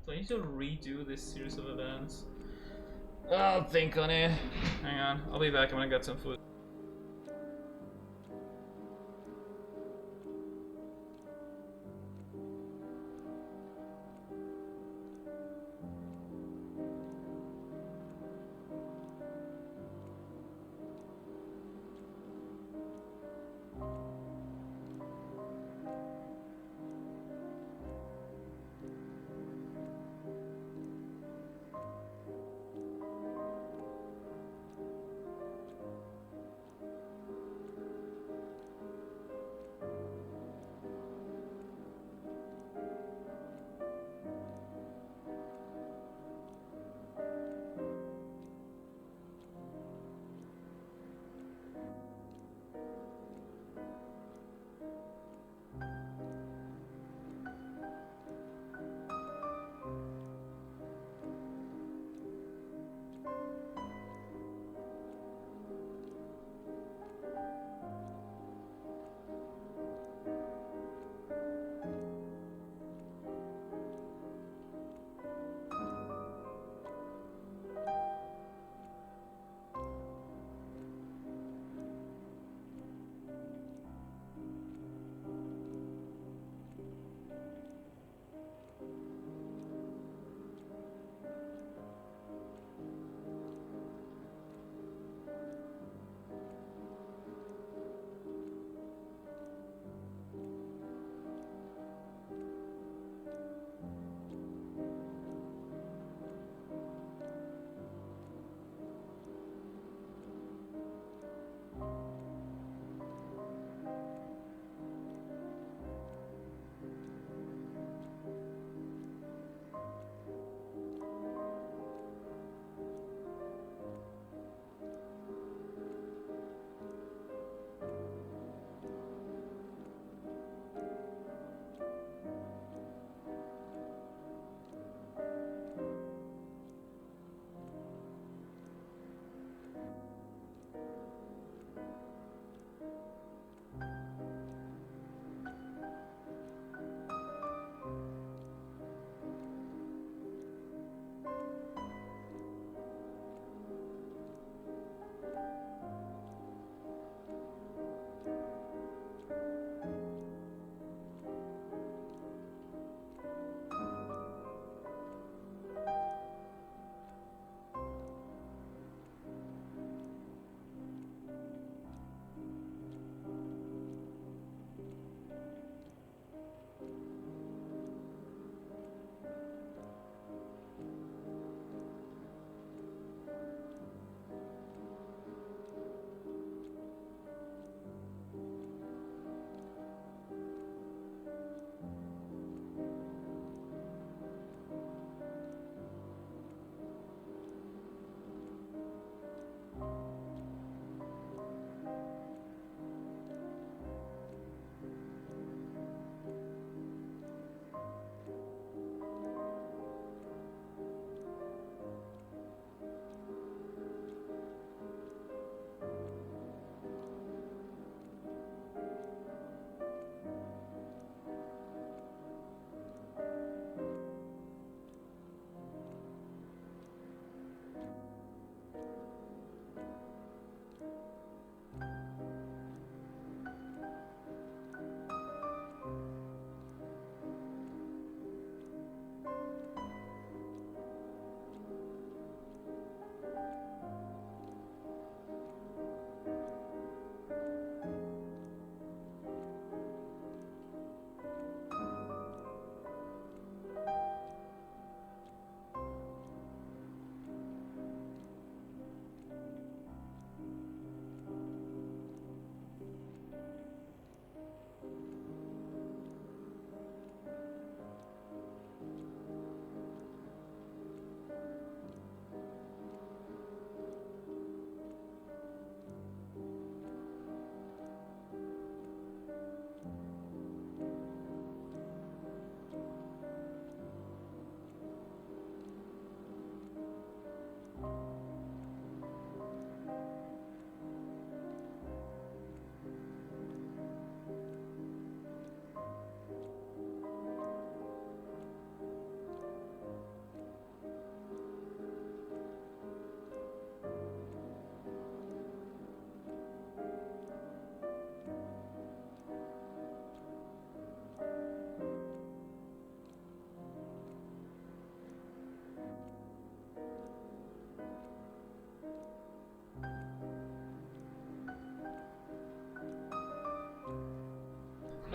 Do I need to redo this series of events? I'll think on it. Hang on, I'll be back when I got some food.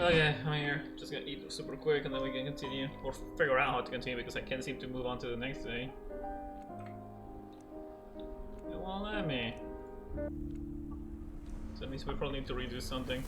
Okay, I'm here. Just gonna eat super quick and then we can continue. Or figure out how to continue because I can't seem to move on to the next day. It won't let me. So that means we probably need to redo something.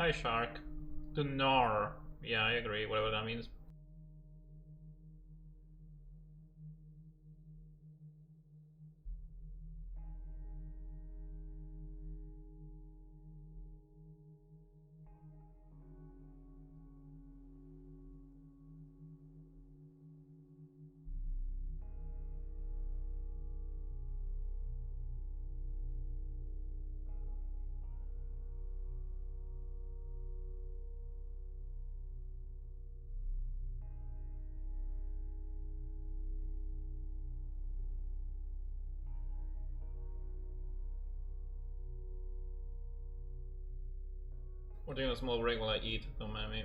Hi, Shark. The Gnar. Yeah, I agree, whatever that means. We're doing a small break while I eat, don't mind me.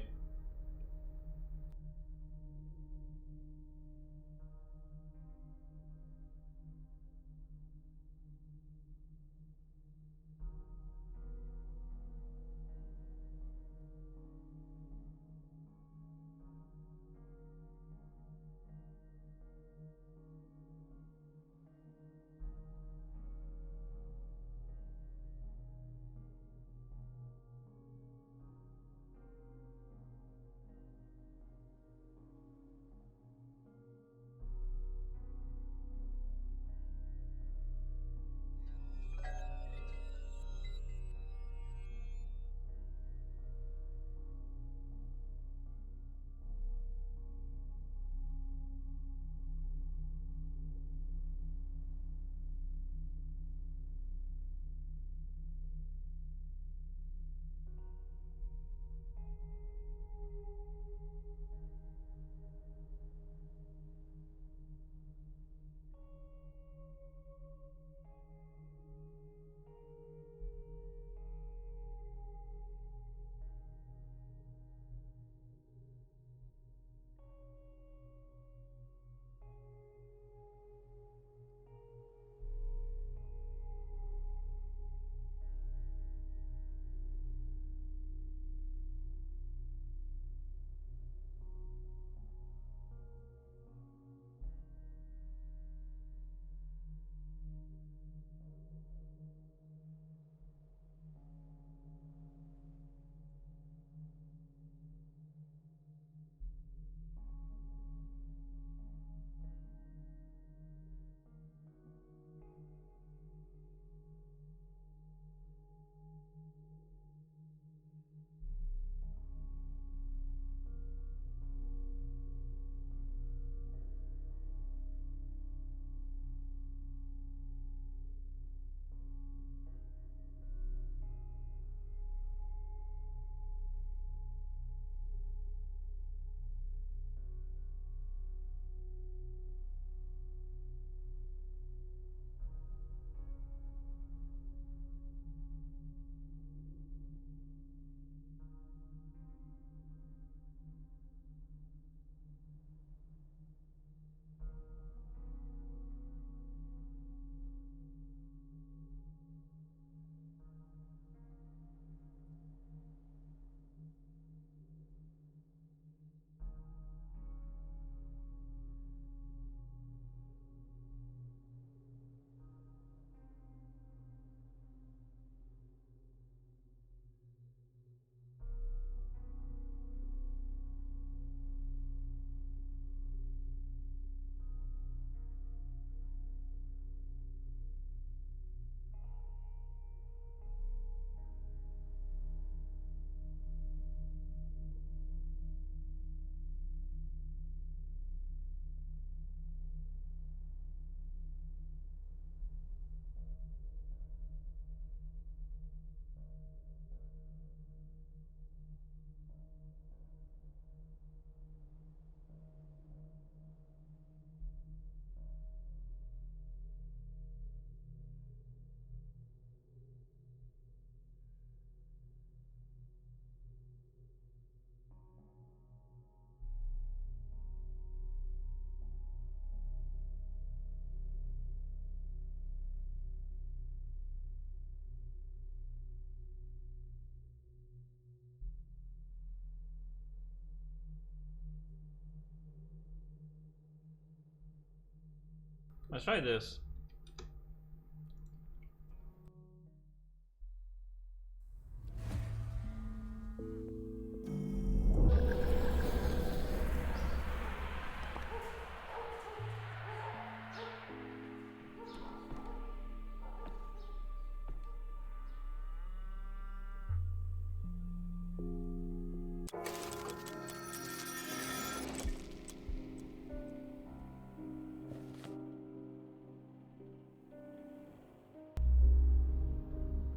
Let's try this.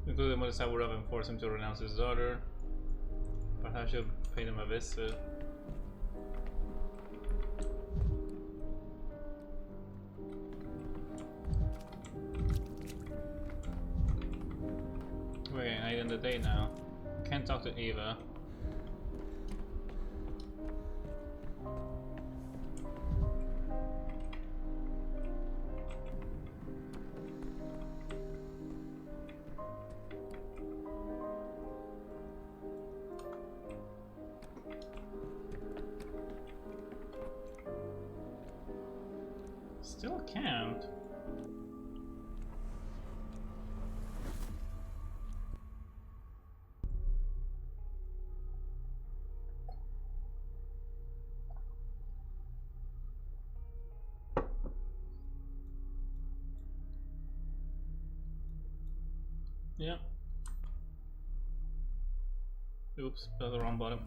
Include him with a would have and force him to renounce his daughter. Perhaps she'll pay him a visit. We're getting late in the day now. Can't talk to Eva. Still can't. Yeah. Oops, that's the wrong button.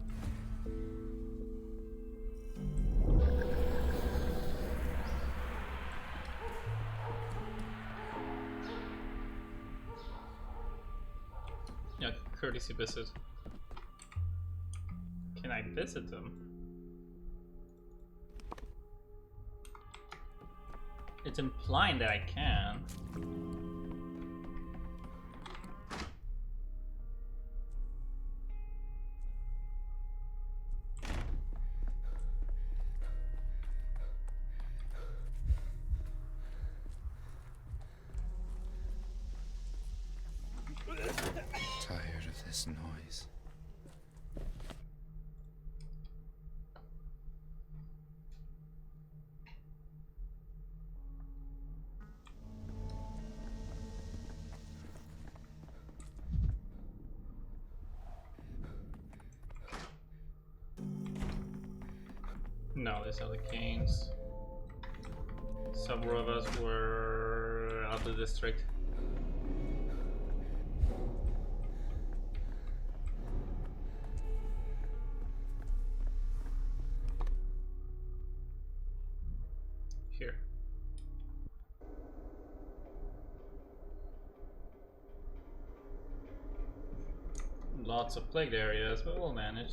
Yeah, courtesy visit. Can I visit them? It's implying that I can. Tired of this noise. No, these are the Canes. Several of us were out of the district. Here. Lots of plagued areas, but we'll manage.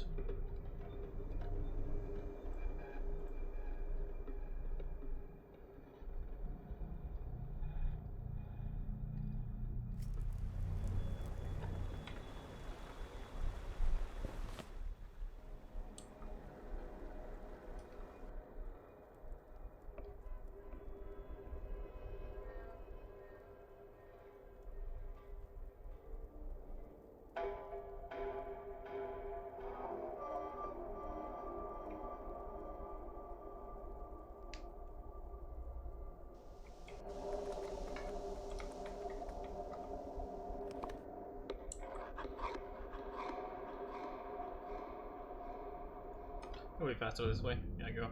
It'll be faster this way. Yeah, go.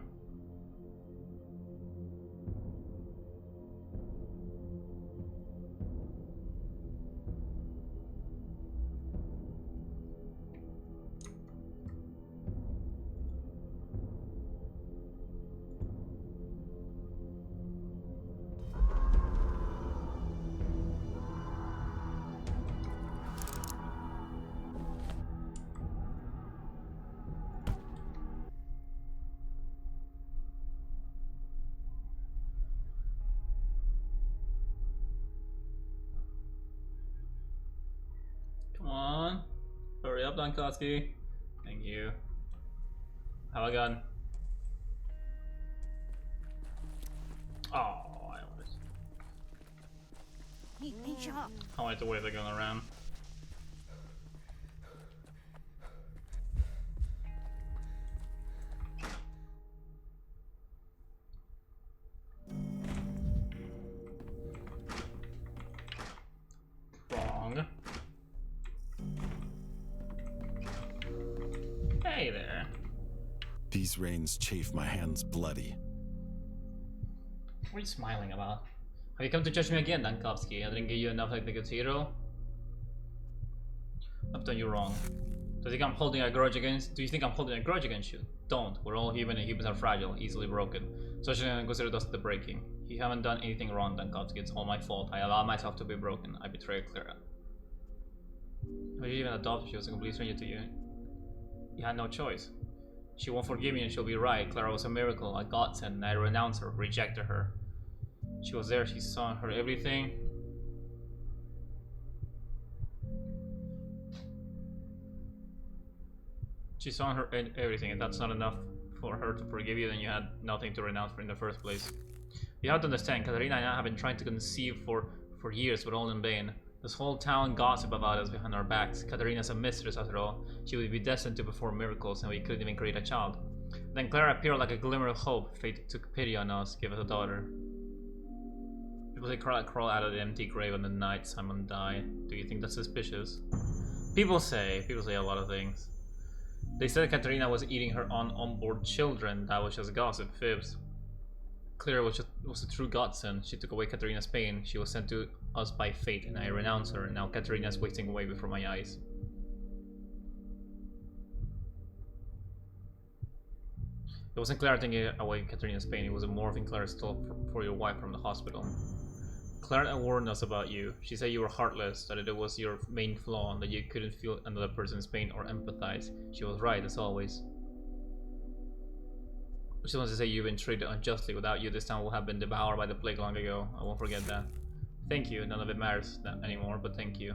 Come on. Hurry up, Donkowski. Thank you. Have a gun. Oh, I wanted to wave the gun around. These reins chafe my hands bloody. What are you smiling about? Have you come to judge me again, Dankowski? I didn't give you enough like the good hero? I've done you wrong. Do you think I'm holding a grudge against you? Don't. We're all human and humans are fragile, easily broken. So I shouldn't consider us the breaking. You haven't done anything wrong, Dankowski. It's all my fault. I allowed myself to be broken. I betrayed Clara. How did you even adopt her? She was a complete stranger to you. You had no choice. She won't forgive me and she'll be right. Clara was a miracle, a godsend, and I renounced her, rejected her. She was there, she saw her everything. She saw her in everything, and that's not enough for her to forgive you, then you had nothing to renounce for in the first place. You have to understand, Katarina and I have been trying to conceive for years, but all in vain. This whole town gossip about us behind our backs. Katarina's a mistress after all. She would be destined to perform miracles, and we couldn't even create a child. Then Clara appeared like a glimmer of hope. Fate took pity on us, gave us a daughter. People say crawl out of the empty grave on the night Simon died. Do you think that's suspicious? People say a lot of things. They said Katarina was eating her own onboard children. That was just gossip, fibs. Clara was a true godsend. She took away Katarina's pain. She was sent to us by fate, and I renounce her. Now Katarina is wasting away before my eyes. It wasn't Clara taking away Katarina's pain. It was a morphine Clara stole for your wife from the hospital. Clara warned us about you. She said you were heartless, that it was your main flaw, and that you couldn't feel another person's pain or empathize. She was right, as always. She wants to say you've been treated unjustly. Without you, this town will have been devoured by the plague long ago. I won't forget that. Thank you. None of it matters anymore, but thank you.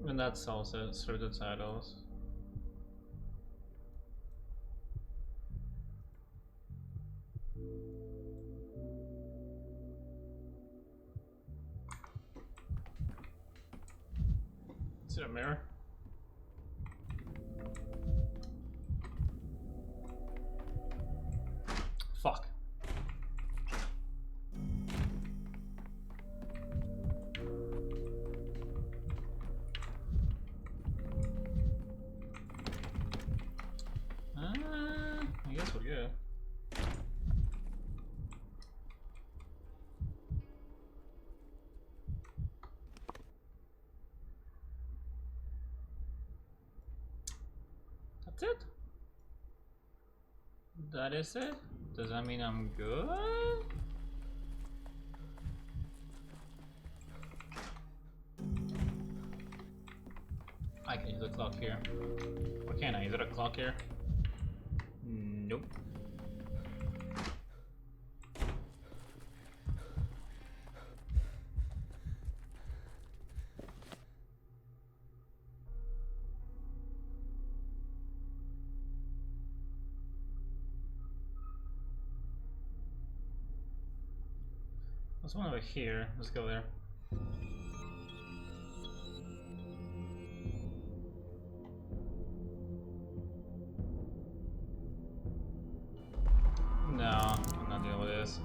And that's also sort of the titles. Is it a mirror? Fuck. I guess we're good. That's it? That is it? Does that mean I'm good? I can use a clock here. Or can I? Is there a clock here? Nope. There's one over here. Let's go there. No, I'm not dealing with this.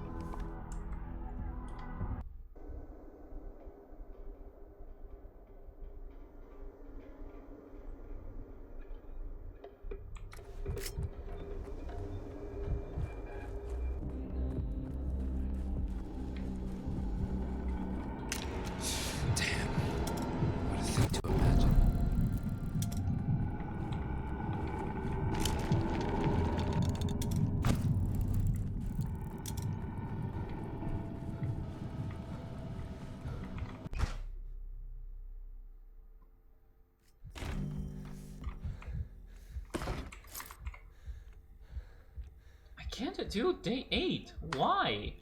Can't do day 8. Why?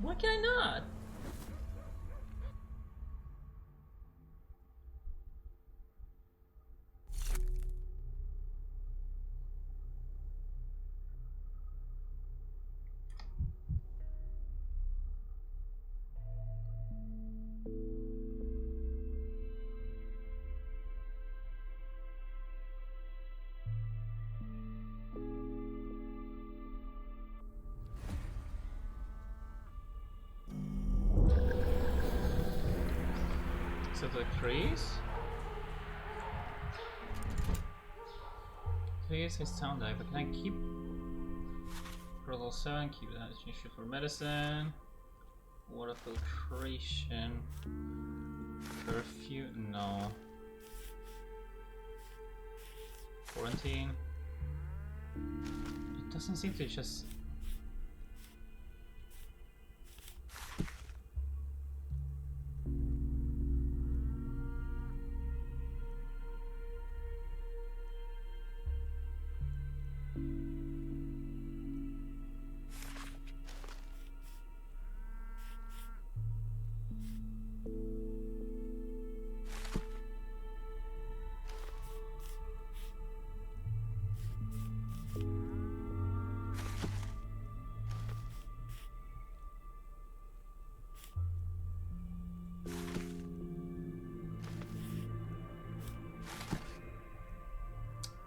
Why can I not? set the crease. Crease is sound dive, but can I keep Protocol 7, keep that issue for medicine. Water filtration. Curfew? No. Quarantine? It doesn't seem to just...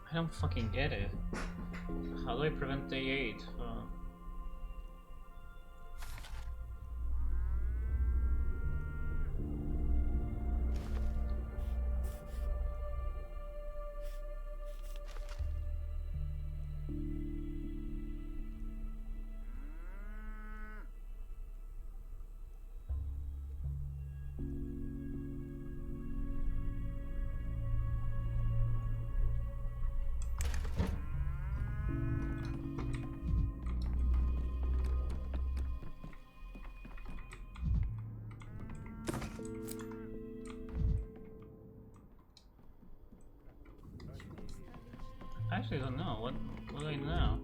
I don't fucking get it. How do I prevent day 8? I actually don't know. What do I know?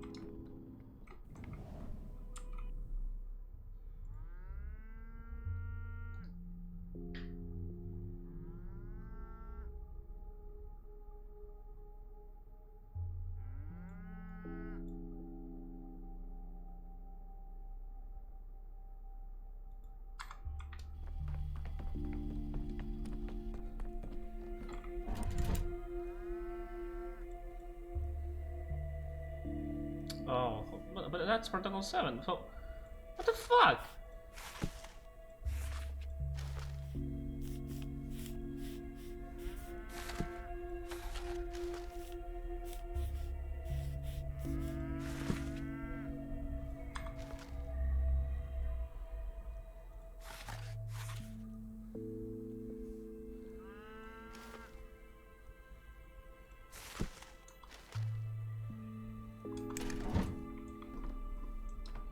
Oh, but that's Protocol 7. So, what the fuck?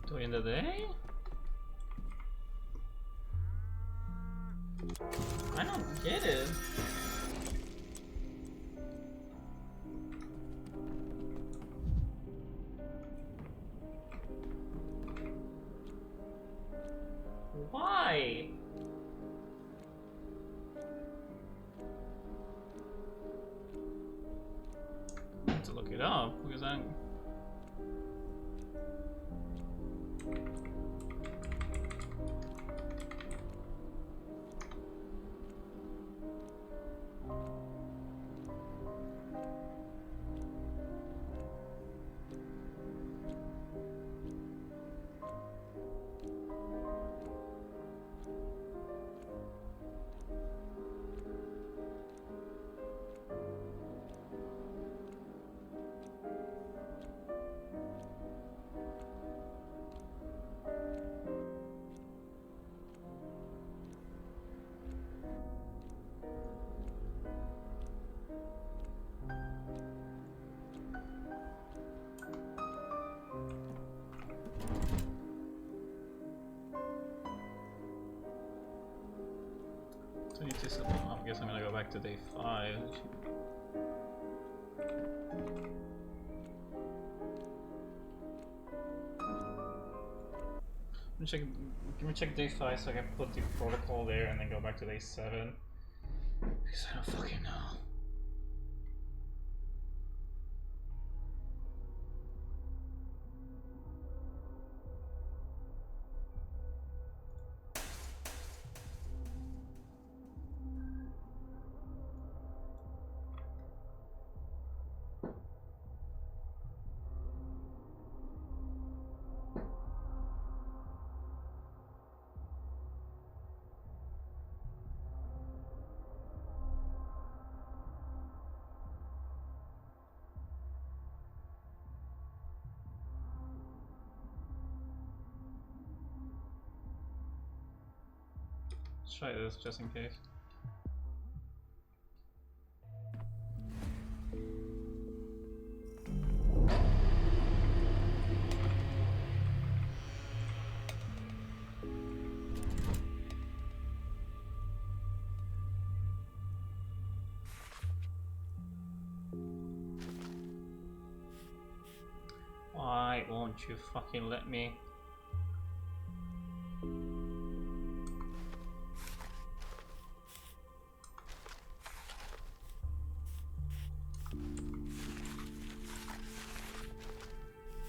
During the day? I don't get it. Why? I have to look it up because I'm... I guess I'm gonna go back to day 5. Let me check day 5 so I can put the protocol there and then go back to day 7. Because I don't fucking know. Let's try this just in case. Why won't you fucking let me?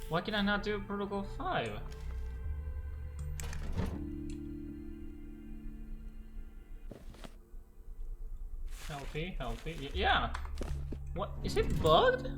Why can I not do Protocol 5? Healthy, healthy. Yeah. What? Is it bugged?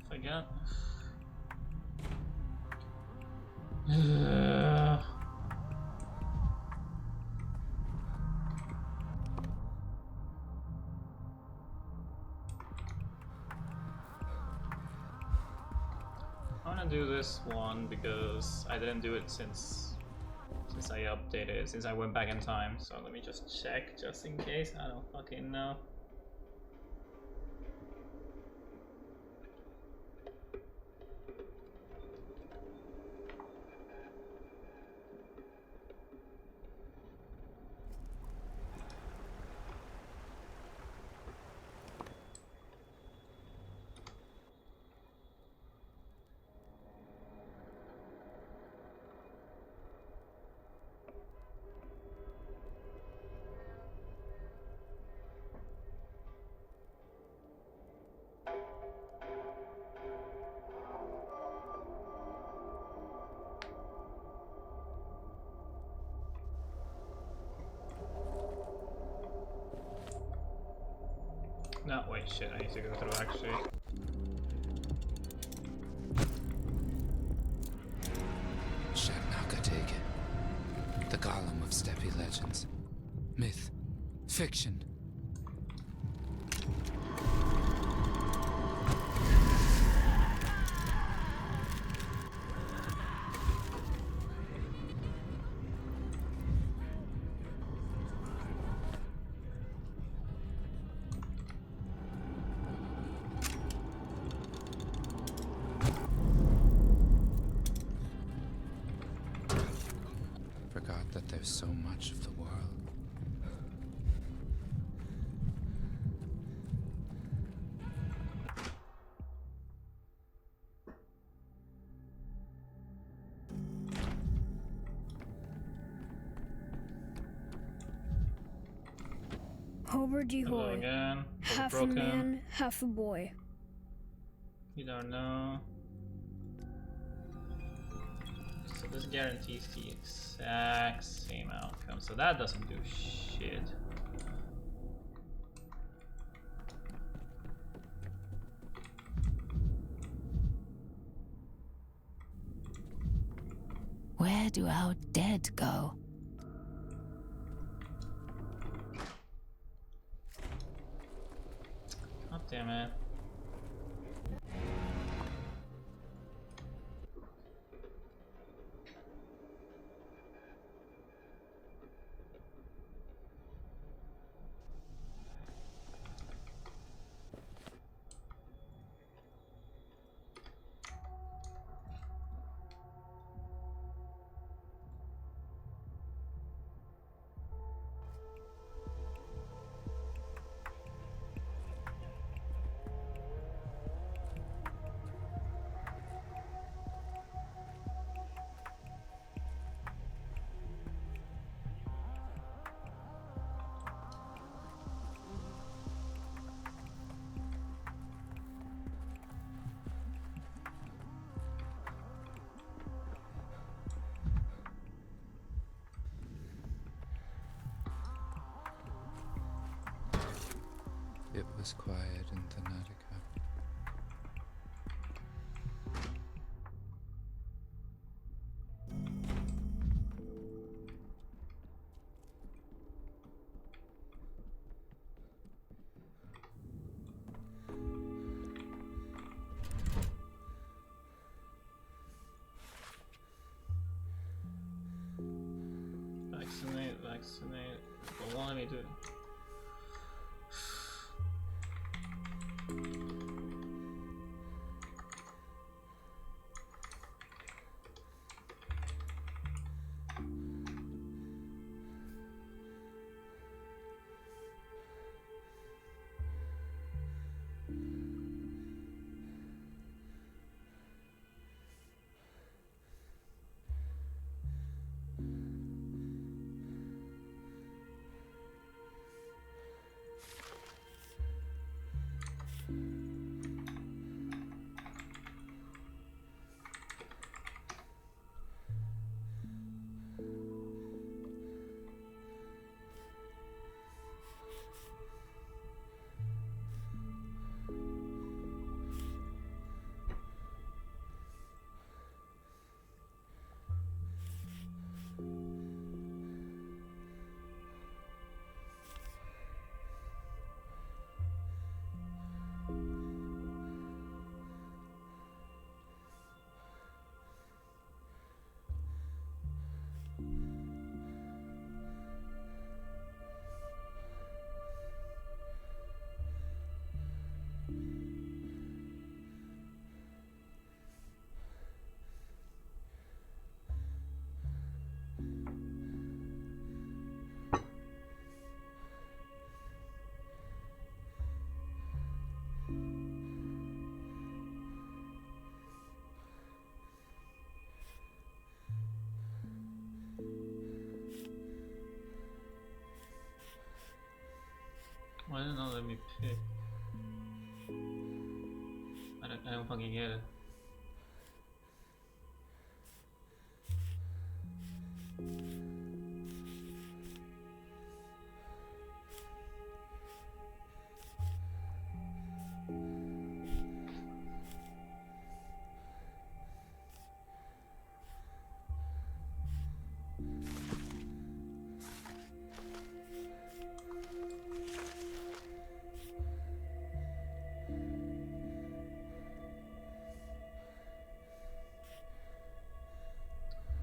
Again. I'm gonna do this one because I didn't do it since I updated, since I went back in time. So let me just check just in case. I don't fucking know. No, wait, shit, I need to go through actually. Shatnaka taken. The golem of steppe legends. Myth. Fiction. Forgot that there's so much of the world. Hober Hello Jihoy. again. Half a Broken. man, half a boy. You don't know. So this guarantees the exact same outcome. So that doesn't do shit. Where do our dead go? God damn it. was quiet in Thanatica. Vaccinate. Don't want me to. Why did it not let me pick? I don't fucking get it.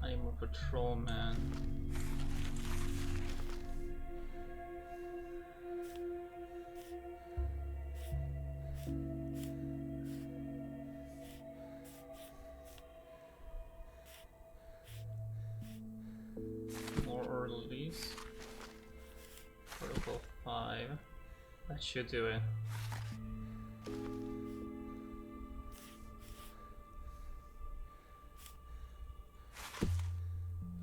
I'm a patrolman. More orderlies. Protocol 5. That should do it.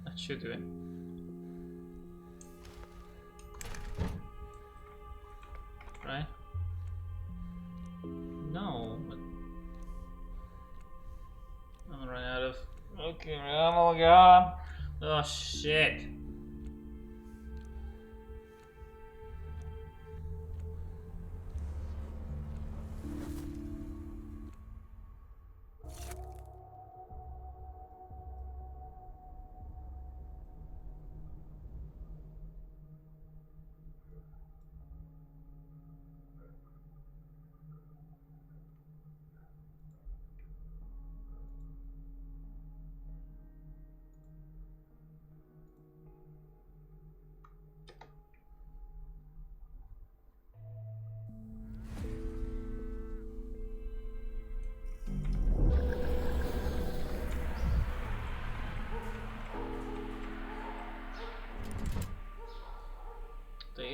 That should do it. Right? No, but I'm gonna run out of. Okay, oh my god. Oh shit.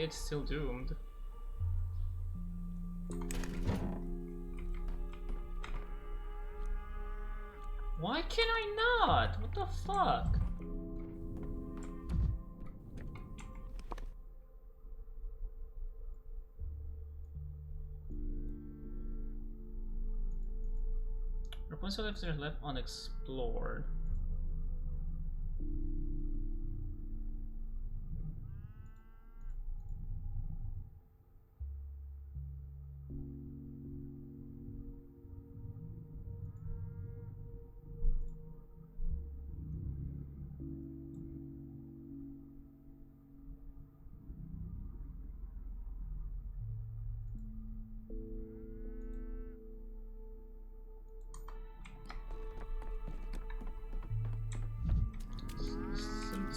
It's still doomed. Why can I not? What the fuck? Rapunzel left unexplored.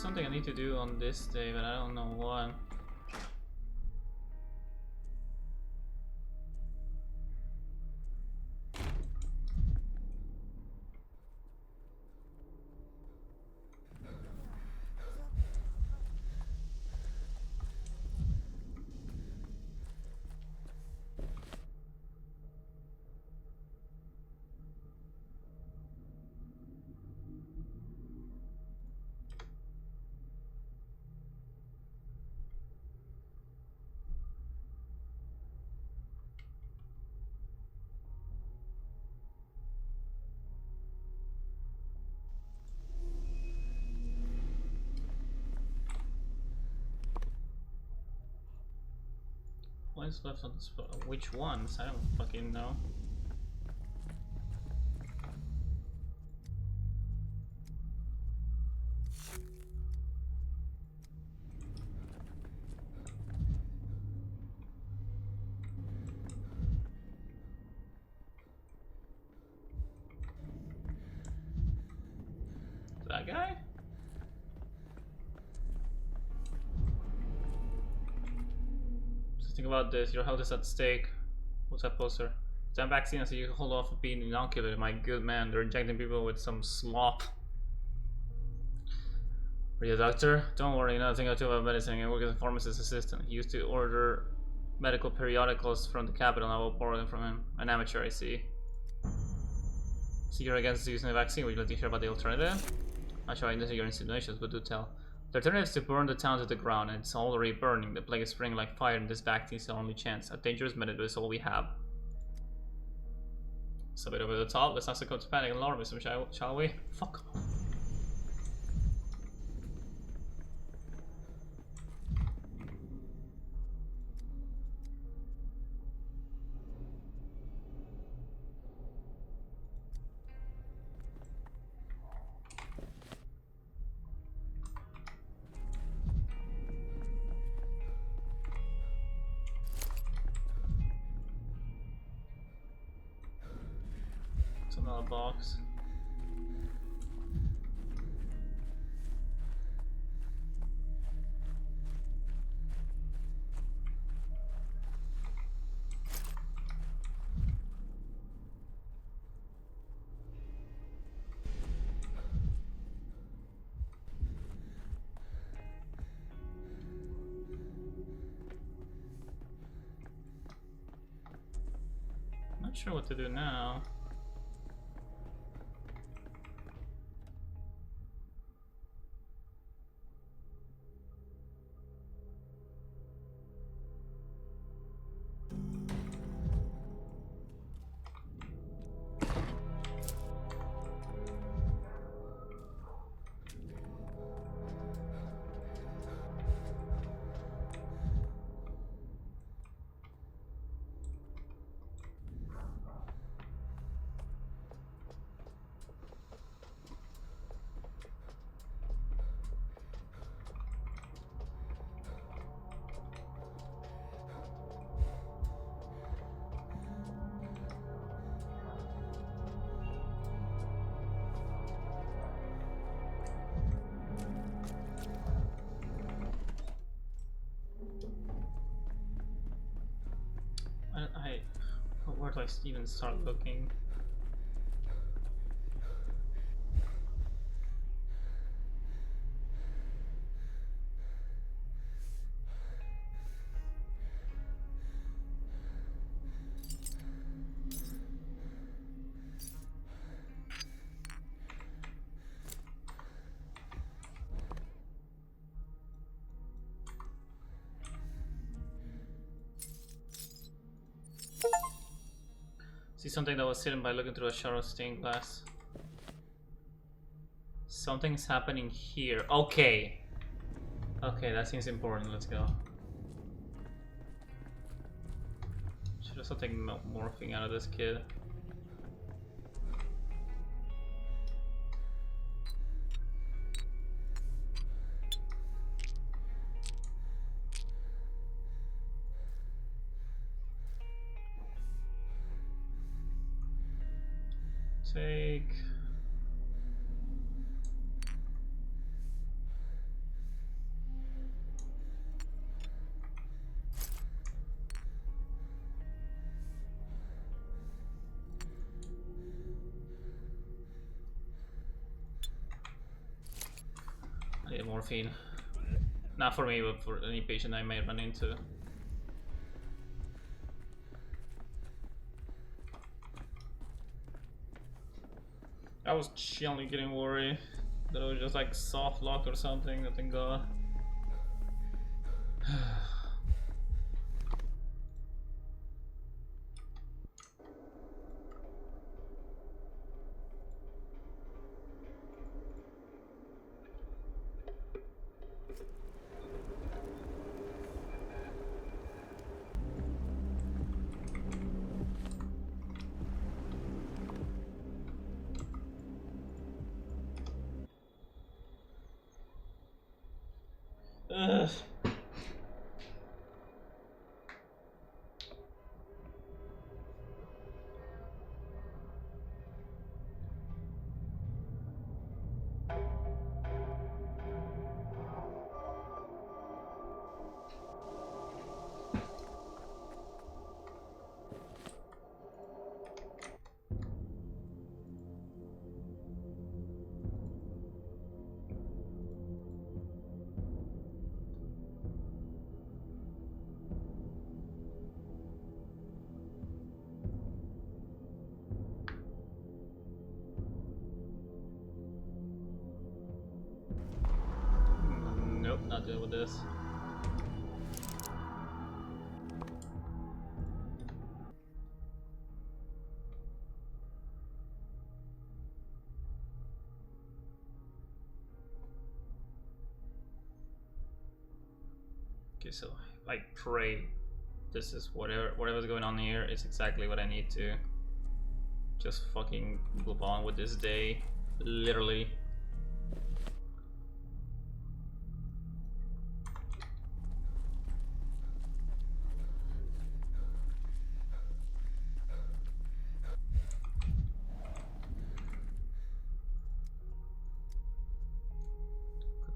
something I need to do on this day, but I don't know what. What's left on this? Which ones? I don't fucking know. That guy? Just think about this. Your health is at stake. What's that poster? Damn vaccine so you can hold off of being inoculated. My good man, they're injecting people with some slop. Are you a doctor? Don't worry, nothing I do about medicine. I work as a pharmacist assistant. He used to order medical periodicals from the capital and I will borrow them from him. An amateur, I see. So you're against using the vaccine. Would you like to hear about the alternative? I'm sure I didn't your insinuations, but do tell. The alternative is to burn the town to the ground, and it's already burning. The plague is spreading like fire, and this vaccine is the only chance. A dangerous method is all we have. It's a bit over the top. Let's not succumb to panic and alarmism, shall we? Fuck off. It's another box. Not sure what to do now. Where do I even start looking? See something that was hidden by looking through a shallow stained glass. Something's happening here. Okay. Okay, that seems important. Let's go. Should have something morphing out of this kid. Take I need morphine. Not for me, but for any patient I may run into. I was chilling, getting worried that it was just like soft lock or something. Thank God. Ugh. Nope, not dealing with this. Okay, so I pray this is whatever's going on here is exactly what I need to just fucking move on with this day. Literally.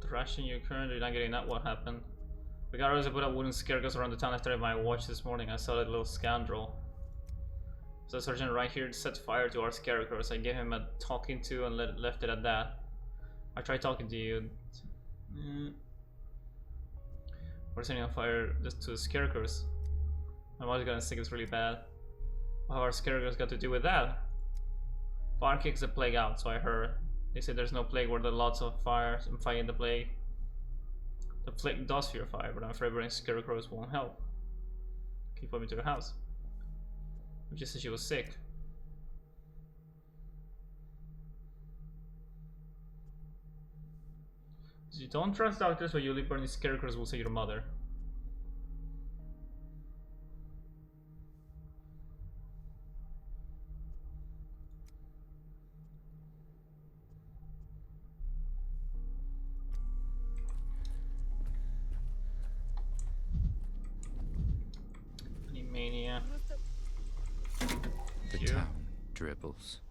The ration you're currently not getting that, what happened? Regardless, I put up wooden scarecrows around the town after my watch this morning. I saw that little scoundrel. So Sergeant right here set fire to our scarecrows. I gave him a talking to and left it at that. I tried talking to you. We're setting on fire just to the scarecrows. My mother's gonna think it's really bad. What have our scarecrows got to do with that? Fire kicks the plague out, so I heard. They say there's no plague where there are lots of fires and fighting the plague. The plague does fear fire, but I'm afraid bringing scarecrows won't help. Keep coming to her house. She said she was sick. You don't trust doctors, but you leave burning scarecrows will say your mother. Mania. The town dribbles.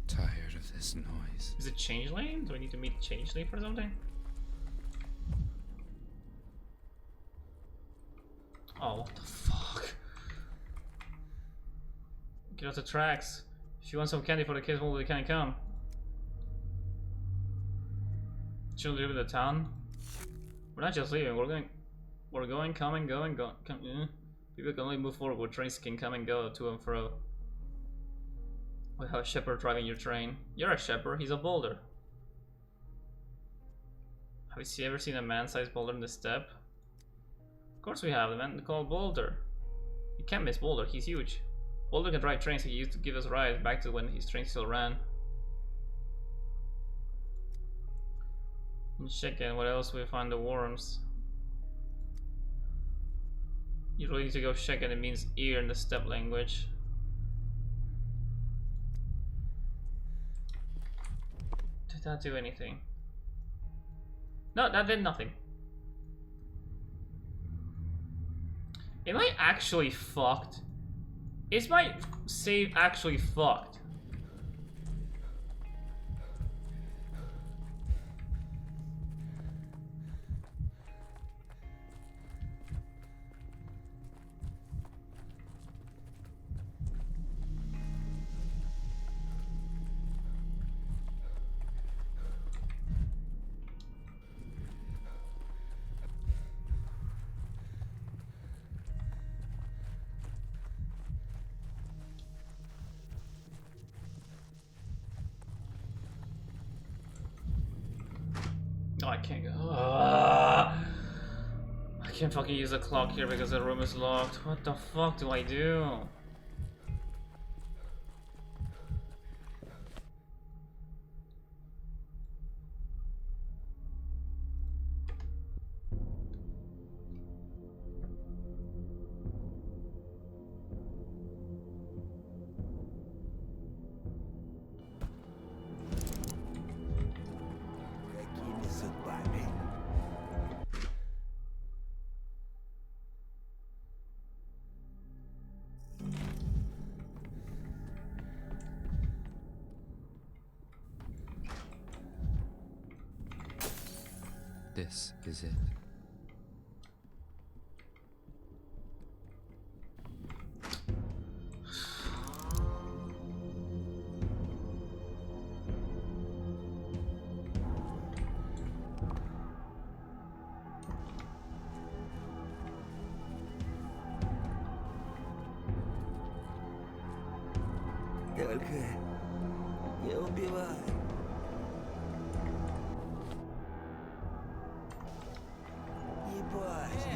Tired of this noise. Is it changeling? Do I need to meet changeling for something? Oh, what the fuck? Get off the tracks. If you want some candy for the kids, well, they can't come. Shouldn't live in the town. We're not just leaving. We're going, coming, going, go. Yeah. People can only move forward where trains can come and go to and fro. We have a shepherd driving your train. You're a shepherd. He's a boulder. Have you ever seen a man-sized boulder in the steppe? Of course we have. The man called Boulder. You can't miss Boulder. He's huge. Boulder can drive trains. He used to give us rides back to when his train still ran. Chicken, what else we find the worms? You really need to go check it. It means ear in the steppe language. Did that do anything? No, that did nothing. Am I actually fucked? Is my save actually fucked? can't go. I can't fucking use a clock here because the room is locked. What the fuck do I do? This is it. Только не убивай. Не бойся.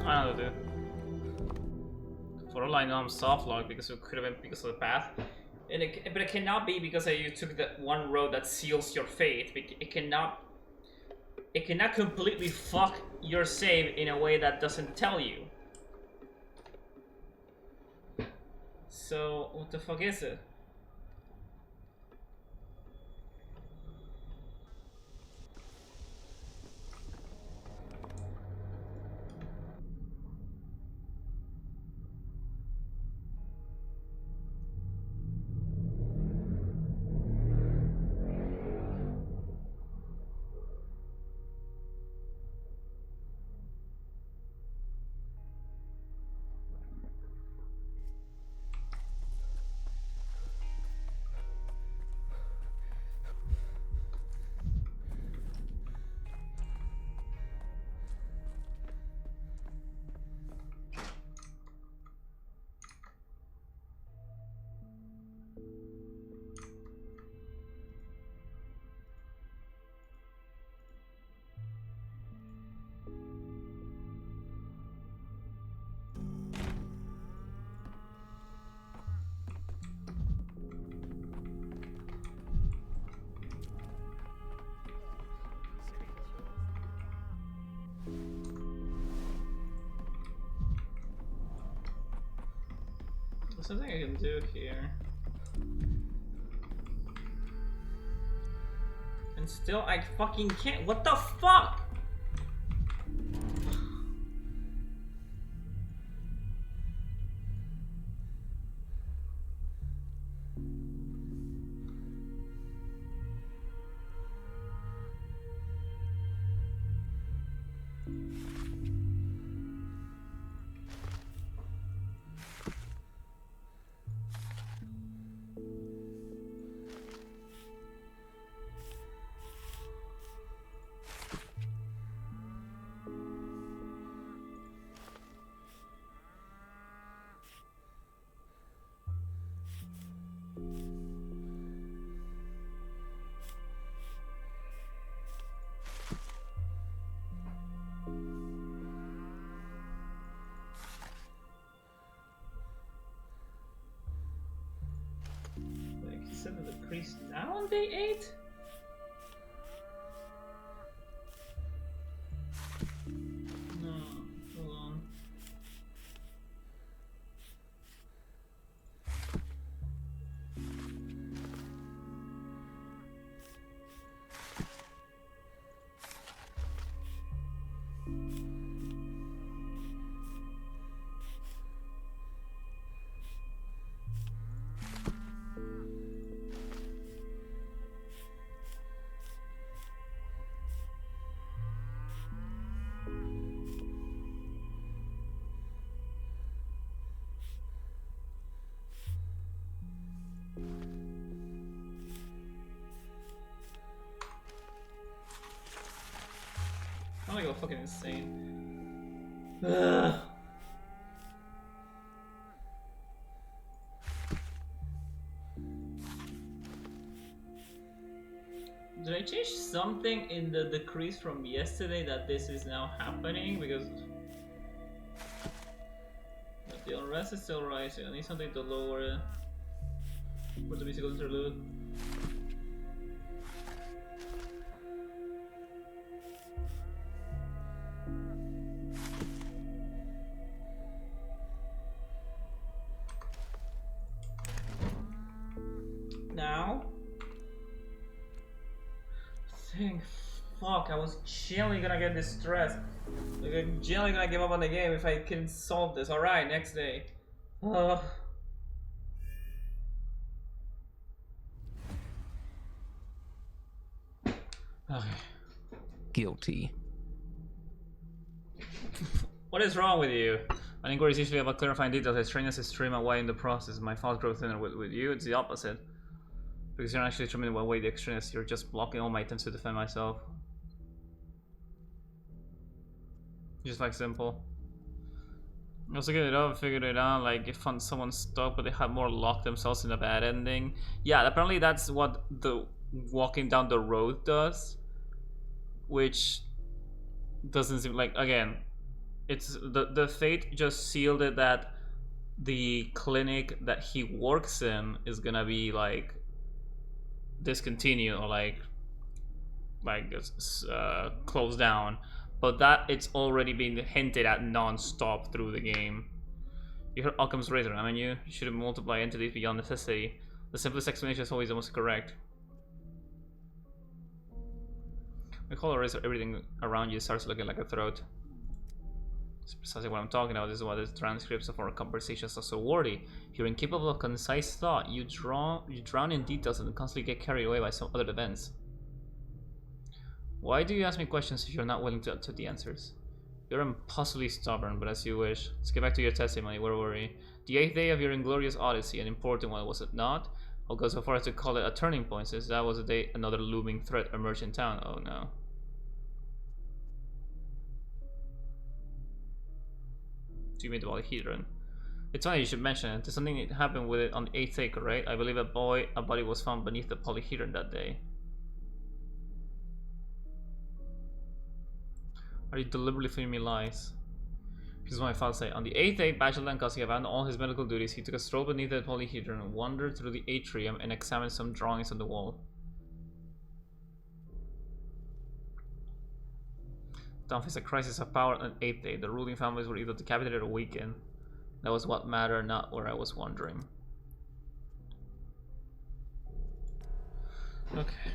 I don't know, dude. For all I know, I'm soft locked because it could have been because of the path. And but it cannot be because you took that one road that seals your fate. It cannot completely fuck your save in a way that doesn't tell you. So what the fuck is it? There's something I can do here. And still I fucking can't. What the fuck? The priest now on day 8? No, hold on. fucking insane. Ugh. Did I change something in the decrease from yesterday that this is now happening? Because the unrest is still rising. I need something to lower it for the musical interlude. Now? Thank fuck, I was genuinely gonna get distressed. Like, I'm genuinely gonna give up on the game if I can solve this. Alright, next day. Okay. Guilty. What is wrong with you? My inquiry is usually about clarifying details. I strain as I stream away in the process. My files grow thinner. With you, it's the opposite. Because you're not actually trimming away the extraness, you're just blocking all my attempts to defend myself. Just like simple. I also get it up, figured it out, like if someone stuck but they had more locked themselves in a bad ending. Yeah, apparently that's what the walking down the road does. Which doesn't seem like, again, it's the fate just sealed it that the clinic that he works in is gonna be like discontinued or like closed down, but that it's already been hinted at non-stop through the game. You heard Occam's razor, haven't you? You shouldn't multiply entities beyond necessity. The simplest explanation is always the most correct. We call a razor everything around you starts looking like a throat. That's precisely what I'm talking about. This is why the transcripts of our conversations are so wordy. You're incapable of concise thought. You drown in details and constantly get carried away by some other events. Why do you ask me questions if you're not willing to accept the answers? You're impossibly stubborn, but as you wish. Let's get back to your testimony. Where were we? The 8th day of your inglorious odyssey, an important one, was it not? I'll go so far as to call it a turning point, since that was the day another looming threat emerged in town. Oh no. Do you mean the polyhedron? It's funny you should mention it. There's something that happened with it on the 8th day, right? I believe a body was found beneath the polyhedron that day. Are you deliberately feeding me lies? Here's what my files say. On the 8th day, Bachelor Lankowski abandoned all his medical duties. He took a stroll beneath the polyhedron, wandered through the atrium, and examined some drawings on the wall. Dawn faced a crisis of power on the 8th day. The ruling families were either decapitated or weakened. That was what mattered, not where I was wandering. Okay.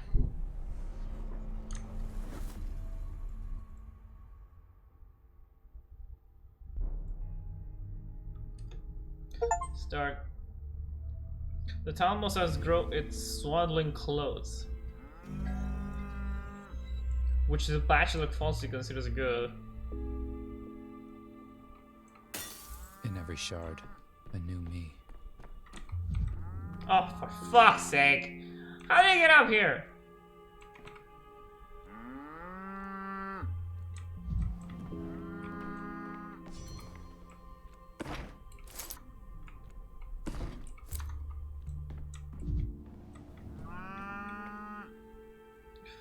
Start. The town must have grown its swaddling clothes, which the Bachelor falsely considers good. In every shard, a new me. Oh, for fuck's sake! How did I get up here?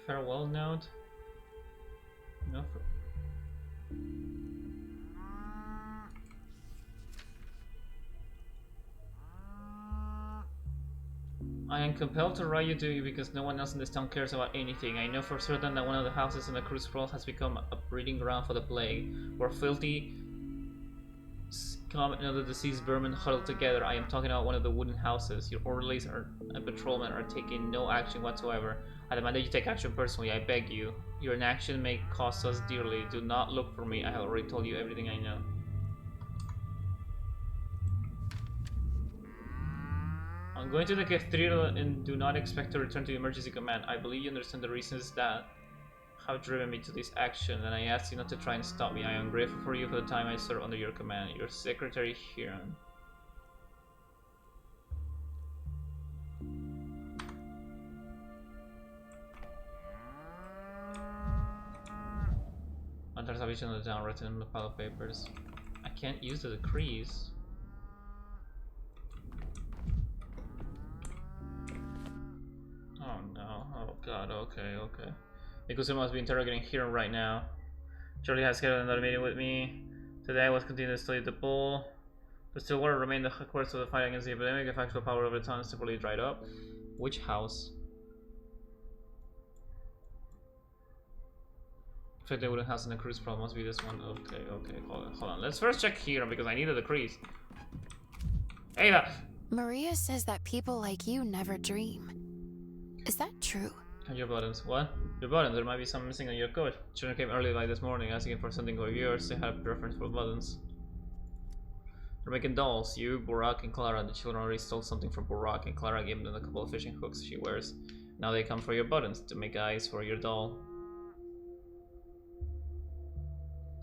Farewell note. No. I am compelled to write you to you because no one else in this town cares about anything. I know for certain that one of the houses in the cruise scroll has become a breeding ground for the plague, where filthy scum and other deceased vermin huddle together. I am talking about one of the wooden houses. Your orderlies and patrolmen are taking no action whatsoever. I demand that you take action personally, I beg you. Your inaction may cost us dearly. Do not look for me. I have already told you everything I know. I'm going to the cathedral and do not expect to return to the emergency command. I believe you understand the reasons that have driven me to this action, and I ask you not to try and stop me. I am grateful for you for the time I served under your command. Your secretary, Huron. There's a vision of the town written in the pile of papers. I can't use the decrees. Oh no, oh god, okay. Because I must be interrogating here right now. Charlie has scheduled another meeting with me. Today I was continuing to study the bull. The Stillwater remained the course of the fight against the epidemic. If actual power over the town is temporarily dried up. Which house? I think they wouldn't have in the cruise problem. Must be this one. Okay, hold on. Let's first check here because I need a decrease. Ava! Maria says that people like you never dream. Is that true? And your buttons. What? Your buttons. There might be some missing on your coat. Children came early like this morning asking for something of yours. They have preference for buttons. They're making dolls. You, Borak, and Clara. The children already stole something from Borak, and Clara gave them a couple of fishing hooks she wears. Now they come for your buttons to make eyes for your doll.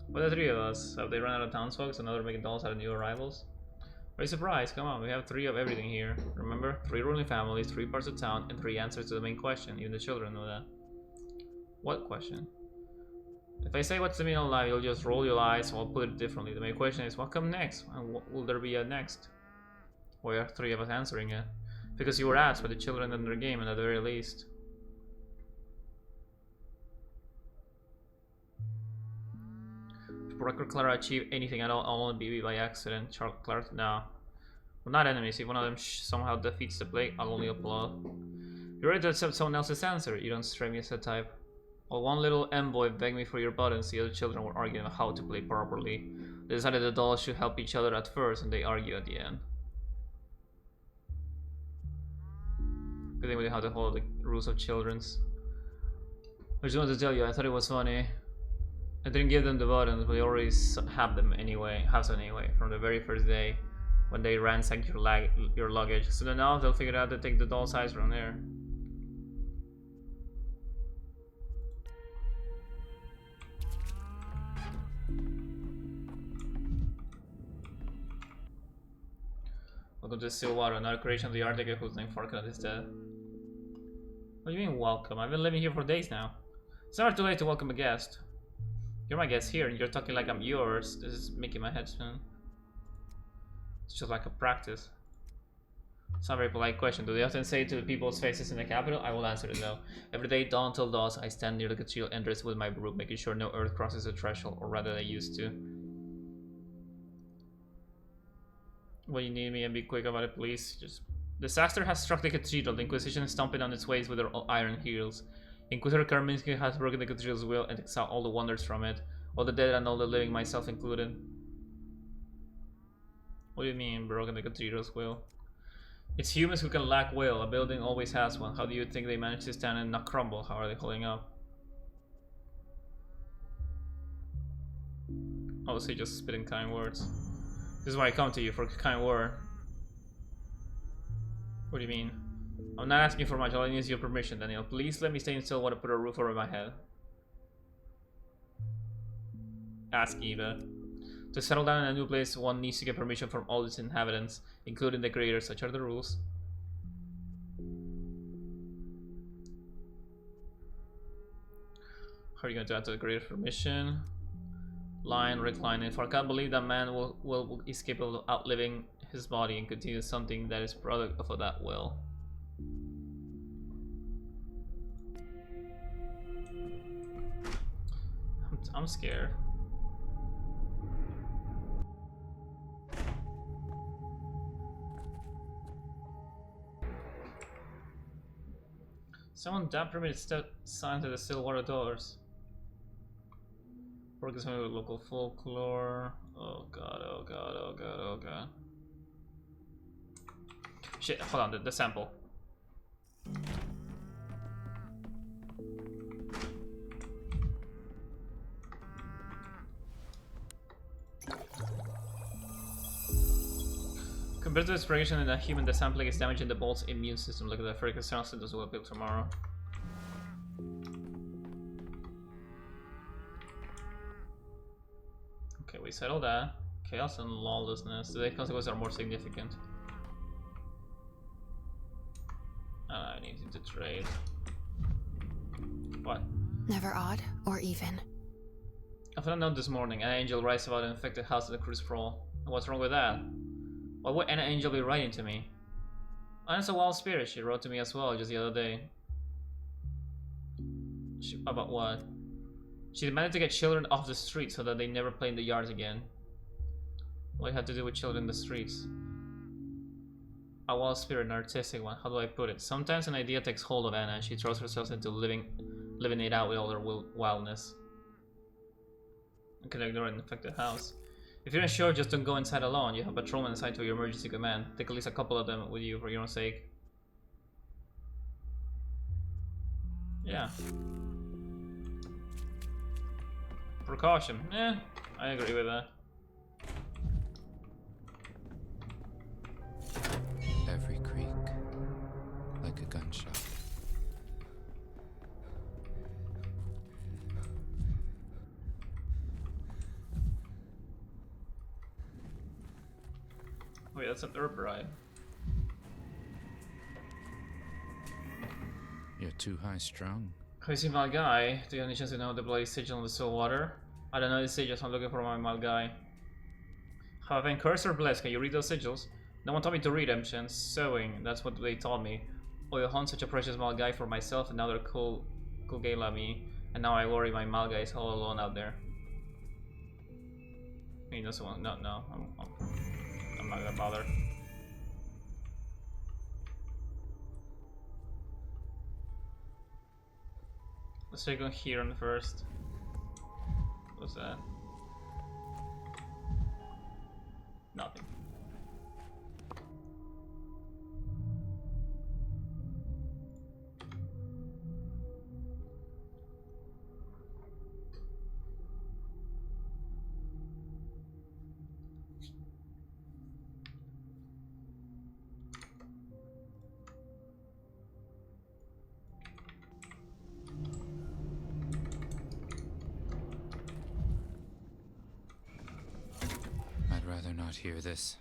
What are the three of us? Have they run out of townsfolk, so now they're making dolls out of new arrivals? Are you surprised? Come on, we have 3 of everything here. Remember? 3 ruling families, 3 parts of town, and 3 answers to the main question. Even the children know that. What question? If I say what's the meaning of life, you'll just roll your eyes, so I'll put it differently. The main question is, what comes next? And what will there be a next? Why are 3 of us answering it? Because you were asked by the children in their game, at the very least. If Brock or Clara achieve anything at all, I'll only be by accident. Clara, no. We're not enemies. If one of them somehow defeats the plague, I'll only applaud. You're ready to accept someone else's answer. You don't strike me as that type. While one little envoy begged me for your buttons, the other children were arguing about how to play properly. They decided the dolls should help each other at first, and they argue at the end. Good thing we have to follow the rules of children's. I just wanted to tell you, I thought it was funny. I didn't give them the buttons, but they already have them anyway, from the very first day when they ransacked your luggage. So now they'll figure out to take the doll size from there. Welcome to Stillwater, another creation of the Arctic whose name Farknut is dead. What do you mean welcome? I've been living here for days now. It's never too late to welcome a guest. You're my guest here and you're talking like I'm yours. This is making my head spin. It's just like a practice. It's not a very polite question. Do they often say to the people's faces in the capital? I will answer it no. Every day, dawn till dusk, I stand near the cathedral entrance with my broom, making sure no earth crosses the threshold, or rather I used to. What you need me and be quick about it, please. Just disaster has struck the cathedral. The Inquisition is stomping on its ways with their iron heels. Inquisitor Karminski has broken the cathedral's will and exiled all the wonders from it, all the dead and all the living, myself included. What do you mean, broken the cathedral's will? It's humans who can lack will. A building always has one. How do you think they manage to stand and not crumble? How are they holding up? Obviously just spitting kind words. This is why I come to you, for a kind word. What do you mean? I'm not asking for much, all I need is your permission, Daniel. Please let me stay in Stillwater to put a roof over my head. Ask Eva. To settle down in a new place, one needs to get permission from all its inhabitants, including the creators. Such are the rules. How are you going to answer the creator's permission? Line, recline. If I can't believe that man is capable of outliving his body and continue something that is product of that will. I'm scared. Someone damn permitted sign to the Stillwater doors. Work is with local folklore. Oh god, oh god, oh god, oh god. Shit, hold on, the sample. Compared to expiration in a human, the sampling is damaging the bolt's immune system. Look at the freaking sound symptoms will appeal tomorrow. Okay, we settled that. Chaos and lawlessness. The consequences are more significant. I need to trade. What? Never odd or even. I found out this morning an angel writes about an infected house in the cruise sprawl. What's wrong with that? Why would an angel be writing to me? And it's a wild spirit. She wrote to me as well just the other day. About what? She demanded to get children off the street so that they never play in the yards again. What do you have to do with children in the streets? A wild spirit, an artistic one. How do I put it? Sometimes an idea takes hold of Anna and she throws herself into living it out with all her wildness. You can ignore an infected house. If you're unsure, just don't go inside alone. You have patrolmen assigned to your emergency command. Take at least a couple of them with you for your own sake. Yeah. Precaution. Eh, I agree with that. Every creak, like a gunshot. Wait, that's an herb ride. You're too high-strung. Crazy mal guy. Do you have any chance to know the bloody sigil on the still water? I don't know the sigils, I'm looking for my mal guy. Have I been cursed or blessed? Can you read those sigils? No one taught me to read them, Shen. Sewing, that's what they taught me. Oh, you hunt such a precious mal guy for myself, and now they're cool gay like me. And now I worry my mal guy is all alone out there. He doesn't want. No, I'm not gonna bother. Let's check on here on the first. What's that? Nothing. I'd rather not hear this.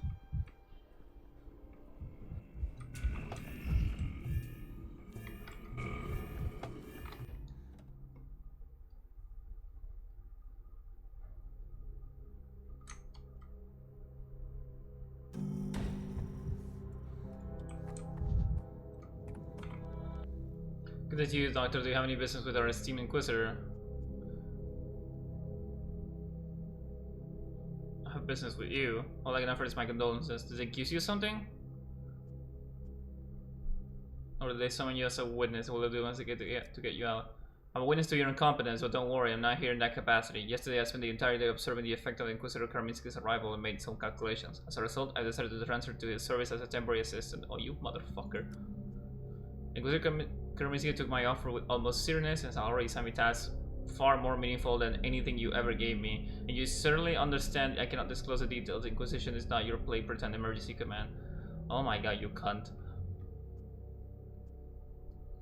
Good day to you, Doctor. Do you have any business with our esteemed Inquisitor? I have business with you. All I can offer is my condolences. Did they accuse you of something? Or did they summon you as a witness? What will they do once they get to get you out? I'm a witness to your incompetence, but don't worry, I'm not here in that capacity. Yesterday I spent the entire day observing the effect of Inquisitor Karminski's arrival and made some calculations. As a result, I decided to transfer to his service as a temporary assistant. Oh, you motherfucker. Inquisitor Karminski took my offer with almost seriousness and has already assigned me tasks far more meaningful than anything you ever gave me. And you certainly understand I cannot disclose the details. Inquisition is not your play pretend emergency command. Oh my god, you cunt.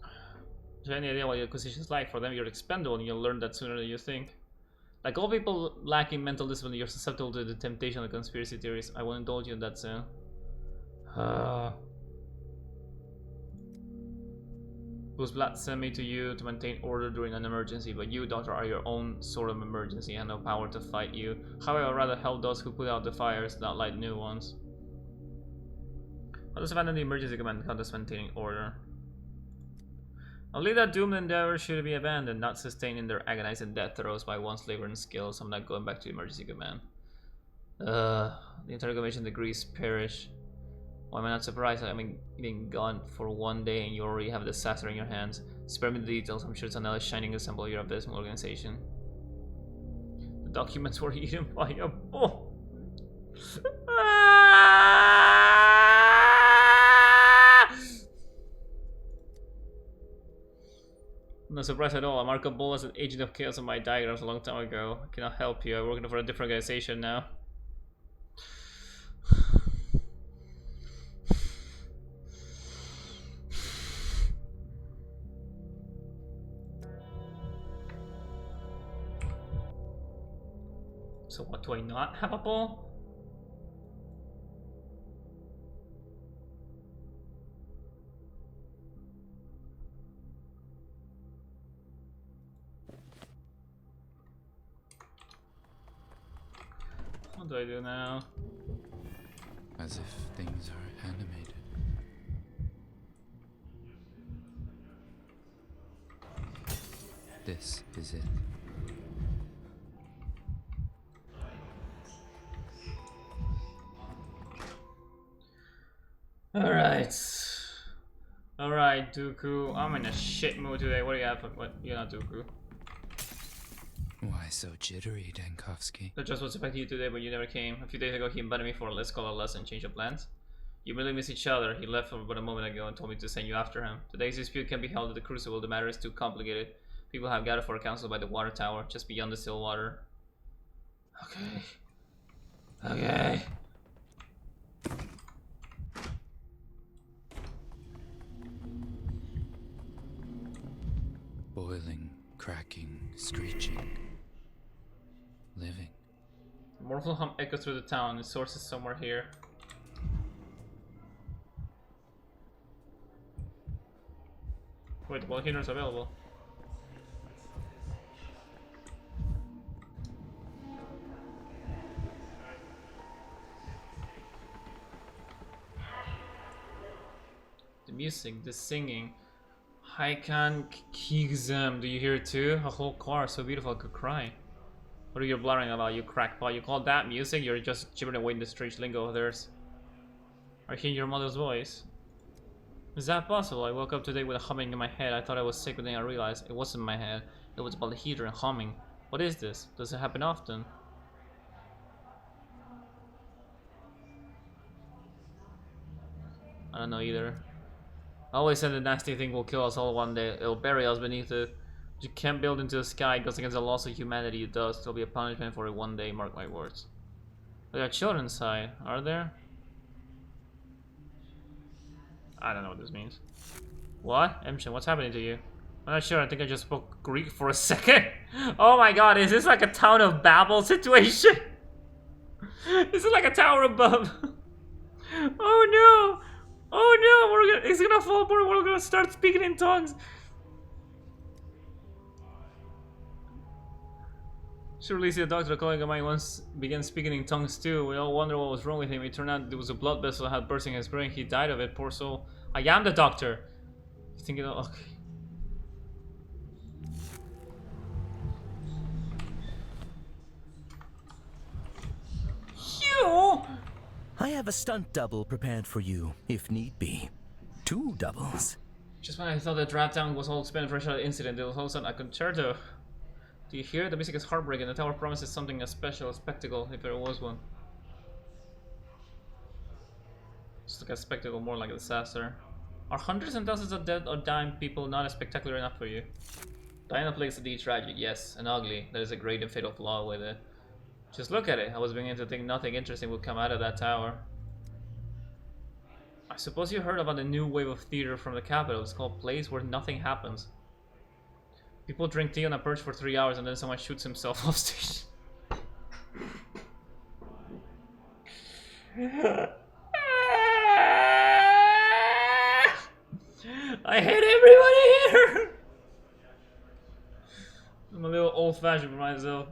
Do you have any idea what your Inquisition is like? For them, you're expendable and you'll learn that sooner than you think. Like all people lacking mental discipline, you're susceptible to the temptation of conspiracy theories. I won't indulge you in that soon. Boozblatt sent me to you to maintain order during an emergency, but you, Doctor, are your own sort of emergency and no power to fight you. However, I'd rather help those who put out the fires, not light new ones. How does abandon the emergency command count as maintaining order? Only that doomed endeavor should be abandoned, not sustained in their agonizing death throes by one's labor and skills. I'm not going back to emergency command. The interrogation degrees perish. Why am I not surprised? I mean, being gone for one day and you already have a disaster in your hands. Spare me the details. I'm sure it's another shining example of your abysmal organization. The documents were eaten by a bull. I'm not surprised at all. I marked a bull as an agent of chaos on my diagrams a long time ago. I cannot help you. I'm working for a different organization now. So what, do I not have a ball? What do I do now? As if things are animated. This is it. Alright, Dooku. I'm in a shit mood today. What do you have? What? You're not Dooku. Why so jittery, Dankovsky? I just was expecting you today, but you never came. A few days ago, he invited me for a let's call a lesson, change of plans. You really miss each other. He left about a moment ago and told me to send you after him. Today's dispute can be held at the Crucible. The matter is too complicated. People have gathered for a council by the water tower, just beyond the still water. Okay. Okay. Boiling, cracking, screeching. Living. A mournful hum echoes through the town. Its source is somewhere here. Wait, the volcano is available. The music, the singing. Haikan Kigzam, do you hear it too? A whole choir, so beautiful I could cry. What are you blaring about, you crackpot? You call that music? You're just gibbering away in the strange lingo of theirs. I hear your mother's voice. Is that possible? I woke up today with a humming in my head. I thought I was sick, but then I realized it wasn't my head. It was about the heater and humming. What is this? Does it happen often? I don't know either. I always said the nasty thing will kill us all one day. It'll bury us beneath it. You can't build into the sky. It goes against the laws of humanity. It does. There'll be a punishment for it one day. Mark my words. There are children inside. Are there? I don't know what this means. What? Emshin, what's happening to you? I'm not sure. I think I just spoke Greek for a second. Oh my god, is this like a Town of Babel situation? Is it like a tower above? Oh no! Oh no! It's gonna fall apart. We're gonna start speaking in tongues. Surely the doctor, a colleague of mine, once began speaking in tongues too. We all wondered what was wrong with him. It turned out there was a blood vessel had burst in his brain. He died of it, poor soul. I am the doctor. He's thinking, okay. You! I have a stunt double prepared for you, if need be. 2 doubles. Just when I thought the Drat Town was all spent for a incident, there was all of a sudden a concerto. Do you hear? The music is heartbreaking. The tower promises something a special, a spectacle, if there was one. Just like a spectacle, more like a disaster. Are hundreds and thousands of dead or dying people not spectacular enough for you? Dying of plagues is indeed tragic, yes, and ugly. There is a great and fatal flaw with it. Just look at it. I was beginning to think nothing interesting would come out of that tower. I suppose you heard about the new wave of theater from the capital. It's called Place Where Nothing Happens. People drink tea on a perch for 3 hours and then someone shoots himself off stage. I hate everybody here! I'm a little old-fashioned for myself.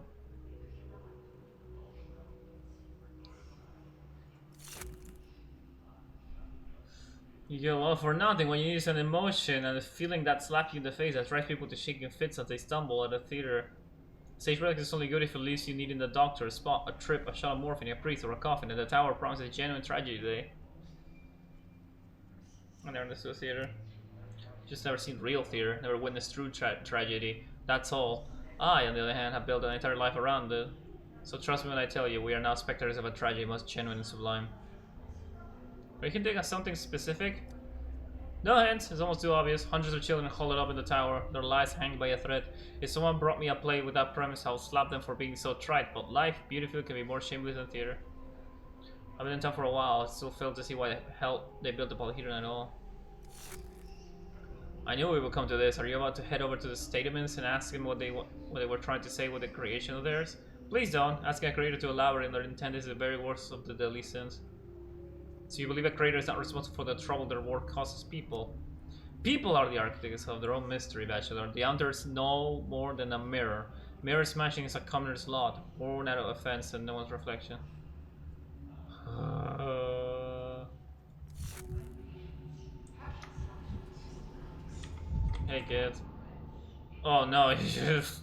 You get love for nothing when you use an emotion and a feeling that slaps you in the face that drives people to shaking fits as they stumble at a theater. Sage relic is only good if it leaves you needing the doctor, a spot, a trip, a shot of morphine, a priest, or a coffin, and the tower promises genuine tragedy today. I never understood theater. Just never seen real theater, never witnessed true tragedy. That's all. I, on the other hand, have built an entire life around it. So trust me when I tell you, we are now spectators of a tragedy most genuine and sublime. Or you can think of something specific. No hints, it's almost too obvious. Hundreds of children hollowed up in the tower, their lives hanging by a thread. If someone brought me a play with that premise, I would slap them for being so trite, but life, beautiful, can be more shameless than theater. I've been in town for a while, I still fail to see why the hell they built the polyhedron at all. I knew we would come to this. Are you about to head over to the Statements and ask them what they were trying to say with the creation of theirs? Please don't. Asking a creator to elaborate on their intent is the very worst of the deadly sins. So you believe a creator is not responsible for the trouble their work causes people? People are the architects of their own mystery, Bachelor. The Hunters no more than a mirror. Mirror smashing is a commoner's lot, born out of offense and no one's reflection. Hey kid. Oh no, you just.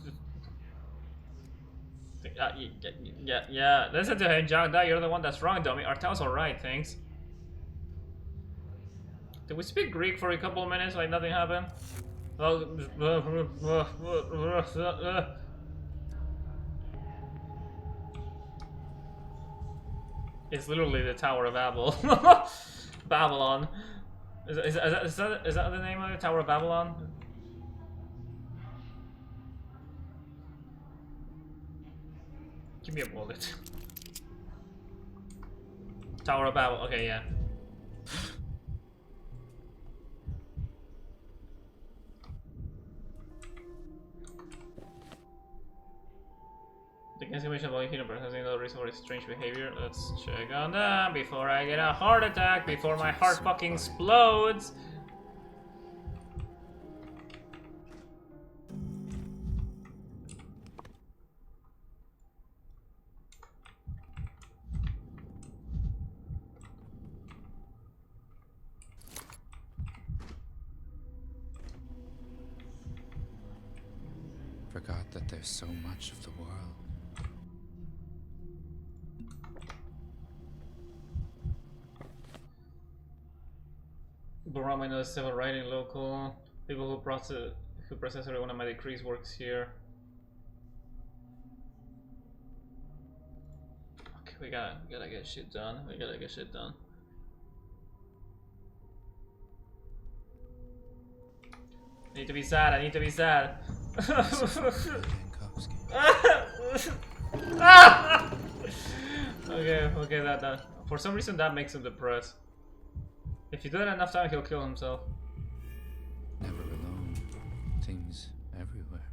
Yeah. Listen to him, John. That you're the one that's wrong, dummy. Our town's alright, thanks. Did we speak Greek for a couple of minutes like nothing happened? It's literally the Tower of Babel. Babylon. Is that the name of the Tower of Babylon? Give me a bullet. Tower of Babel. Okay, yeah. The information about universe has no reason for his strange behavior. Let's check on that before I get a heart attack, before my heart fucking explodes. Forgot that there's so much of the world. Barama knows civil writing local. People who process every one of my decrees works here. Okay, we gotta get shit done. We gotta get shit done. I need to be sad. I need to be sad. Okay, that. For some reason, that makes him depressed. If you do that enough time, he'll kill himself. Never alone. Things everywhere.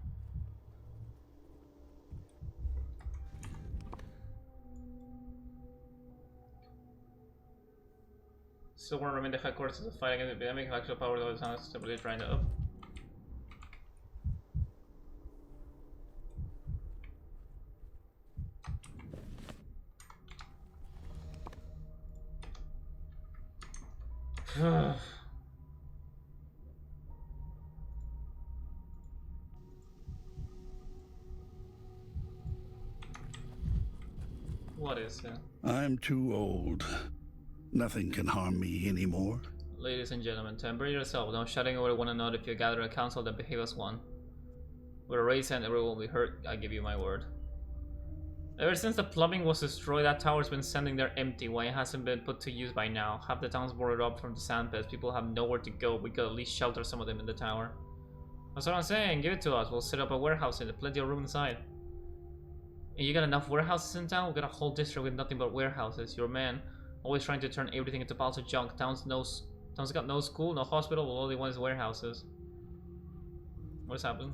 Still want to remain the headquarters of the fight against the epidemic. Actual power of the town is stability trying to up. What is it? I'm too old. Nothing can harm me anymore. Ladies and gentlemen, temper yourself. Don't shouting over one another. If you gather a council, then behave as one. With a raise hand, everyone will be hurt. I give you my word. Ever since the plumbing was destroyed, that tower's been standing there empty. Why it hasn't been put to use by now? Half the town's boarded up from the sand pits. People have nowhere to go. We could at least shelter some of them in the tower. That's what I'm saying. Give it to us. We'll set up a warehouse in it. Plenty of room inside. And you got enough warehouses in town? We got a whole district with nothing but warehouses. You're a man, always trying to turn everything into piles of junk. Town's got no school, no hospital. Well, all they want is warehouses. What's happened?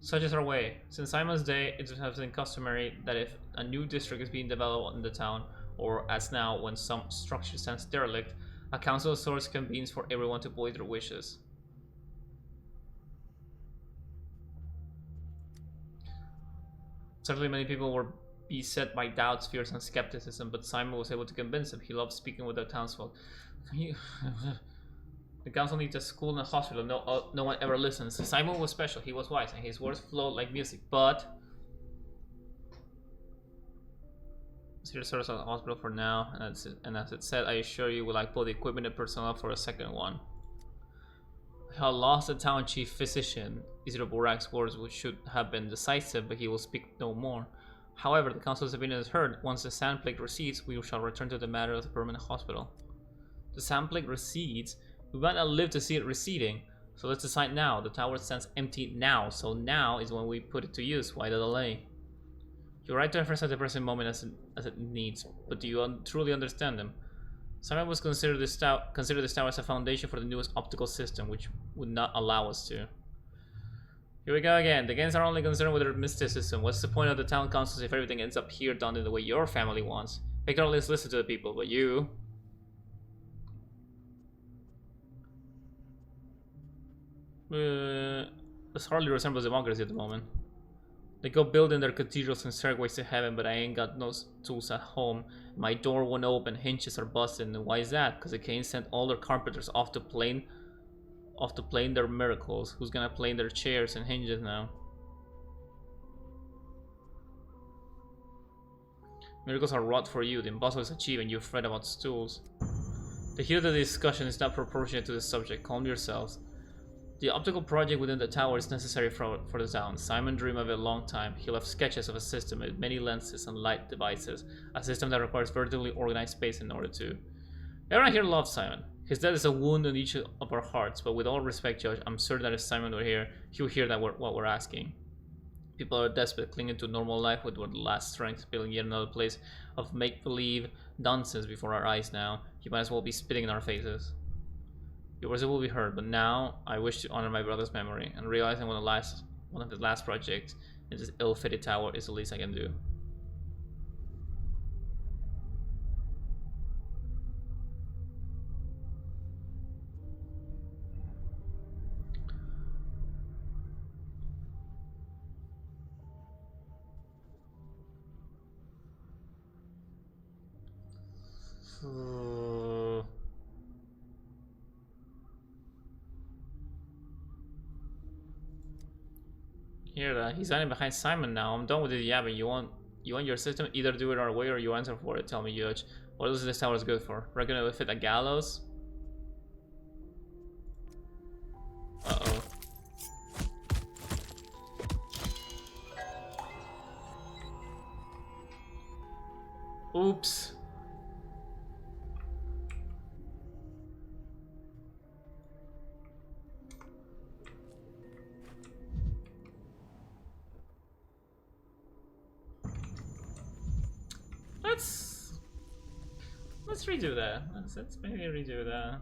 Such is our way. Since Simon's day, it has been customary that if a new district is being developed in the town, or as now, when some structure stands derelict, a council of sorts convenes for everyone to voice their wishes. Certainly many people were beset by doubts, fears, and skepticism, but Simon was able to convince them. He loved speaking with the townsfolk. The council needs a school and a hospital. No one ever listens. Simon was special. He was wise, and his words flowed like music. But here serves as a hospital for now, and as it said, I assure you, we like both the equipment and personnel for a second one. We have lost the town chief physician. Isidore Borak's words which should have been decisive, but he will speak no more. However, the council's opinion is heard. Once the sand plague recedes, we shall return to the matter of the permanent hospital. The sand plague recedes. We might not live to see it receding, so let's decide now. The tower stands empty now, so now is when we put it to use. Why the delay? You're right to emphasize the present moment as it needs, but do you truly understand them? Simon was consider this tower as a foundation for the newest optical system, which would not allow us to. Here we go again. The games are only concerned with their mysticism. What's the point of the town councils if everything ends up here done in the way your family wants? They can always listen to the people, but you... this hardly resembles democracy at the moment. They go building their cathedrals and stairways to heaven, but I ain't got no tools at home. My door won't open, hinges are busted, and why is that? Because the Canes sent all their carpenters off off to play in their miracles. Who's gonna play in their chairs and hinges now? Miracles are wrought for you. The impossible is achieved, and you fret about stools. The heat of the discussion is not proportionate to the subject. Calm yourselves. The optical project within the tower is necessary for the town. Simon dreamed of it a long time. He left sketches of a system with many lenses and light devices. A system that requires vertically organized space in order to... Everyone here loves Simon. His death is a wound on each of our hearts, but with all respect, Judge, I'm certain that if Simon were here, he would hear that what we're asking. People are desperate, clinging to normal life with their last strength, building yet another place of make-believe nonsense before our eyes now. You might as well be spitting in our faces. Your words will be heard, but now I wish to honor my brother's memory, and realizing one of his last projects in this ill-fitted tower is the least I can do. Hear that? He's hiding behind Simon now. I'm done with it yapping. You want your system? Either do it our way or you answer for it. Tell me, Judge. What is this tower good for? Reckon it would fit a gallows? Uh-oh. Oops. Let's redo that. Let's maybe redo that.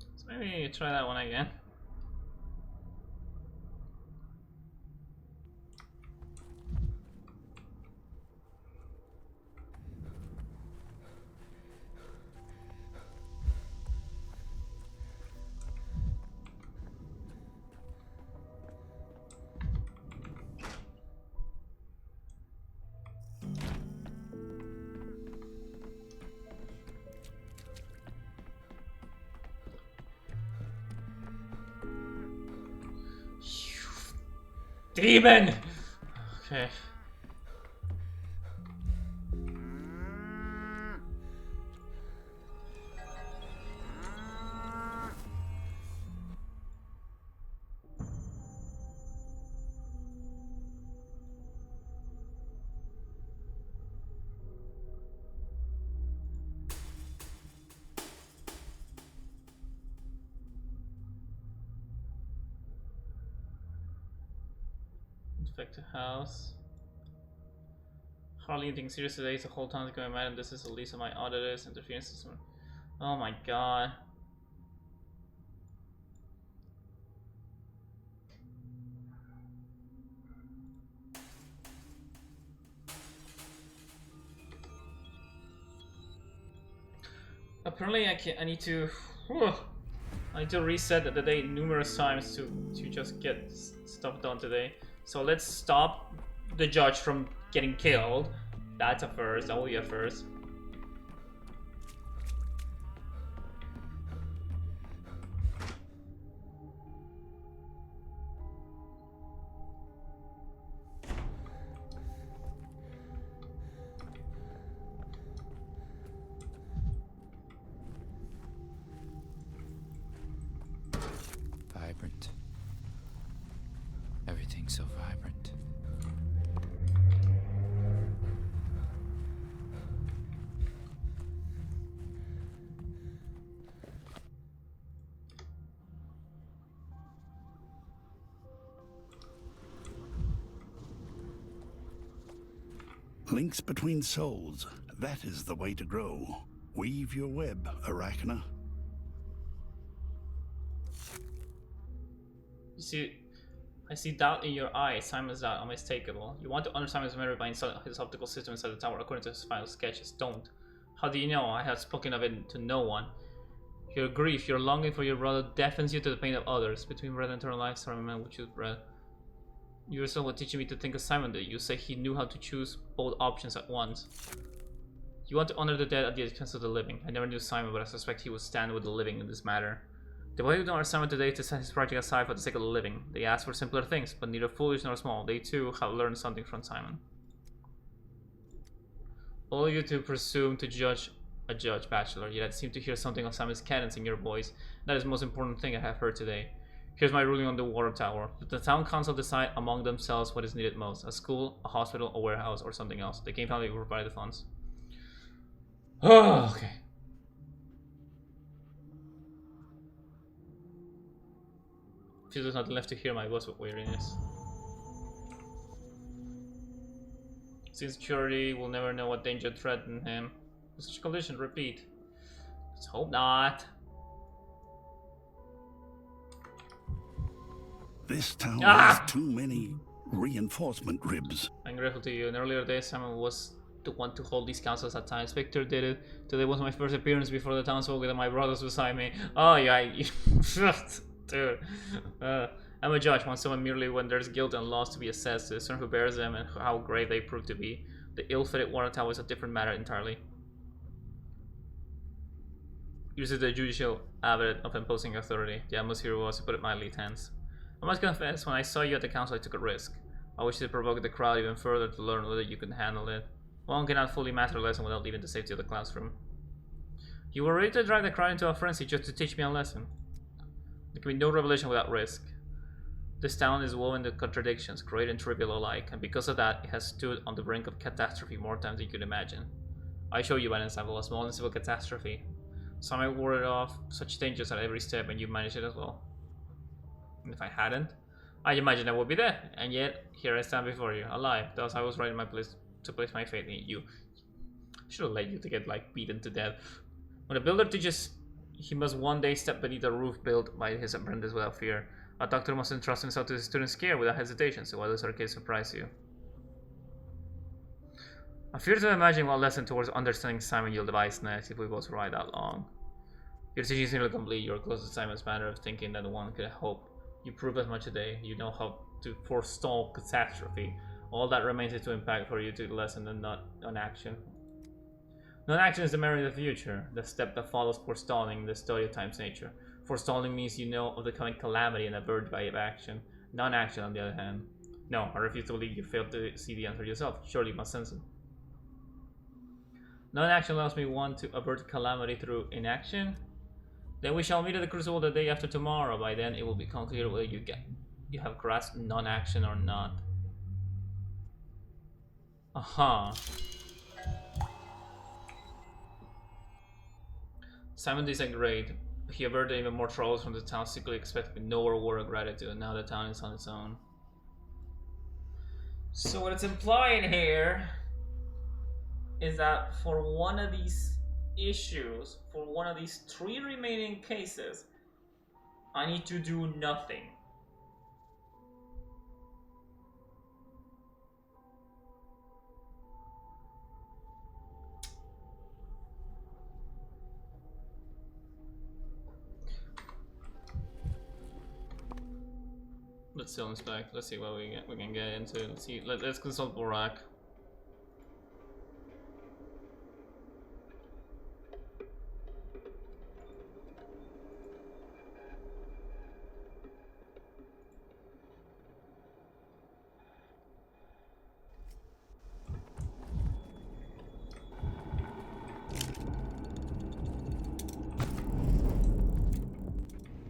Let's maybe try that one again. Demon! Okay. Infect a house. Hardly anything serious today. The whole town's going mad, and this is the least of my auditors interference system. Oh my god. Apparently, I need to reset the day numerous times to just get stuff done today. So let's stop the judge from getting killed. That's a first. That will be a first. Vibrant. Everything's so vibrant. Links between souls. That is the way to grow. Weave your web, Arachna. You see, I see doubt in your eyes. Simon's doubt unmistakable. You want to understand his memory by installing his optical system inside the tower according to his final sketches. Don't. How do you know? I have spoken of it to no one. Your grief, your longing for your brother deafens you to the pain of others. Between bread and eternal life, sorry man will choose bread. You yourself were teaching me to think as Simon did. You say he knew how to choose both options at once. You want to honor the dead at the expense of the living. I never knew Simon, but I suspect he would stand with the living in this matter. The boy who don't assignment today to set his project aside for the sake of the living. They ask for simpler things, but neither foolish nor small. They too have learned something from Simon. All you to presume to judge a judge, Bachelor, yet I seem to hear something of Simon's cadence in your voice. That is the most important thing I have heard today. Here's my ruling on the water tower. Let the town council decide among themselves what is needed most. A school, a hospital, a warehouse, or something else. The King family will provide the funds. Oh, okay. Feels nothing left to hear my voice with weariness. Since security will never know what danger threatened him. In such a condition, repeat. Let's hope not. This town has too many reinforcement ribs. I'm grateful to you. In earlier days, Simon was the one to hold these councils at times. Victor did it. Today was my first appearance before the townsfolk with my brothers beside me. Oh yeah, dude. I'm a judge. Want someone merely when there's guilt and loss to be assessed, to discern who bears them and how grave they prove to be. The ill-fitted water tower is a different matter entirely. Uses the judicial abbot of imposing authority. The atmosphere was, to put it mildly, tense. I must confess, when I saw you at the council, I took a risk. I wished to provoke the crowd even further to learn whether you could handle it. One cannot fully master a lesson without leaving the safety of the classroom. You were ready to drive the crowd into a frenzy just to teach me a lesson. There can be no revelation without risk. This town is woven with contradictions, great and trivial alike, and because of that, it has stood on the brink of catastrophe more times than you could imagine. I show you an example, a small and simple catastrophe. Some I warded off such dangers at every step, and you managed it as well. And if I hadn't, I imagine I would be dead, and yet here I stand before you, alive. Thus I was right in my place to place my faith in you. Should have let you to get like beaten to death. When a builder teaches, he must one day step beneath a roof built by his apprentice without fear. A doctor must entrust himself to his student's care without hesitation. So why does our case surprise you? I fear to imagine what lesson towards understanding Simon you'll devise next if we both ride that long. Your teaching is nearly complete. You're close to Simon's manner of thinking that one could hope. You prove as much today. You know how to forestall catastrophe. All that remains is to impact for you to the lesson and not on action. Non-action is the memory of the future, the step that follows forestalling, the study of time's nature. Forestalling means you know of the coming calamity and avert by action. Non-action, on the other hand. No, I refuse to believe you failed to see the answer yourself. Surely you must sense it. Non-action allows me one to avert calamity through inaction. Then we shall meet at the crucible the day after tomorrow. By then it will become clear whether you have grasped non-action or not. Aha. Simon disagreed. He averted even more troubles from the town, secretly expecting no reward or gratitude. Now the town is on its own. So what it's implying here is that for one of these issues, for one of these 3 remaining cases, I need to do nothing. Let's still inspect. Let's see what we can get into. Let's see. Let's consult Borak.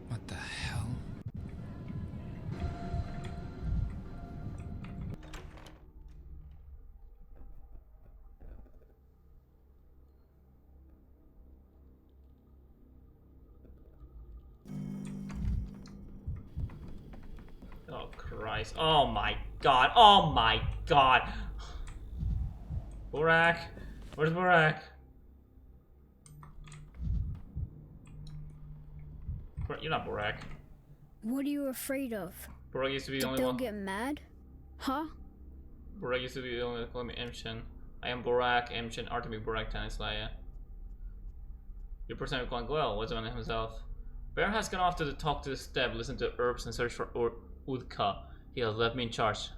What the hell? Oh Christ. Oh my god. Oh my god. Borak. Where's Borak? You're not Borak. What are you afraid of? Borak used to be the That only they'll one. get mad? Huh? Borak used to be the only one that called me Emshin. I am Borak, Emshin, Artemi Borak, Tanislaya. Your person who called well was the man himself. Bear has gone off to talk to the step, listen to herbs, and search for Udka. He has left me in charge.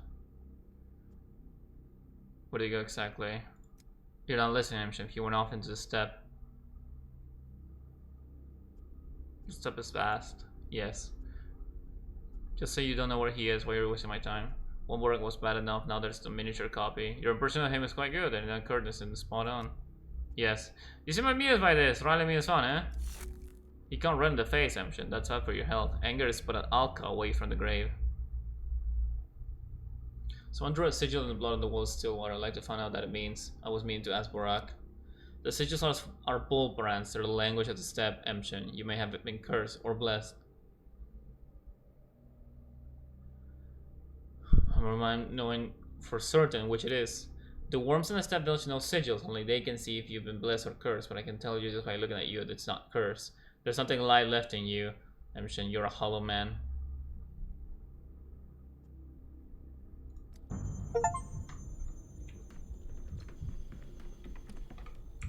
Where did he go exactly? You're not listening, Emshin. He went off into the step. Step is fast. Yes. Just say you don't know where he is while you're wasting my time. One work was bad enough, now there's the miniature copy. Your impression of him is quite good, and then Curtis is spot on. Yes. You seem amused by this. Riley me is fun, eh? You can't run in the face, Emshin. That's bad for your health. Anger is but an alka away from the grave. Someone drew a sigil in the blood on the wall of Stillwater. I'd like to find out what that means. I was meaning to ask Borak. The sigils are bull brands. They're the language of the steppe, Emshin. You may have been cursed or blessed. I remember knowing for certain which it is. The worms in the steppe village know sigils. Only they can see if you've been blessed or cursed. But I can tell you just by looking at you that it's not cursed. There's something light left in you, Emshin. You're a hollow man.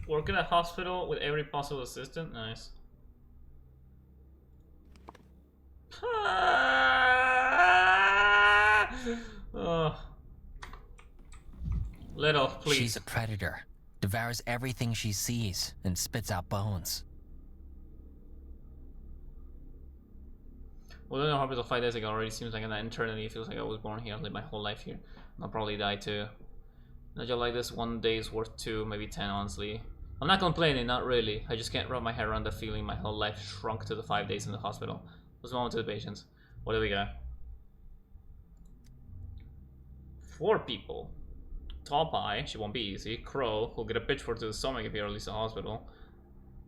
Work in a hospital with every possible assistant? Nice. Oh. Little, please. She's a predator. Devours everything she sees and spits out bones. Well, I don't know hospital 5 days ago already seems like an eternity. It feels like I was born here. I've lived my whole life here. I'll probably die too. A job like this, 1 day is worth 2, maybe 10, honestly. I'm not complaining, not really. I just can't wrap my head around the feeling my whole life shrunk to the 5 days in the hospital. What's wrong with the patients? What do we got? 4 people. Top Eye, she won't be easy. Crow, who'll get a pitchfork to the stomach if he releases the hospital.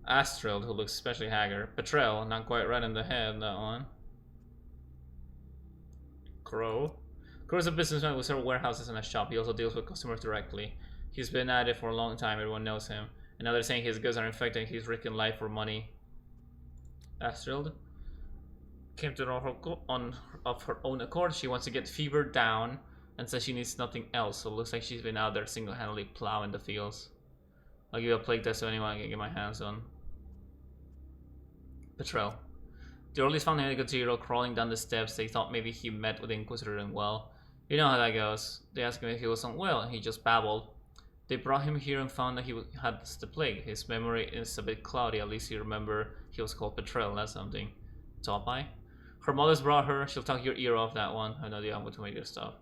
Astrid, who looks especially haggard. Petrel, not quite right in the head, that one. Crow. Crow's a businessman with several warehouses and a shop. He also deals with customers directly. He's been at it for a long time, everyone knows him. And now they're saying his goods are infected and he's risking life for money. Astrid came to of her own accord. She wants to get fever down and says she needs nothing else. So it looks like she's been out there single-handedly plowing the fields. I'll give you a plague test to anyone I can get my hands on. Petrel. The earliest found Nicotero crawling down the steps. They thought maybe he met with the Inquisitor and well. You know how that goes. They asked him if he was unwell and he just babbled. They brought him here and found that he had the plague. His memory is a bit cloudy. At least you remember he was called Petrel. That's something. Top Eye. Her mother's brought her. She'll talk your ear off, that one. I know the I'm to make this stuff.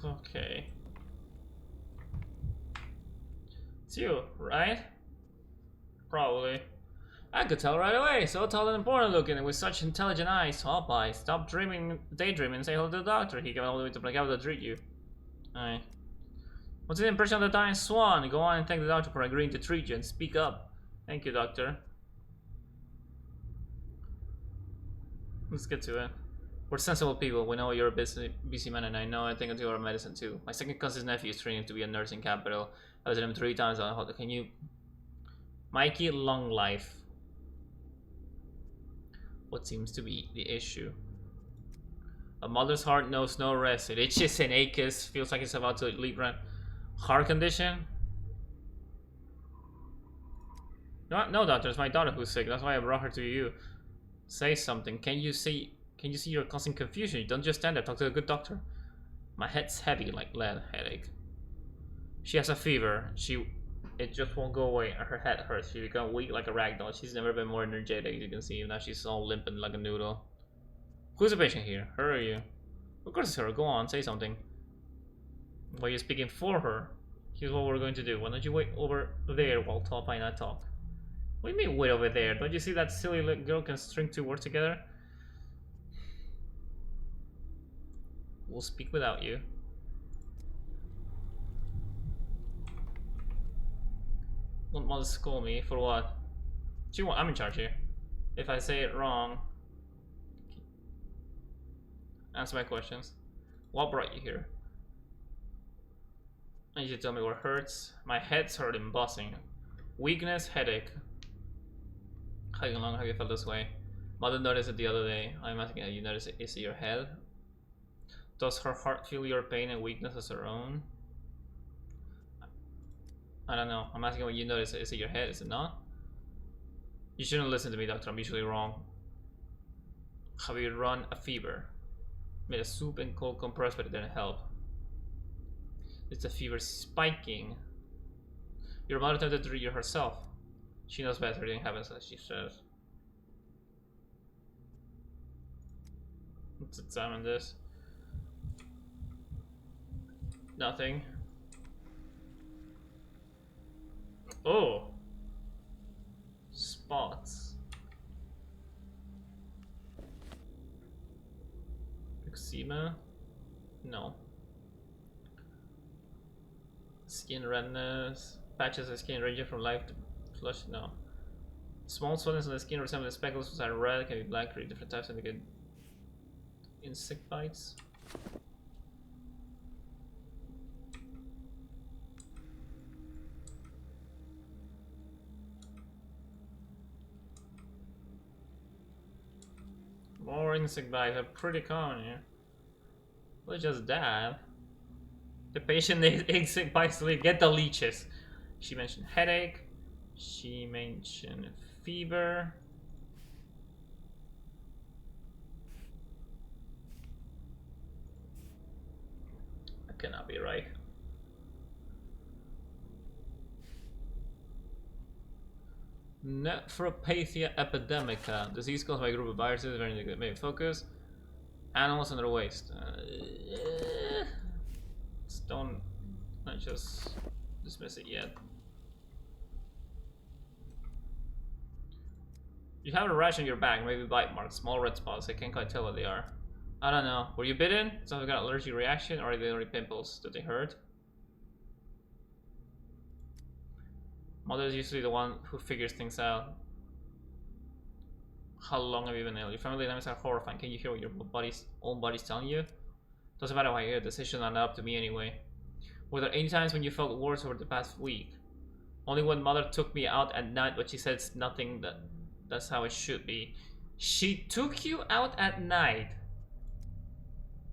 Okay. It's you, right? Probably. I could tell right away. So tall and important looking and with such intelligent eyes. Top Eye. Stop daydreaming and say hello to the doctor. He came all the way to Blackout to treat you. Alright. What's the impression of the dying swan? Go on and thank the doctor for agreeing to treat you and speak up. Thank you, doctor. Let's get to it. We're sensible people. We know you're a busy man, and I know I think I'll do our medicine too. My second cousin's nephew is training to be a nurse in capital. I visited him 3 times on Can you... Mikey, long life. What seems to be the issue? A mother's heart knows no rest. It itches and aches. Feels like it's about to leap right. Heart condition? No, doctor. It's my daughter who's sick. That's why I brought her to you. Say something. Can you see you're causing confusion? You don't just stand there. Talk to a good doctor. My head's heavy like lead. Headache. She has a fever. It just won't go away. Her head hurts. She become weak like a ragdoll. She's never been more energetic, you can see. Now she's all limping like a noodle. Who's the patient here? Her or you? Of course it's her. Go on, say something. Why are you speaking for her? Here's what we're going to do. Why don't you wait over there while Top Eye and I talk? What do you mean wait over there? Don't you see that silly little girl can string 2 words together? We'll speak without you. Don't want to scold me for what? I'm in charge here. If I say it wrong, answer my questions. What brought you here? I need you to tell me what hurts. My head's hurting, buzzing. Weakness, headache. How long have you felt this way? Mother noticed it the other day. I'm asking how you notice it. Is it your head? Does her heart feel your pain and weakness as her own? I don't know. I'm asking what you notice. Is it your head? Is it not? You shouldn't listen to me, doctor. I'm usually wrong. Have you run a fever? Made a soup and cold compress, but it didn't help. It's the fever spiking. Your mother attempted to treat you herself. She knows better than happens as she says. Let's examine this. Nothing. Oh! Spots. Eczema? No. Skin redness. Patches of skin ranging from light to flush? No. Small swellings on the skin resembling speckles which are red, can be black, three different types, and they get insect bites. More insect bites are pretty common here. Well, just that. The patient needs insect bites to get the leeches. She mentioned headache. She mentioned fever. That cannot be right. Nephropathia epidemica. Disease caused by a group of viruses, very good. Maybe focus. Animals under waste. Don't not just dismiss it yet. You have a rash on your back, maybe bite marks, small red spots. I can't quite tell what they are. I don't know. Were you bitten? Some got an allergic reaction, or are they only pimples? Did they hurt? Mother is usually the one who figures things out. How long have you been ill? Your family dynamics are horrifying. Can you hear what your own body's telling you? Doesn't matter why your decisions are not up to me anyway. Were there any times when you felt worse over the past week? Only when Mother took me out at night, but she said it's nothing. That's how it should be. She took you out at night.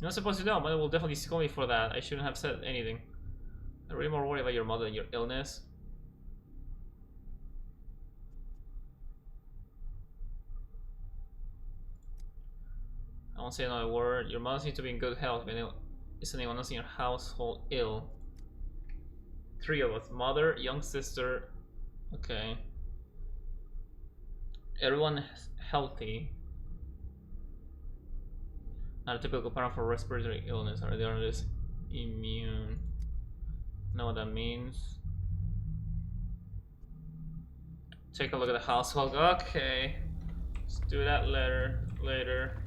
You're not supposed to know. Mother will definitely scold me for that. I shouldn't have said anything. I'm really more worried about your mother and your illness. I won't say another word. Your mother seems to be in good health. Is anyone else in your household ill? 3 of us. Mother, young sister. Okay. Everyone healthy. Not a typical pattern for respiratory illness. Are they on this immune? Know what that means? Take a look at the household. Okay. Let's do that later.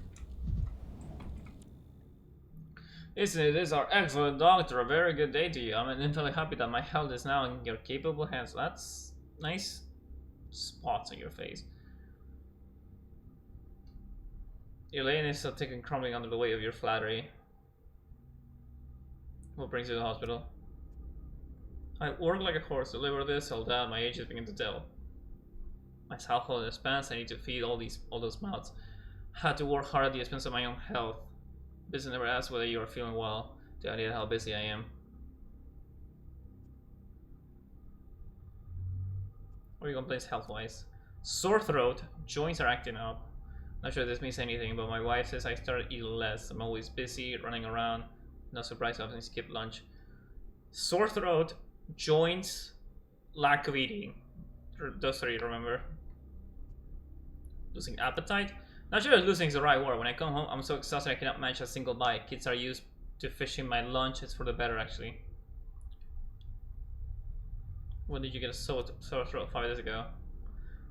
Isn't it? This is our excellent doctor. A very good day to you. I'm infinitely happy that my health is now in your capable hands. That's nice. Spots on your face. Elaine is still taking crumbling under the weight of your flattery. What brings you to the hospital? I work like a horse. Deliver this, all that. My age is beginning to tell. My household expands. I need to feed all those mouths. Had to work hard at the expense of my own health. Business never asks whether you are feeling well. The idea of how busy I am. What are your complaints health-wise? Sore throat. Joints are acting up. Not sure if this means anything, but my wife says I started eating less. I'm always busy, running around. Not surprised I often skip lunch. Sore throat, joints, lack of eating. Those 3, remember? Losing appetite? Not sure if losing is the right word. When I come home, I'm so exhausted I cannot manage a single bite. Kids are used to fishing my lunch. It's for the better, actually. When did you get a sore throat? 5 days ago.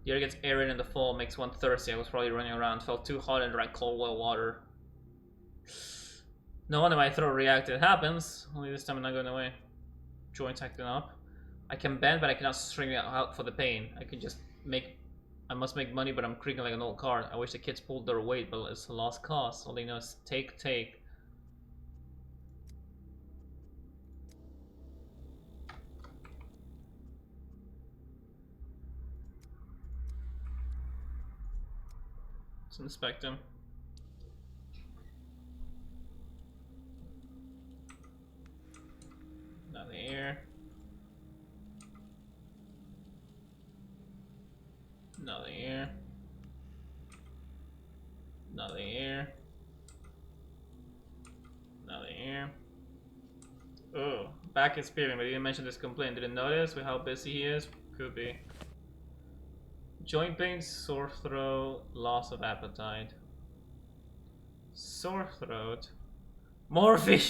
The air gets arid in the fall, makes one thirsty. I was probably running around, felt too hot and drank cold well water. No wonder my throat reacted. It happens. Only this time I'm not going away. Joints acting up. I can bend, but I cannot string it out for the pain. I must make money, but I'm creaking like an old car. I wish the kids pulled their weight, but it's a lost cause. All they know is take. Let's inspect him. Nothing here. Nothing here. Nothing here. Nothing here. Oh, back is spearing, but he didn't mention this complaint. Didn't notice with how busy he is? Could be. Joint pain, sore throat, loss of appetite. Sore throat. Morphine!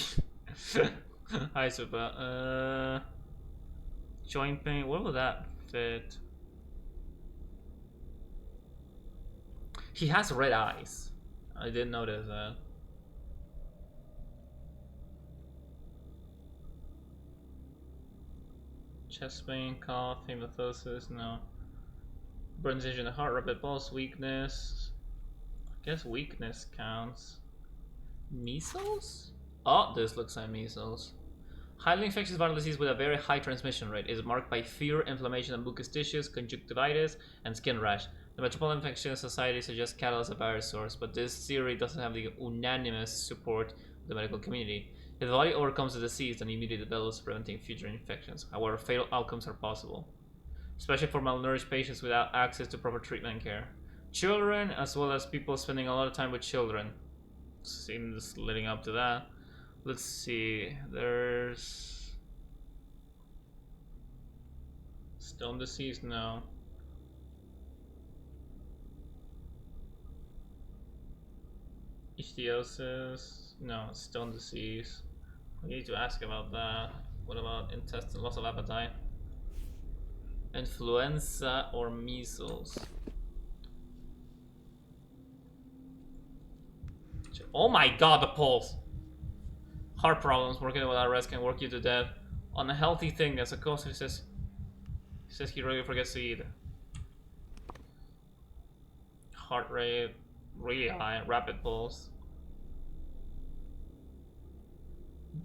Hi, Super. Joint pain, where would that fit? He has red eyes. I didn't notice that. Chest pain, cough, hemoptysis, no. Burns in the heart, rapid pulse, weakness. I guess weakness counts. Measles? Oh, this looks like measles. Highly infectious viral disease with a very high transmission rate is marked by fever, inflammation of mucous tissues, conjunctivitis, and skin rash. The Metropolitan Infection Society suggests cattle as a virus source, but this theory doesn't have the unanimous support of the medical community. If the body overcomes the disease, then immunity develops, preventing future infections. However, fatal outcomes are possible, especially for malnourished patients without access to proper treatment and care. Children, as well as people spending a lot of time with children. Seems leading up to that. Let's see, there's... Stone disease? No. Ichthyosis? No, stone disease. We need to ask about that. What about intestine, loss of appetite? Influenza or measles? Oh my god, the pulse! Heart problems, working without rest can work you to death. Unhealthy thing, as a cause, he says he really forgets to eat. Heart rate, really high, rapid pulse.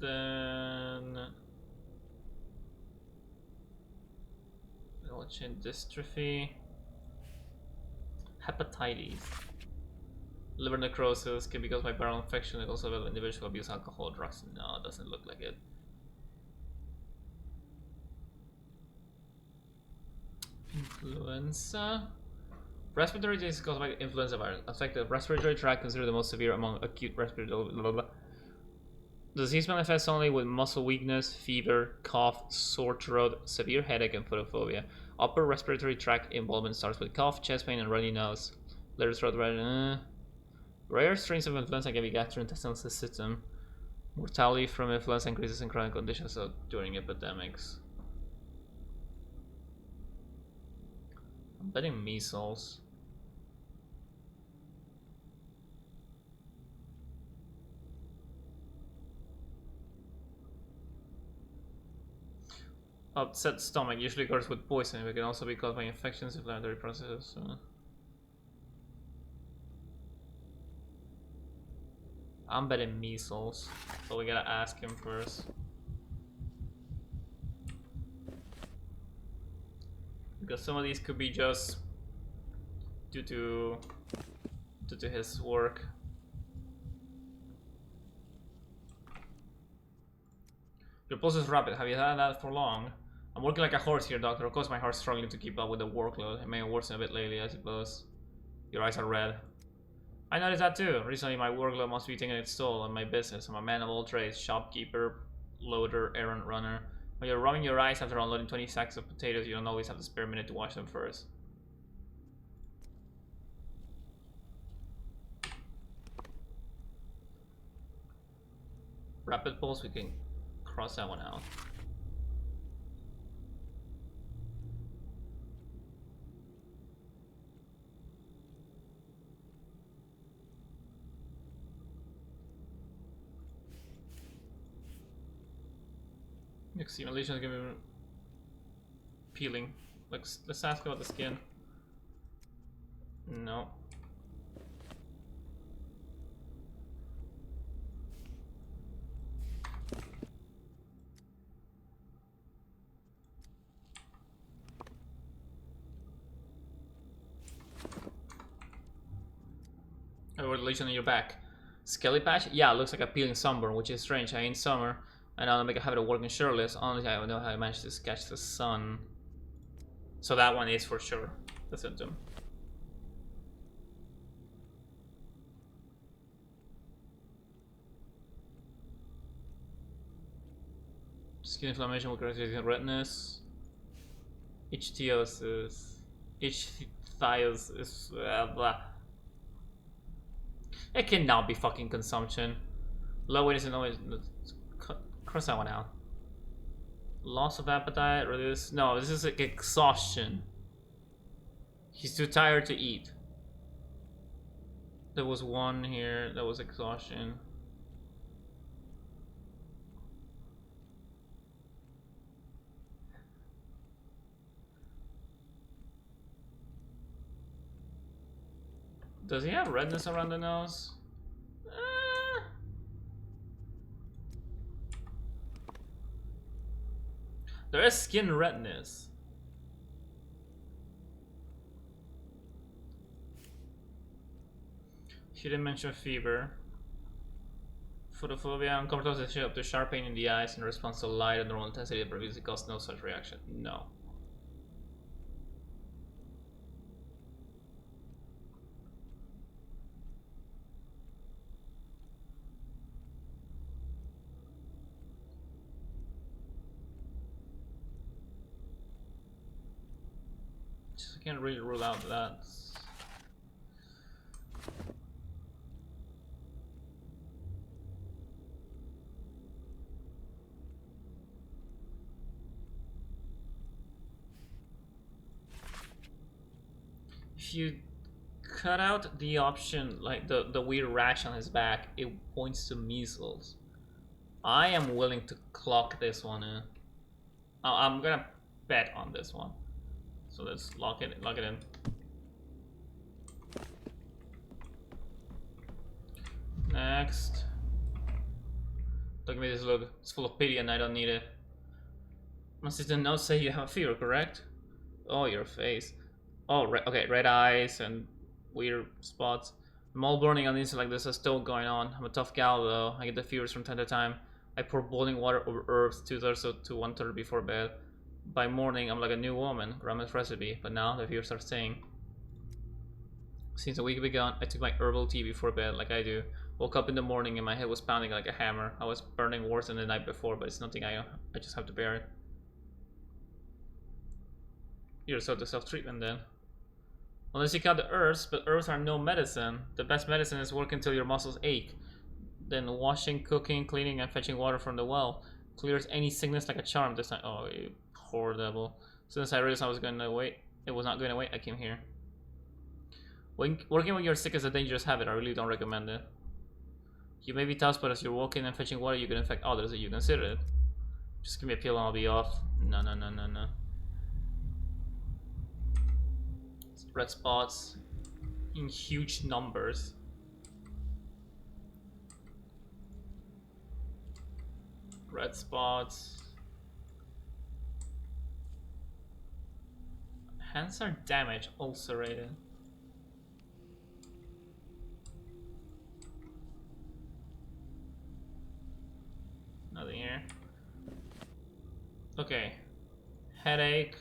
Then... Chin dystrophy. Hepatitis. Liver necrosis can be caused by viral infection. It also will individual abuse alcohol, drugs. No, it doesn't look like it. Influenza. Respiratory disease is caused by influenza virus. Affect the respiratory tract, considered the most severe among acute respiratory. Blah, blah, blah. The disease manifests only with muscle weakness, fever, cough, sore throat, severe headache, and photophobia. Upper respiratory tract involvement starts with cough, chest pain, and runny nose. Later throat red. Rare strains of influenza can be gastrointestinal system. Mortality from influenza increases in chronic conditions during epidemics. I'm betting measles. Upset stomach usually occurs with poisoning, but can also be caused by infections, inflammatory processes. I'm betting measles, but we gotta ask him first. Because some of these could be just due to his work. Your pulse is rapid. Have you had that for long? I'm working like a horse here, doctor. Of course my heart's struggling to keep up with the workload. It may have worsened a bit lately, I suppose. Your eyes are red. I noticed that too. Recently my workload must be taking its toll on my business. I'm a man of all trades. Shopkeeper, loader, errand runner. When you're rubbing your eyes after unloading 20 sacks of potatoes, you don't always have the spare minute to wash them first. Rapid pulse, we can cross that one out. Next simulation is gonna be peeling. Let's ask about the skin. No. Oh, lesion on your back. Skelly patch? Yeah, it looks like a peeling sunburn, which is strange. I ain't summer. And I'll make a habit of working shirtless. Honestly, I don't know how I managed to catch the sun. So that one is for sure the symptom. Skin inflammation with characteristic redness. Ichthyosis. Ichthyos is blah. It cannot be fucking consumption. Low weight isn't always. Cross that one out. Loss of appetite, reduce. No, this is like exhaustion. He's too tired to eat. There was one here that was exhaustion. Does he have redness around the nose? There is skin redness. She didn't mention fever. Photophobia, uncomfortable sensation up to sharp pain in the eyes in response to light and normal intensity that previously caused no such reaction. No. Just can't really rule out that. If you cut out the option, like the weird rash on his back, it points to measles. I am willing to clock this one in. I'm gonna bet on this one. So let's lock it in. Next. Look at me, this look. It's full of pity and I don't need it. My sister notes say you have a fever, correct? Oh, your face. Oh, okay, red eyes and weird spots. Mole burning on the inside like this is still going on. I'm a tough gal though. I get the fevers from time to time. I pour boiling water over herbs 2/3 to 1/3 before bed. By morning, I'm like a new woman. Grandma's recipe, but now the fever starts staying. Since the week began, I took my herbal tea before bed, like I do. Woke up in the morning and my head was pounding like a hammer. I was burning worse than the night before, but it's nothing I just have to bear it. You're sort of self-treatment then. Unless you count the herbs, but herbs are no medicine. The best medicine is work until your muscles ache. Then washing, cooking, cleaning, and fetching water from the well clears any sickness like a charm. This time, oh, you poor devil. Since I realized I was going to wait, it was not going to wait, I came here. Working when you're sick is a dangerous habit. I really don't recommend it. You may be tough, but as you're walking and fetching water, you can infect others if you consider it. Just give me a pill and I'll be off. No. Red spots in huge numbers. Red spots. Hands are damaged, ulcerated. Nothing here. Okay. Headache.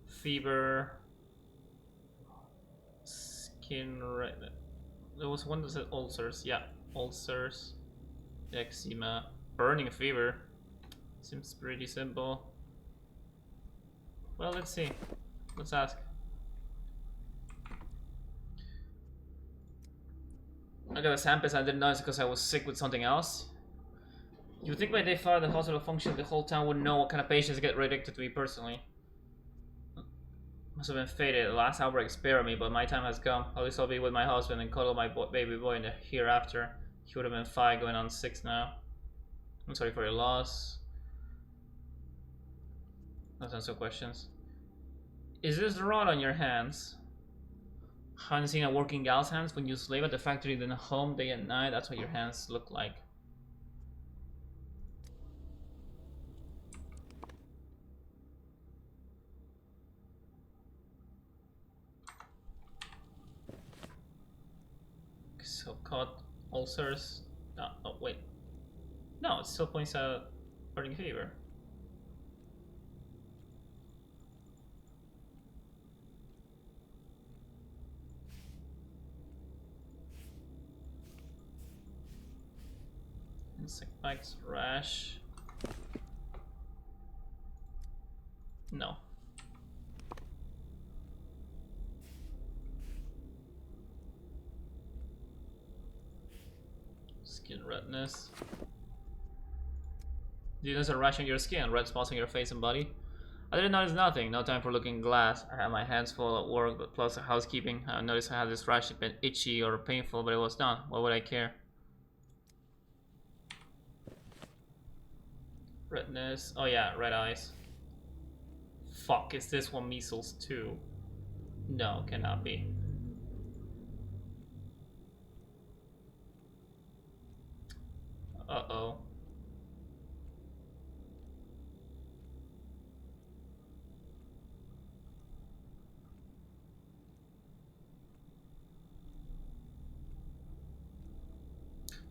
Fever. Skin red. There was one that said ulcers. Yeah, ulcers. Eczema. Burning fever. Seems pretty simple. Well, let's see. Let's ask. I got a samples. I didn't know it's because I was sick with something else. You would think by day 5 the hospital function, the whole town would know what kind of patients get redirected to me personally. Must have been fated. The last outbreak spared me, but my time has come. At least I'll be with my husband and cuddle my baby boy in the hereafter. He would have been 5 going on 6 now. I'm sorry for your loss. Let's answer questions. Is this rot on your hands? Haven't seen a working gal's hands when you slave at the factory then home day and night. That's what your hands look like. So caught ulcers. Oh wait. No, it still points out burning fever. Insect bites, rash. No. Skin redness. Do you notice a rash on your skin? Red spots on your face and body? I didn't notice nothing. No time for looking in glass. I had my hands full at work, but plus housekeeping. I noticed I had this rash a bit itchy or painful, but it was done. Why would I care? Redness. Oh yeah, red eyes. Fuck, is this one measles too? No, cannot be. Uh-oh.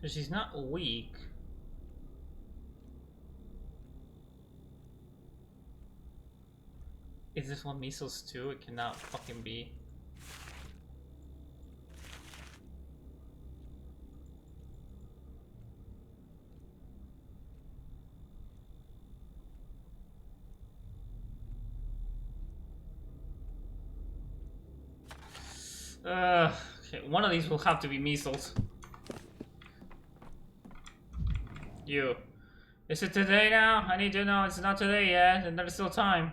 She's not weak. Is this one measles too? It cannot fucking be. Okay, one of these will have to be measles. You. Is it today now? I need to know it's not today yet, and there's still time.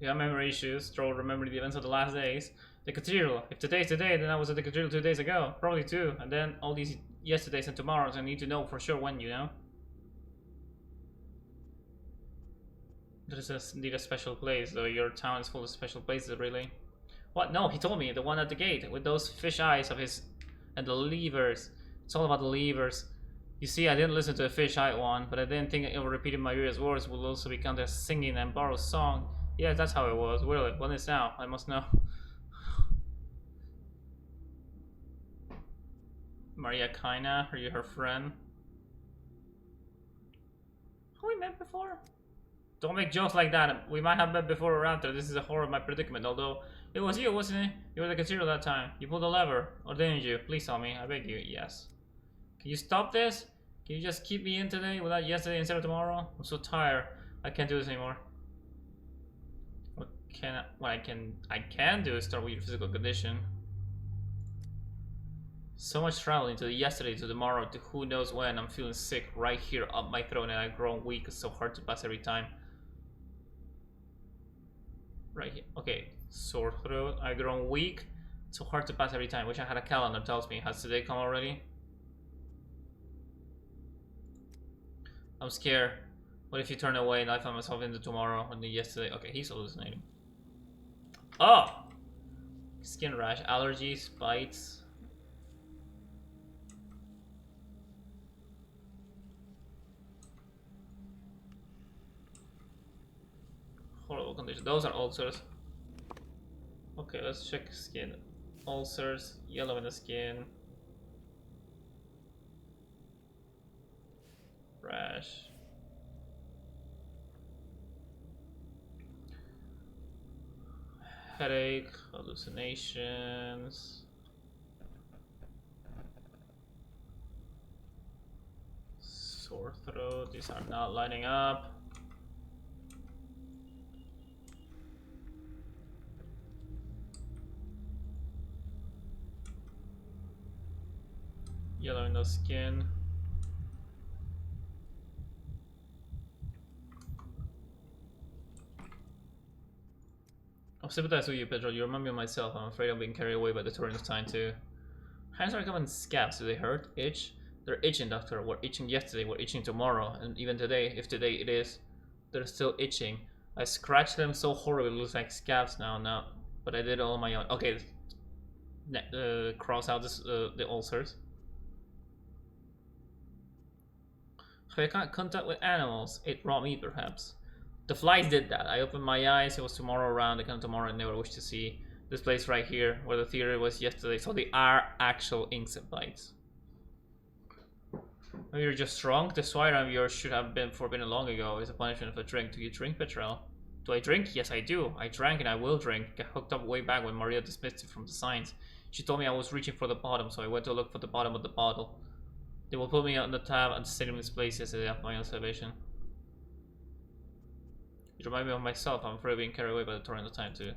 You have memory issues. Stroll remembering the events of the last days. The cathedral. If today's today, then I was at the cathedral 2 days ago. Probably 2. And then all these yesterdays and tomorrows. I need to know for sure when, you know? There's indeed a special place, though. Your town is full of special places, really. What? No, he told me. The one at the gate with those fish eyes of his and the levers. It's all about the levers. You see, I didn't listen to the fish eye one, but I didn't think it repeating my ears words would also be counted as singing and borrow song. Yeah, that's how it was. Really, when is now? I must know. Maria Kaina, are you her friend? Have we met before? Don't make jokes like that. We might have met before or after. This is a horror of my predicament. Although it was you, wasn't it? You were the cathedral that time. You pulled the lever, or didn't you? Please tell me. I beg you. Yes. Can you stop this? Can you just keep me in today without yesterday instead of tomorrow? I'm so tired. I can't do this anymore. What I can do is start with your physical condition. So much traveling to the yesterday to tomorrow to who knows when. I'm feeling sick right here up my throat, and I've grown weak. It's so hard to pass every time. Right here. Okay, sore throat. I've grown weak. It's so hard to pass every time. Wish I had a calendar. Tells me. Has today come already? I'm scared. What if you turn away and I find myself into tomorrow and the yesterday? Okay, he's hallucinating. Oh! Skin rash, allergies, bites. Horrible condition. Those are ulcers. Okay, let's check skin. Ulcers, yellow in the skin. Rash. Headache, hallucinations. Sore throat, these are not lining up. Yellow in the skin. I'll sympathize with you, Pedro. You remind me of myself. I'm afraid I'm being carried away by the torrent of time too. Hands are covered in scabs. Do they hurt? Itch? They're itching, doctor. We're itching yesterday, we're itching tomorrow, and even today, if today it is, they're still itching. I scratched them so horribly, it looks like scabs now, but I did it all on my own. Okay, cross out this, the ulcers. Have you got contact with animals? Ate raw meat, perhaps. The flies did that. I opened my eyes. It was tomorrow around. They come tomorrow and never wish to see this place right here where the theater was yesterday. So they are actual insect bites. Maybe you're just drunk. The sweater of yours should have been forbidden long ago. It's a punishment of a drink. Do you drink, Petrel? Do I drink? Yes, I do. I drank and I will drink. Got hooked up way back when Maria dismissed it from the signs. She told me I was reaching for the bottom, so I went to look for the bottom of the bottle. They will put me on the tab and sit in this place yesterday after my observation. You remind me of myself. I'm afraid of being carried away by the torrent of time too.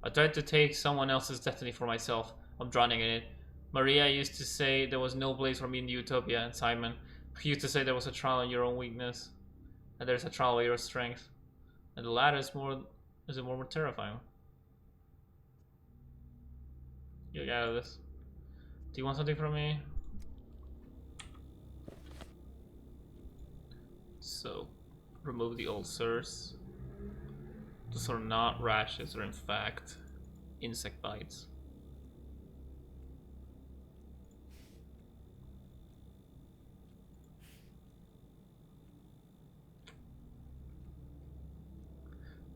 I tried to take someone else's destiny for myself. I'm drowning in it. Maria used to say there was no place for me in Utopia, and Simon, he used to say there was a trial in your own weakness, and there's a trial in your strength, and the latter is more terrifying. You get out of this. Do you want something from me? So, remove the ulcers. Those are not rashes, they're in fact insect bites.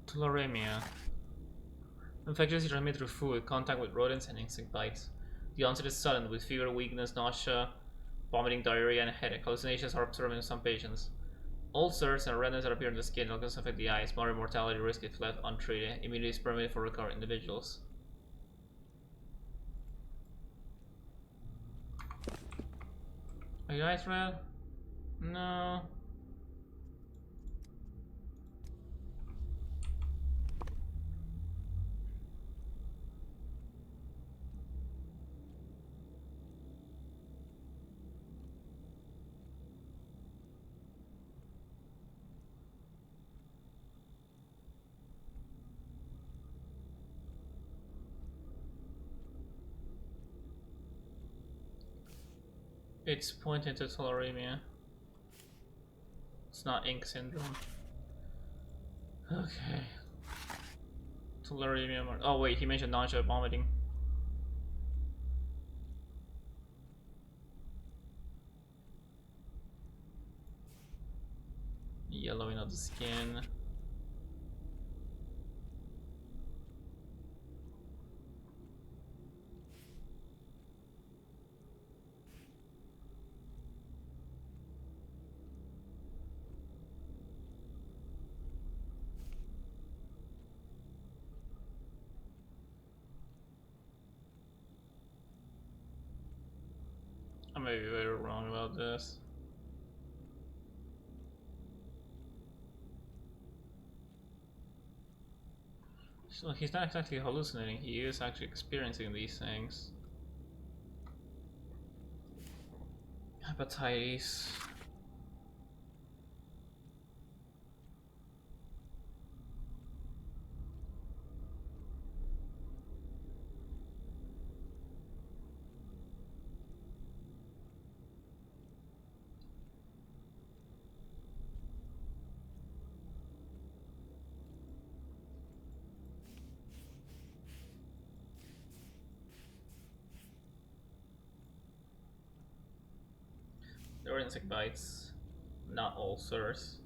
Tularemia. Infections is transmitted through food, contact with rodents, and insect bites. The onset is sudden, with fever, weakness, nausea, vomiting, diarrhea, and a headache. Hallucinations are observed in some patients. Ulcers and redness that appear in the skin can also affect the eyes. Moderate mortality risk if left untreated. Immunity is permanent for recurrent individuals. Are your eyes red? No. It's pointing to tularemia. It's not ink syndrome. Okay. Tularemia. Oh wait, he mentioned nausea, vomiting. Yellowing of the skin. I may be very wrong about this. So he's not exactly hallucinating, he is actually experiencing these things. Hepatitis. There were insect bites, not ulcers.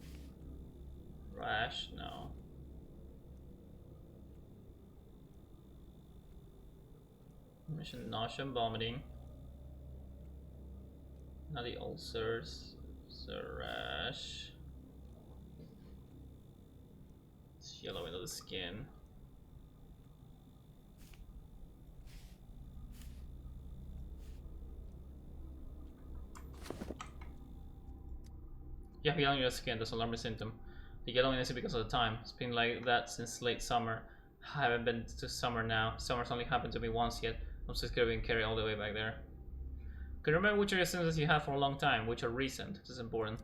Rash, no. Mentioned nausea and vomiting. Not the ulcers. It's a rash. It's yellowing of the skin. Yeah, yellowing of the skin, that's an alarming symptom. The yellowing is because of the time. It's been like that since late summer. I haven't been to summer now. Summer's only happened to me once yet. I'm so scared of being carried all the way back there. Can you remember which are your symptoms you had for a long time? Which are recent? This is important.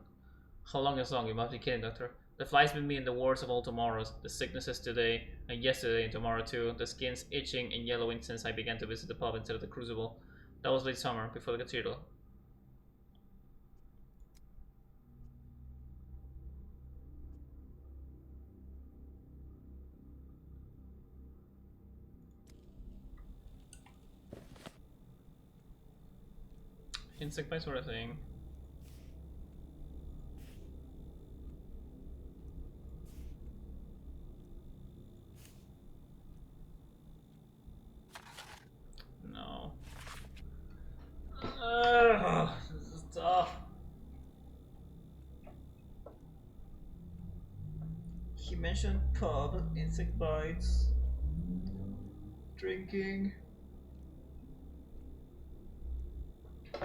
How long is long? You must be kidding, doctor. The flies with me in the worst of all tomorrows. The sicknesses today and yesterday and tomorrow too. The skin's itching and yellowing since I began to visit the pub instead of the crucible. That was late summer, before the cathedral. Insect bites were a thing. No. This is tough. He mentioned pub, insect bites, drinking.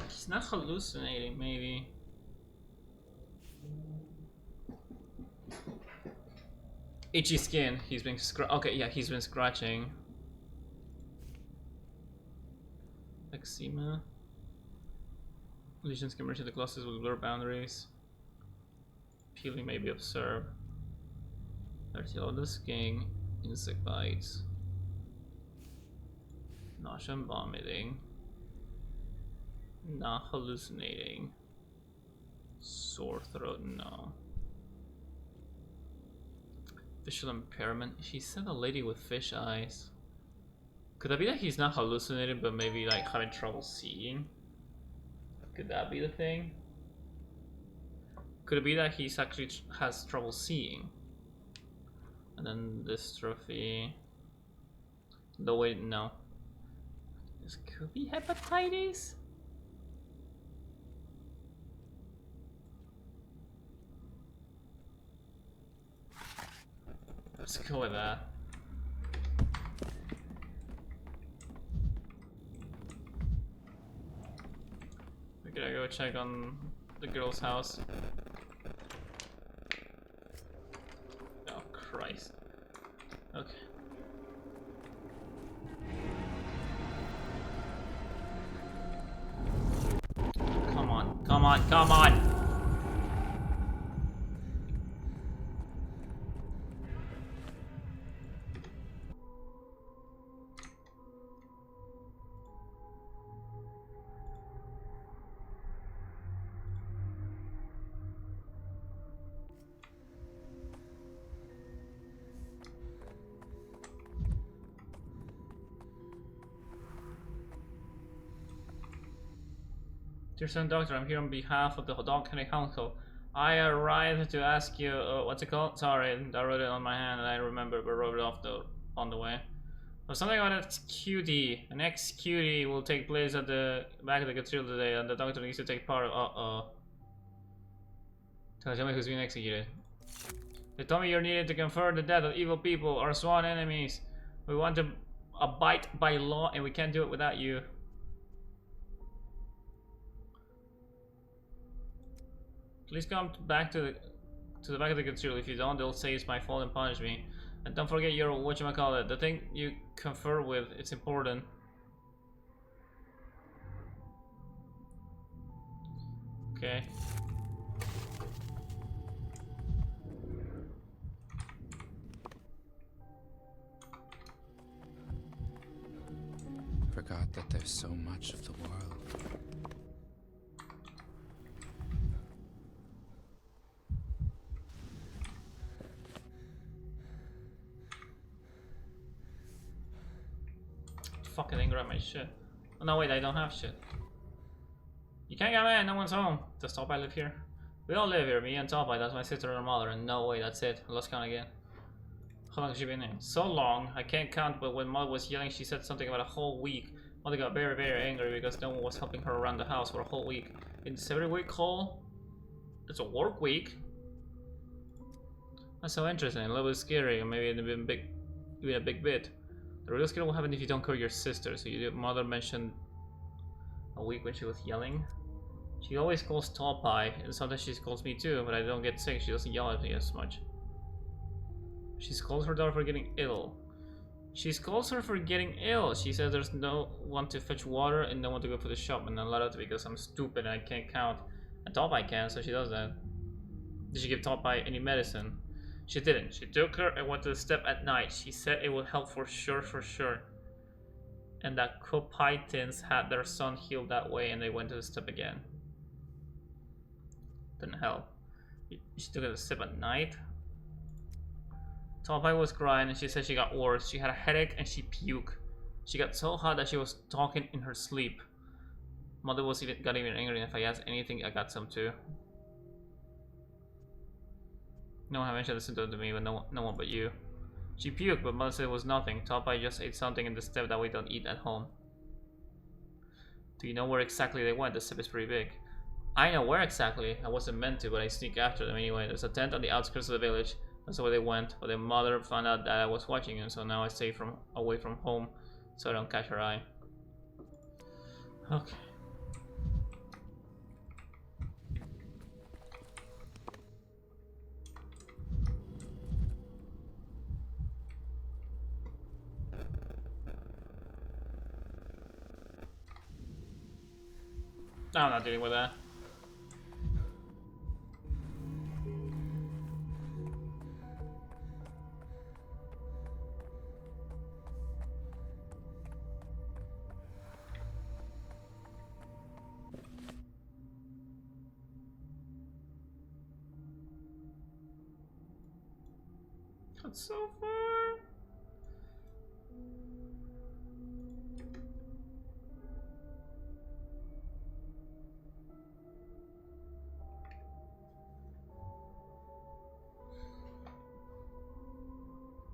He's not hallucinating, maybe. Itchy skin. He's been okay, yeah, he's been scratching. Sema. Legions can merge the clusters with blur boundaries. Peeling may be observed. Vertical the skin, insect bites. Nausea and vomiting. Not hallucinating. Sore throat, no. Visual impairment. She said a lady with fish eyes. Could that be that he's not hallucinating, but maybe like having trouble seeing? Could that be the thing? Could it be that he's actually has trouble seeing? And then dystrophy. No, wait, no. This could be hepatitis? Let's go with that. We gotta go check on the girl's house. Oh, Christ. Okay. Come on, come on, come on! Dear son, doctor, I'm here on behalf of the Dog County Council. I arrived to ask you, what's it called? Sorry, I wrote it on my hand and I remember, but wrote it off on the way. But something about a cutie. An ex-cutie will take place at the back of the cathedral today, and the doctor needs to take part of. Tell me who's being executed. They told me you're needed to confirm the death of evil people, our sworn enemies. We want to abide by law, and we can't do it without you. Please come back to the back of the cathedral. If you don't, they'll say it's my fault and punish me. And don't forget your whatchamacallit, the thing you confer with, it's important. Okay. Forgot that there's so much of the world. Fucking didn't grab my shit. Oh no, wait, I don't have shit. You can't get in, no one's home. Does Topai live here? We all live here, me and Topai, that's my sister and her mother, and no way, that's it. I lost count again. How long has she been in? So long, I can't count, but when Mother was yelling, she said something about a whole week. Mother got very, very angry because no one was helping her around the house for a whole week. It's every week, Cole? It's a work week. That's so interesting, a little bit scary, and maybe even a big bit. The real scare will happen if you don't call your sister. So your mother mentioned a week when she was yelling. She always calls Topai, and sometimes she calls me too, but I don't get sick. She doesn't yell at me as much. She scolds her daughter for getting ill. She scolds her for getting ill. She says there's no one to fetch water and no one to go for the shop, and I'm let because I'm stupid and I can't count. And Topai can, so she does that. Did she give Topai any medicine? She didn't. She took her and went to the step at night. She said it would help for sure. And that Copitans had their son healed that way and they went to the step again. Didn't help. She took it to the step at night. Topai was crying and she said she got worse. She had a headache and she puked. She got so hot that she was talking in her sleep. Mother got even angry, and if I asked anything, I got some too. No one mentioned the symptom to me, but no one but you. She puked, but Mother said it was nothing. Topai just ate something in the step that we don't eat at home. Do you know where exactly they went? The step is pretty big. I know where exactly. I wasn't meant to, but I sneak after them anyway. There's a tent on the outskirts of the village. That's where they went. But their mother found out that I was watching them, so now I stay away from home so I don't catch her eye. Okay. I'm not dealing with that. That's so far.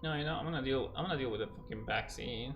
No, you know, I'm gonna deal with the fucking vaccine.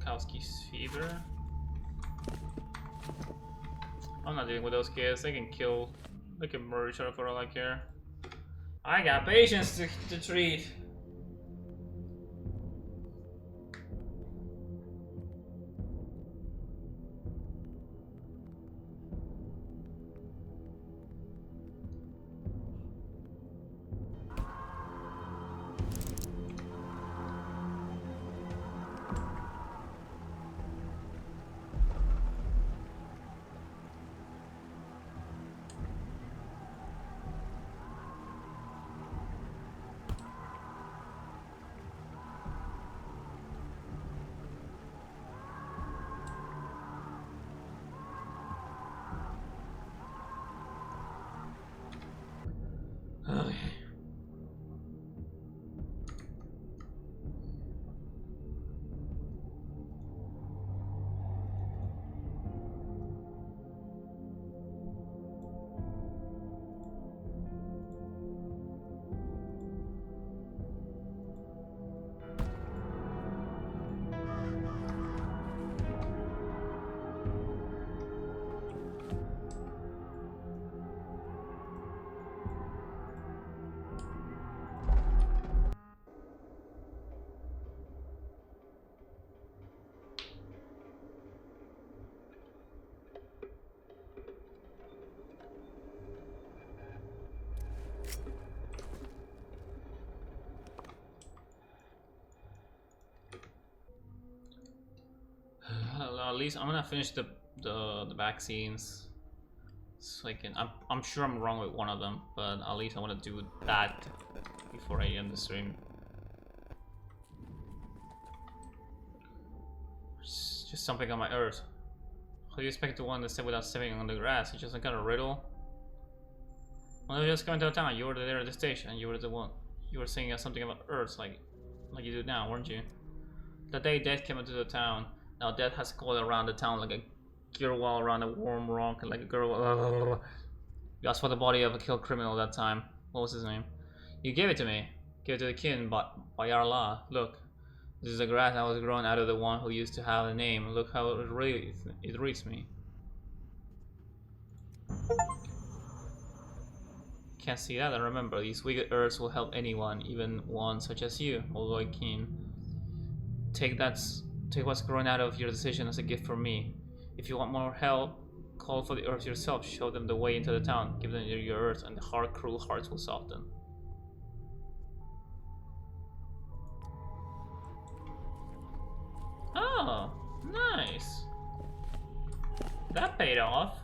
Kowski's fever. I'm not dealing with those kids. They can kill, they can murder each other for all I care. I got patients to treat. Okay. At least I'm gonna finish the vaccines, so I can. I'm sure I'm wrong with one of them, but at least I want to do that before I end the stream. Just something on my earth. How do you expect to want to step without stepping on the grass? It's just some kind of riddle. When I was just coming to town, you were there at the station. You were the one. You were saying something about Earth, like you do now, weren't you? The day Death came into the town. Now Death has called around the town like a gear wall around a warm rock, and like a girl. You asked for the body of a killed criminal that time. What was his name? You gave it to me. Gave it to the king, but by Allah. Look, this is the grass that was grown out of the one who used to have a name. Look how it reads me. Can't see that. And remember, these wicked earths will help anyone, even one such as you, O Lord King. Take what's grown out of your decision as a gift from me. If you want more help, call for the earth yourself. Show them the way into the town. Give them your earth, and the hard, cruel hearts will soften. Oh, nice. That paid off.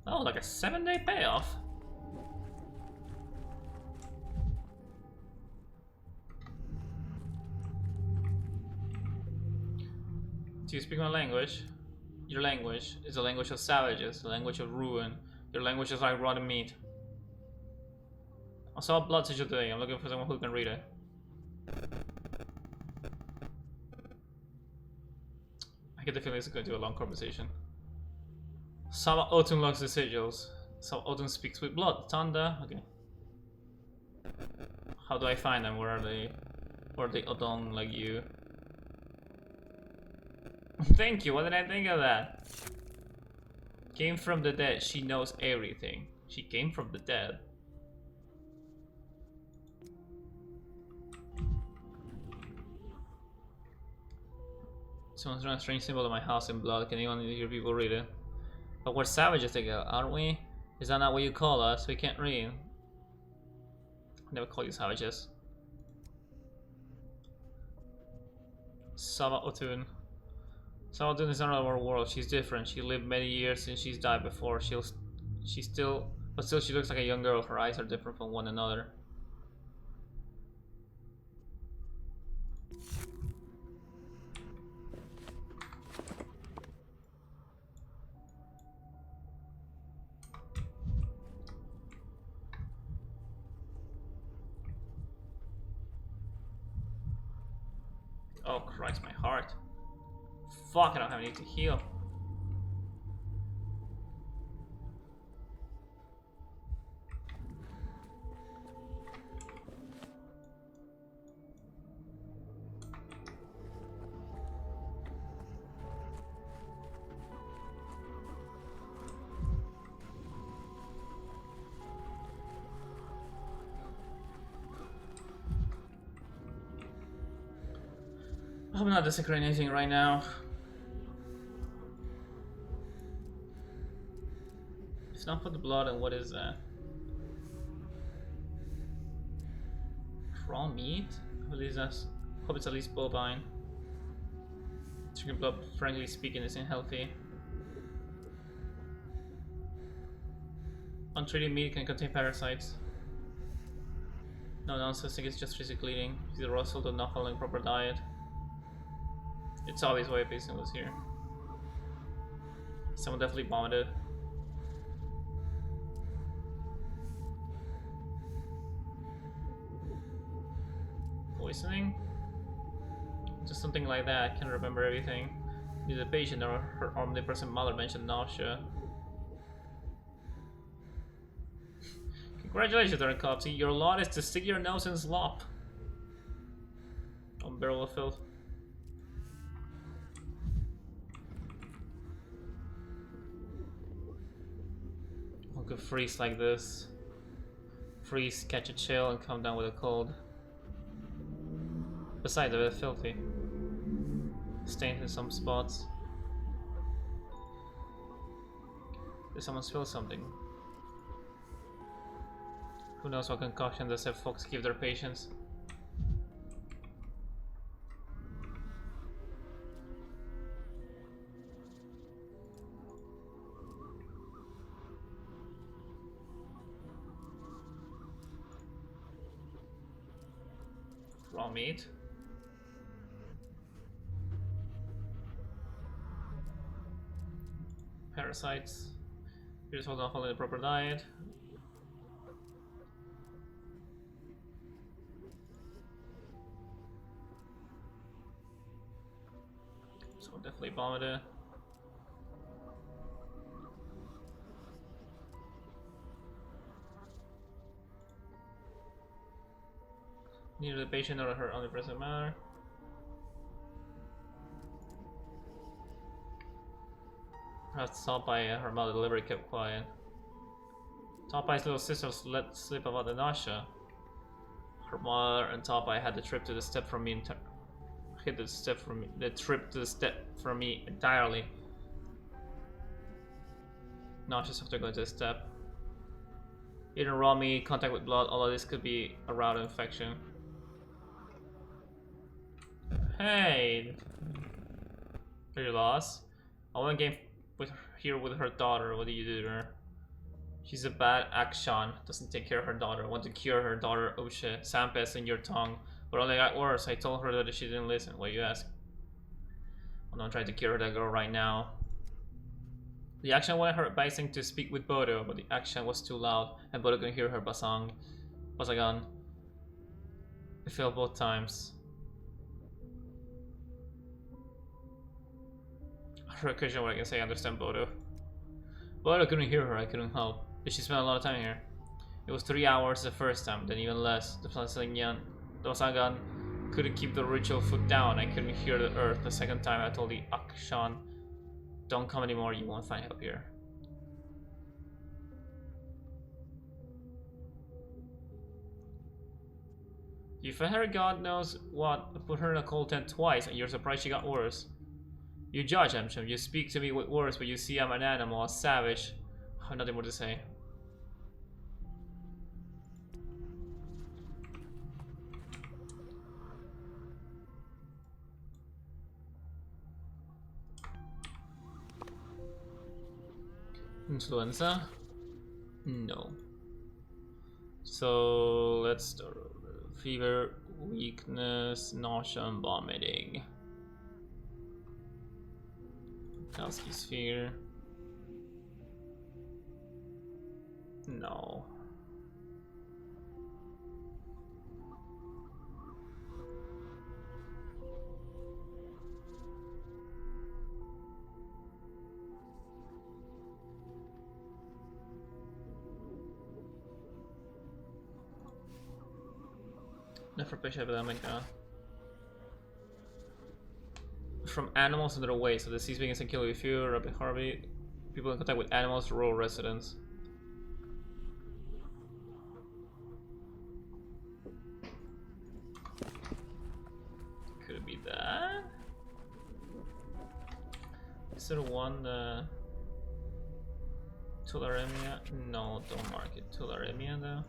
That was like a 7-day payoff. Do you speak my language? Your language is the language of savages, the language of ruin. Your language is like rotten meat. I saw blood sigil today. I'm looking for someone who can read it. I get the feeling it's going to be a long conversation. Saba Otun logs the sigils. Saba Otun speaks with blood. Tanda. Okay. How do I find them? Where are they? Or are they Otun like you? Thank you, what did I think of that? Came from the dead, she knows everything. She came from the dead. Someone's drawn a strange symbol on my house in blood. Can anyone hear people read it? But we're savages together, aren't we? Is that not what you call us? We can't read. I never call you savages. Sava Otun. Sava Otun is not our world. She's different. She lived many years since she's died before. But still she looks like a young girl. Her eyes are different from one another. Oh Christ, my heart. Fuck, I don't have any to heal. I'm not desecrating anything right now. It's not for the blood, and what is that? Raw meat? Hope it's at least bovine. Chicken blood, frankly speaking, isn't healthy. Untreated meat can contain parasites. No nonsense, it's just physically eating. Either rustled or not following proper diet. It's obvious why a patient was here. Someone definitely vomited. Poisoning? Just something like that. I can't remember everything. Neither the patient or her omnipresent mother mentioned nausea. Congratulations, Darkopsy. Your lot is to stick your nose in slop. On barrel of filth. Could freeze like this. Freeze, catch a chill, and come down with a cold. Besides, they're filthy. Stains in some spots. Did someone spill something? Who knows what concoction does have folks give their patients? Raw meat. Parasites. Here's hold on following the proper diet. So definitely vomited. Neither the patient nor her omnipresent matter. Perhaps Topeye, her mother, deliberately kept quiet. Topeye's little sister let slip about the nausea. Her mother and Topeye had the trip to the step from me entirely. Nauseous after going to the step. Eating raw meat, contact with blood, all of this could be a route of infection. Hey! Are you lost? I went game here with her daughter. What did you do to her? She's a bad action. Doesn't take care of her daughter. I want to cure her daughter. Oh shit. Sampes in your tongue. But only got worse. I told her that she didn't listen. What you ask? I'm not trying to cure that girl right now. The action wanted her advising to speak with Bodo, but the action was too loud, and Bodo couldn't hear her basagan. It failed both times. Her occasion, what I can say, I understand Bodo. Bodo couldn't hear her, I couldn't help. But she spent a lot of time here. It was 3 hours the first time, then even less. The basagan Couldn't keep the ritual foot down. I couldn't hear the earth. The second time I told the Akshan, don't come anymore, you won't find help here. You fed her God knows what, put her in a cold tent twice, and you're surprised she got worse. You judge, Amsham. You speak to me with words, but you see I'm an animal, a savage. I have nothing more to say. Influenza? No. So let's start over. Fever, weakness, nausea, and vomiting. Kalski sphere. No. Nephropathy epidemic. From animals in their way, so the disease begins to kill you. Fever, rapid heartbeat. People in contact with animals, rural residents. Could it be that? Is there one tularemia? No, don't mark it. Tularemia though.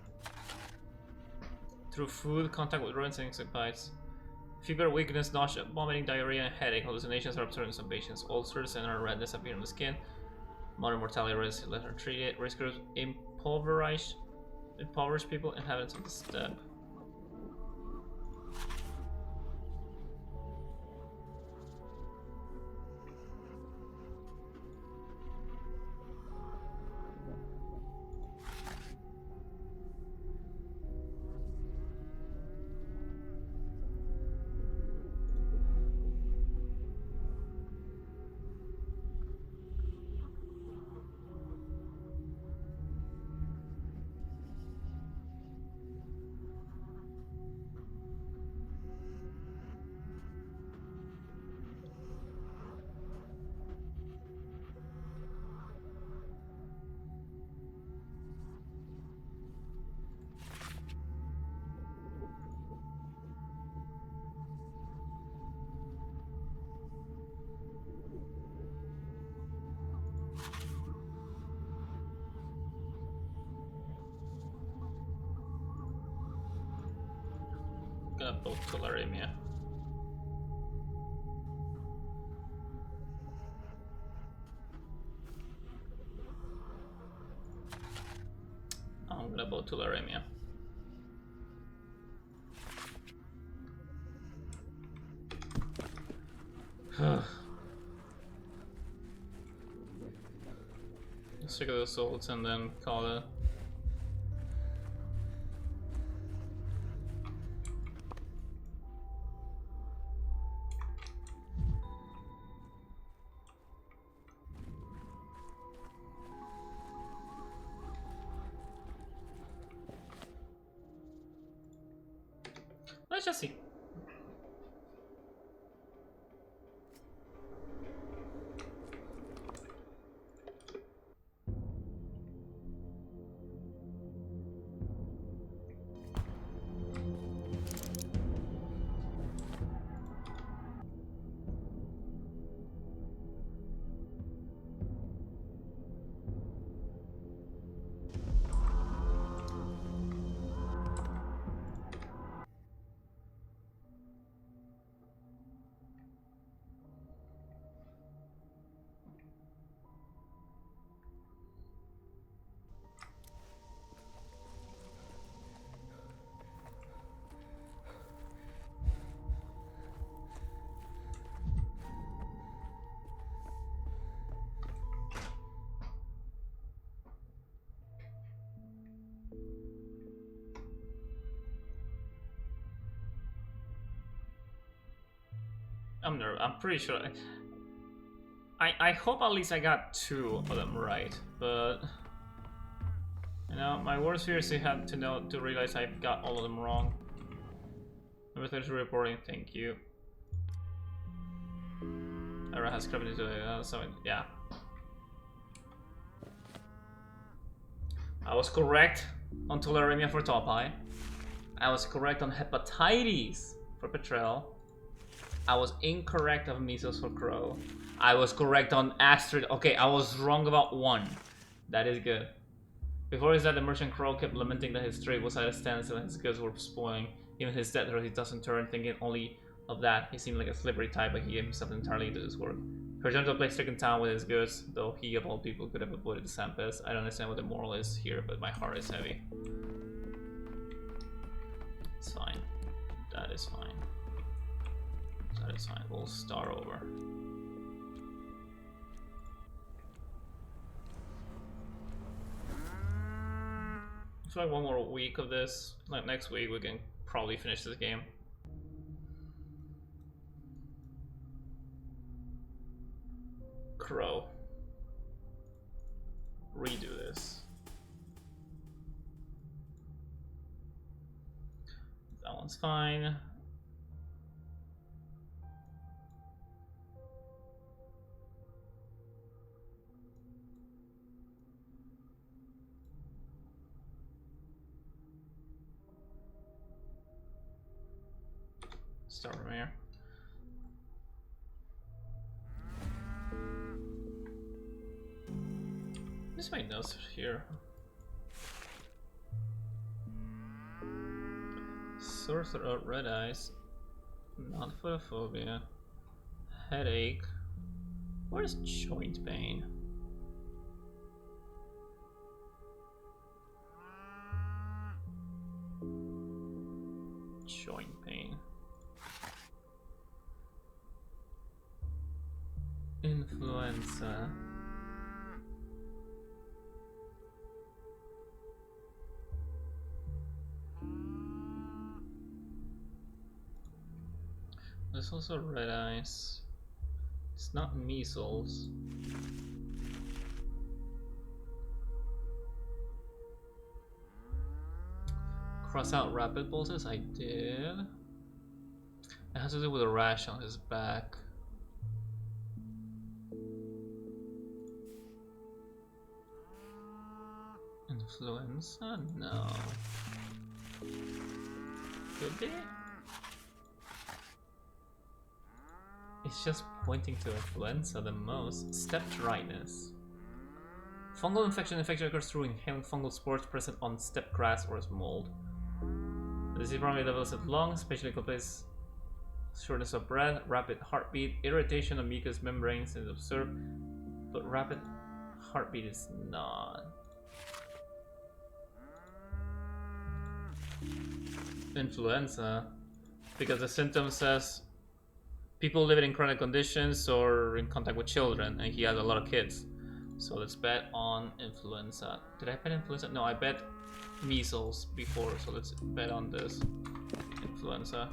Through food, contact with rodents and insect bites. Fever, weakness, nausea, vomiting, diarrhea, and headache. Hallucinations are observed in some patients. Ulcers and redness appear on the skin. Modern mortality rates let her treat it. Risk groups, impoverished people, inhabitants of the steppe. Got both tularemia. I'm gonna vote tularemia. Let's check the results and then call it. Let's just see. I'm pretty sure. I hope at least I got 2 of them right, but you know, my worst fear is I had to realize I got all of them wrong. Number 33 reporting, thank you. Era has crept into it, so yeah. I was correct on tularemia for top eye. I was correct on hepatitis for Petrel. I was incorrect on measles for Crow. I was correct on Astrid. Okay, I was wrong about one. That is good. Before his death, the merchant Crow kept lamenting that his trade was at a standstill and his goods were spoiling. Even his death, he doesn't turn, thinking only of that. He seemed like a slippery type, but he gave himself entirely to his work. He returned to a place-stricken town with his goods, though he of all people could have avoided the Sampes. I don't understand what the moral is here, but my heart is heavy. It's fine. That is fine. That is fine. We'll start over. It's like one more week of this. Like next week we can probably finish this game. Crow. Redo this. That one's fine. Start from here. Just my notes here. Sore throat, red eyes, not photophobia, headache. What is joint pain? Joint pain. Influenza. There's also red eyes. It's not measles. Cross out rapid pulses? I did. It has to do with a rash on his back. Influenza? No. Could be? It's just pointing to influenza the most. Steppe dryness. Fungal infection occurs through inhaling fungal spores present on steppe grass or as mold. The disease primarily develops at lungs, especially complaints shortness of breath, rapid heartbeat, irritation of mucous membranes is observed, but rapid heartbeat is not. Influenza, because the symptom says people living in chronic conditions or in contact with children, and he has a lot of kids. So let's bet on influenza. Did I bet influenza? No, I bet measles before, so let's bet on this. Influenza.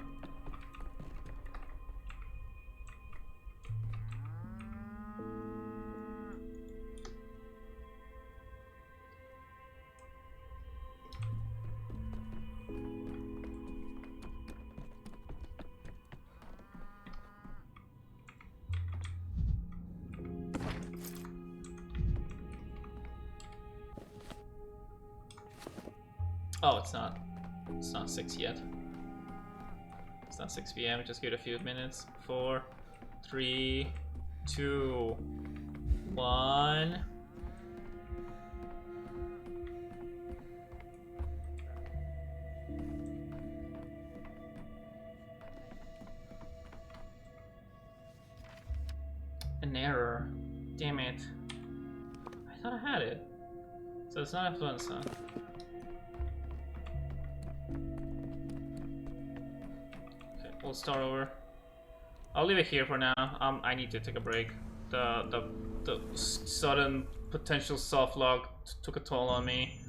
Oh, it's not 6 yet. It's not 6 p.m. Just give it a few minutes. 4, 3, 2, 1. An error. Damn it. I thought I had it. So it's not influenza. We'll start over. I'll leave it here for now. I need to take a break. The sudden potential soft lock took a toll on me.